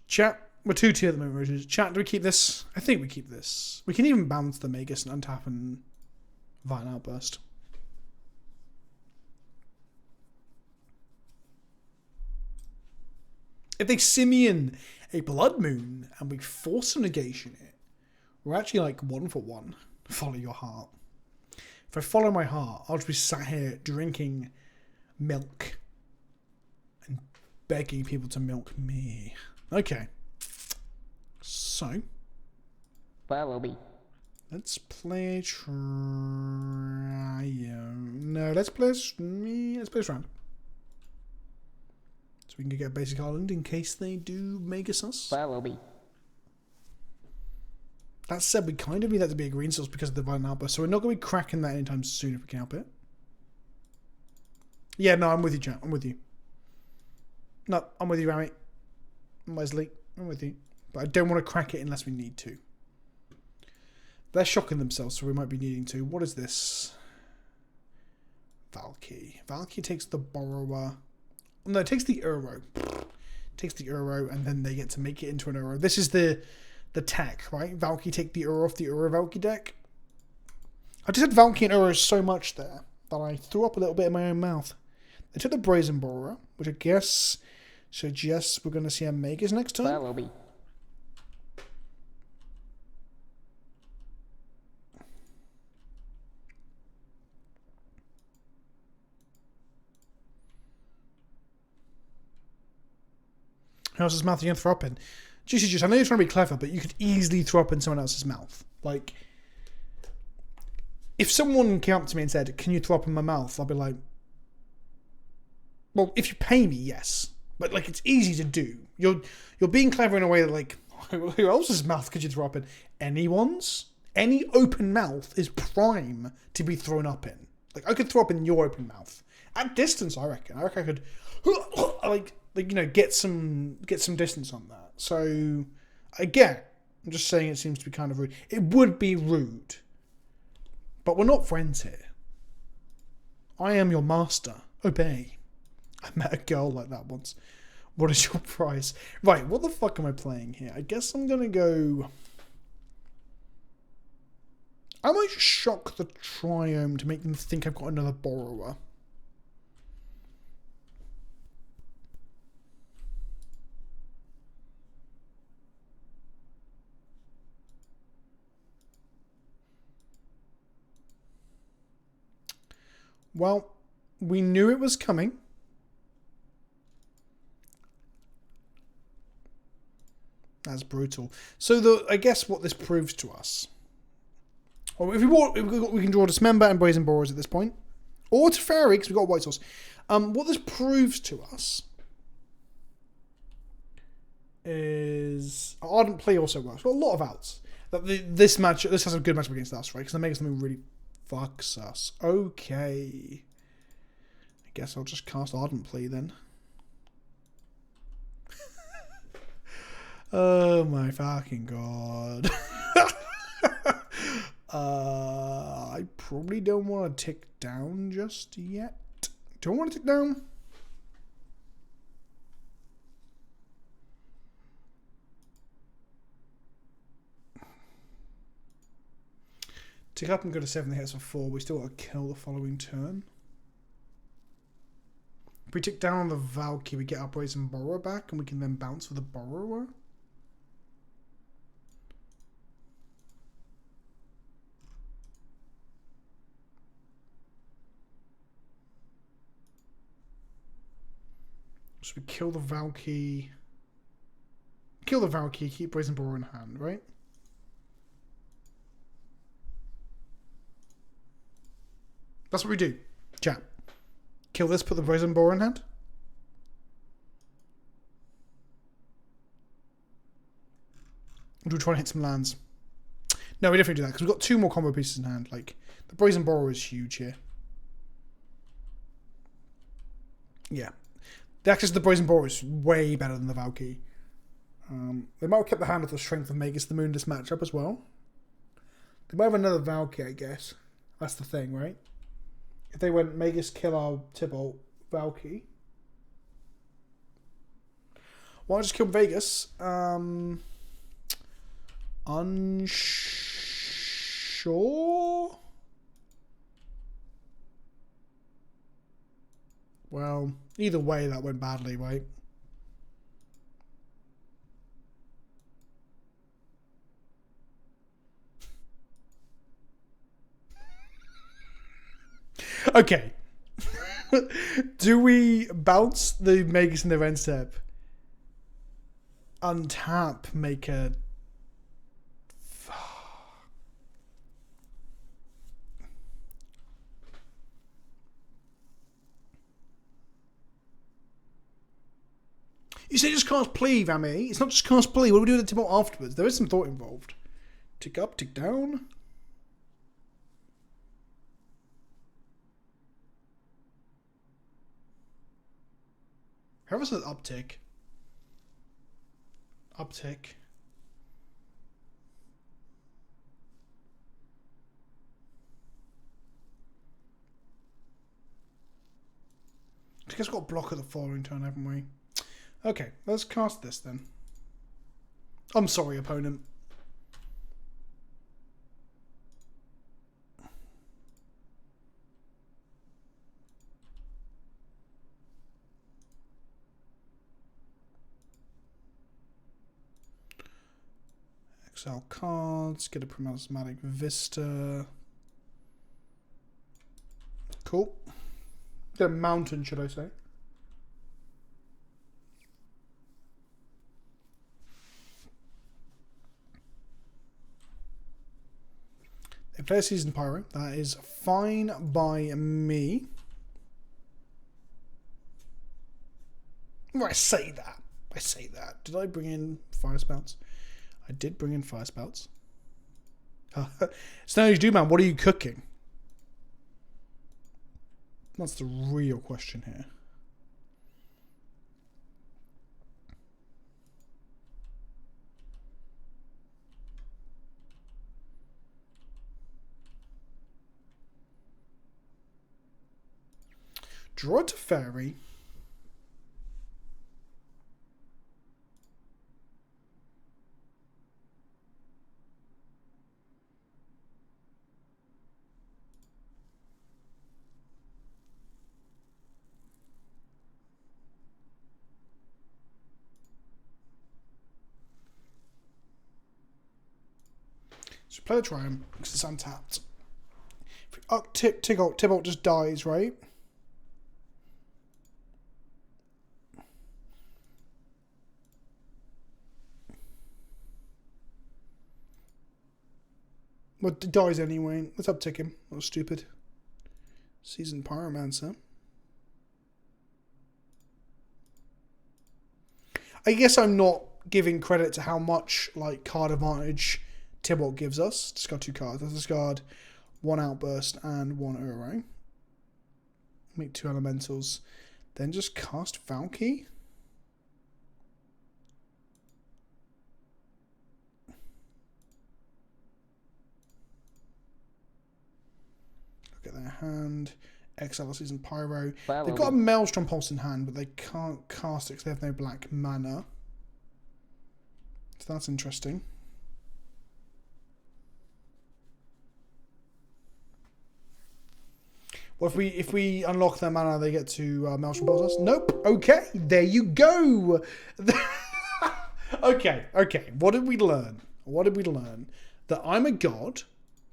Speaker 1: Chat. We're 2-2 at the moment. Chat, do we keep this? I think we keep this. We can even bounce the Magus and untap and Vine Outburst. If they Simeon a Blood Moon and we force a negation it, we're actually like 1 for 1. Follow your heart. If I follow my heart, I'll just be sat here drinking milk and begging people to milk me. Okay. So,
Speaker 4: Follow me.
Speaker 1: let's play No, let's play this round. So we can get Basic Island in case they do Magus us.
Speaker 4: Follow me.
Speaker 1: That said, we kind of need that to be a green source because of the Violent Outburst, so we're not going to be cracking that anytime soon if we can help it. Yeah, no, I'm with you, chat. I'm with you. No, I'm with you, Rami. Wesley, I'm with you. But I don't want to crack it unless we need to. They're shocking themselves, so we might be needing to. What is this? Valki. Valki takes the Borrower. No, it takes the Uro. Takes the Uro, and then they get to make it into an Uro. This is the tech, right? Valki take the Uro off the Uro Valki deck. I just had Valki and Uro so much there that I threw up a little bit in my own mouth. They took the Brazen Borrower, which I guess suggests we're going to see a Magus next turn.
Speaker 4: Follow me.
Speaker 1: Who else's mouth are you going to throw up in? Juicy Juice, I know you're trying to be clever, but you could easily throw up in someone else's mouth. Like, if someone came up to me and said, "Can you throw up in my mouth?" I'll be like, well, if you pay me, yes. But, like, it's easy to do. You're being clever in a way that, like, who else's mouth could you throw up in? Anyone's? Any open mouth is prime to be thrown up in. Like, I could throw up in your open mouth. At distance, I reckon. I could, like you know, get some distance on that. So, again, I'm just saying it seems to be kind of rude. It would be rude. But we're not friends here. I am your master. Obey. I met a girl like that once. What is your price? Right, what the fuck am I playing here? I guess I'm going to go... I might shock the Triome to make them think I've got another Borrower. Well, we knew it was coming. That's brutal. So I guess what this proves to us. Or if we can draw Dismember and Brazen Borrowers at this point. Or Teferi, because we've got a white source. What this proves to us is Ardent Plea also works. We've got a lot of outs. This has a good matchup against us, right? Because the Mega something really fucks us. Okay. I guess I'll just cast Ardent Plea then. Oh my fucking god. I probably don't want to tick down just yet. Don't want to tick down. Tick up and go to 7, the hits for 4. We still got to kill the following turn. If we tick down on the Valki, we get our Brazen Borrower back, and we can then bounce for the Borrower. we kill the Valki. Kill the Valki, keep Brazen Boar in hand, right? That's what we do. Chat. Kill this, put the Brazen Boar in hand. Or do we try and hit some lands? No, we definitely do that, because we've got 2 more combo pieces in hand. Like, the Brazen Boar is huge here. Yeah. The access to the Brazen Boar is way better than the Valki. They might have kept the hand of the strength of Magus the Moon this matchup as well. They might have another Valki, I guess. That's the thing, right? If they went Magus, kill our Tibalt, Valki. Why not just kill Vegas? Unsure? Well, either way that went badly, right? Okay. Do we bounce the Magus in the event step? Untap, make a... You say just cast plea, Vami. It's not just cast plea. What do we do with the Tibalt afterwards? There is some thought involved. Tick up, tick down. Whoever says uptick. Uptick. I guess we've got a block at the following turn, haven't we? Okay, let's cast this then. I'm sorry, opponent. Exile cards, get a Prismatic Vista. Cool. Get a mountain, should I say. They play a Season Pyro. That is fine by me. Well, I say that. I say that. Did I bring in Fire Spouts? I did bring in Fire Spouts. Snowy Do Man, what are you cooking? That's the real question here. Draw to Fairy. So play the Triumph because it's untapped. Tibalt just dies, right? Well, it dies anyway. Let's uptick him. That was stupid. Seasoned Pyromancer. I guess I'm not giving credit to how much like card advantage Tibalt gives us. Discard 2 cards. Let's discard 1 Outburst and 1 Uro. Make 2 Elementals. Then just cast Valki. Look at their hand. Exile Season Pyro. They've got a Maelstrom Pulse in hand, but they can't cast it because they have no black mana. So that's interesting. Well, if we unlock their mana, they get to Maelstrom Pulse us? Nope. Okay, there you go. Okay. What did we learn? That I'm a god,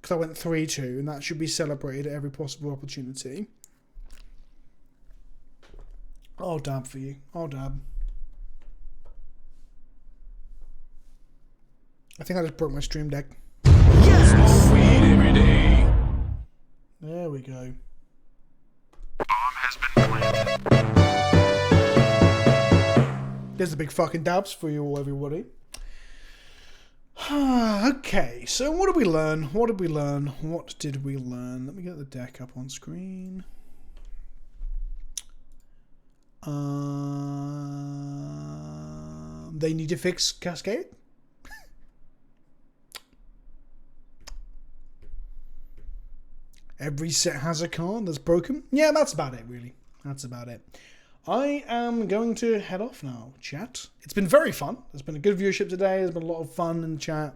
Speaker 1: because I went 3-2, and that should be celebrated at every possible opportunity. I'll dab for you. I'll dab. I think I just broke my stream deck.
Speaker 5: Smoke weed every day.
Speaker 1: There we go. There's the big fucking dabs for you all, everybody. Okay, so what did we learn? What did we learn? What did we learn? Let me get the deck up on screen. They need to fix Cascade. Every set has a card that's broken. Yeah, that's about it, really. That's about it. I am going to head off now, chat. It's been very fun. There's been a good viewership today. There's been a lot of fun in the chat.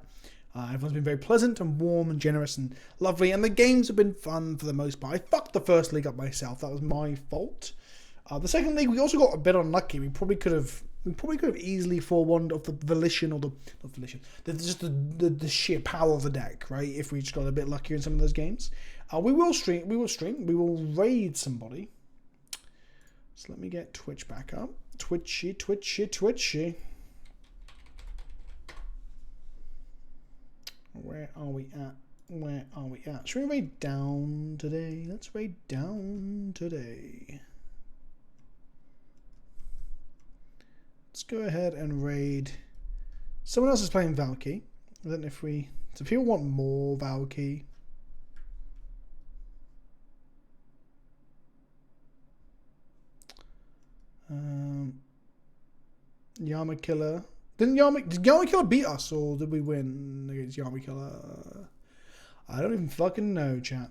Speaker 1: Everyone's been very pleasant and warm and generous and lovely. And the games have been fun for the most part. I fucked the first league up myself. That was my fault. The second league, we also got a bit unlucky. We probably could have easily forewarned of the volition or the sheer power of the deck, right? If we just got a bit luckier in some of those games. We will stream. We will raid somebody. So let me get Twitch back up. Twitchy. Where are we at? Should we raid down today? Let's raid down today. Let's go ahead and raid. Someone else is playing Valki. I don't know if we... Do people want more Valki? Yama Killer. Did Yama Killer beat us, or did we win against Yama Killer? I don't even fucking know, chat.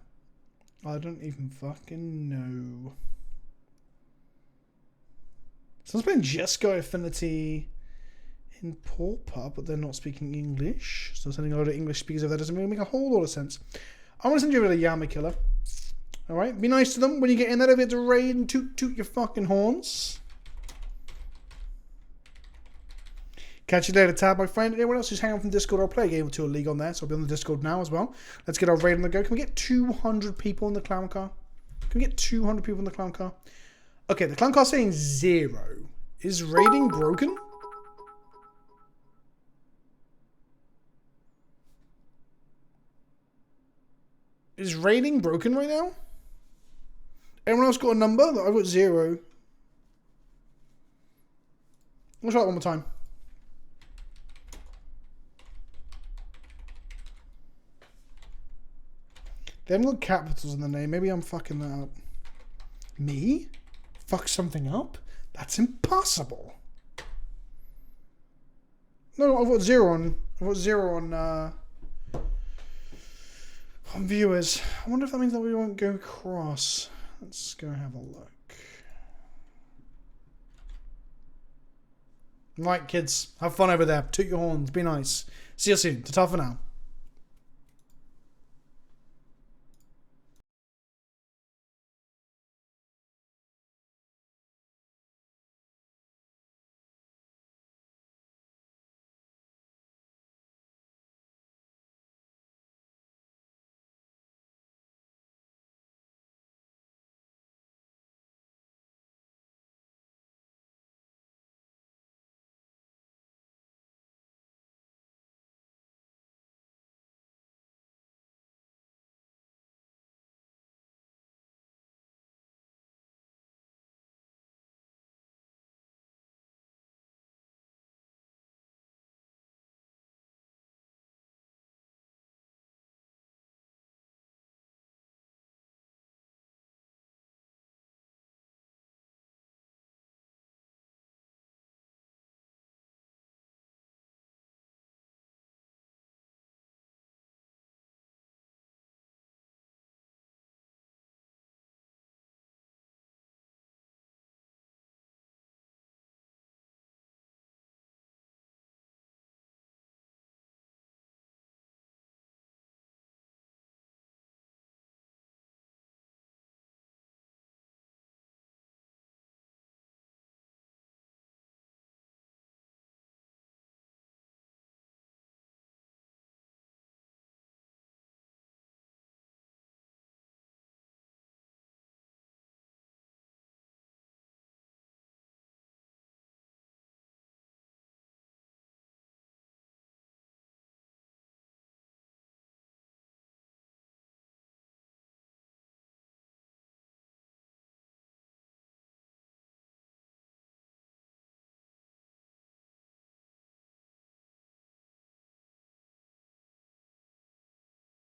Speaker 1: I don't even fucking know. Someone's playing Jesco Affinity in Pauper, but they're not speaking English. So sending a lot of English speakers over there doesn't really make a whole lot of sense. I want to send you over to Yama Killer. Alright, be nice to them when you get in there. Don't forget to raid and toot your fucking horns. Catch you later, Tab, my friend. Anyone else who's hanging out from Discord, I'll play a game or two of League on there, so I'll be on the Discord now as well. Let's get our raid on the go. Can we get 200 people in the clown car? Can we get 200 people in the clown car? Okay, the clown car's saying 0. Is raiding broken? Is raiding broken right now? Anyone else got a number? I've got 0. Let's try it one more time. They haven't got capitals in the name. Maybe I'm fucking that up. Me? Fuck something up? That's impossible. No, I've got 0 on. I've got 0 on viewers. I wonder if that means that we won't go across. Let's go have a look. Right, kids. Have fun over there. Toot your horns. Be nice. See you soon. Ta-ta for now.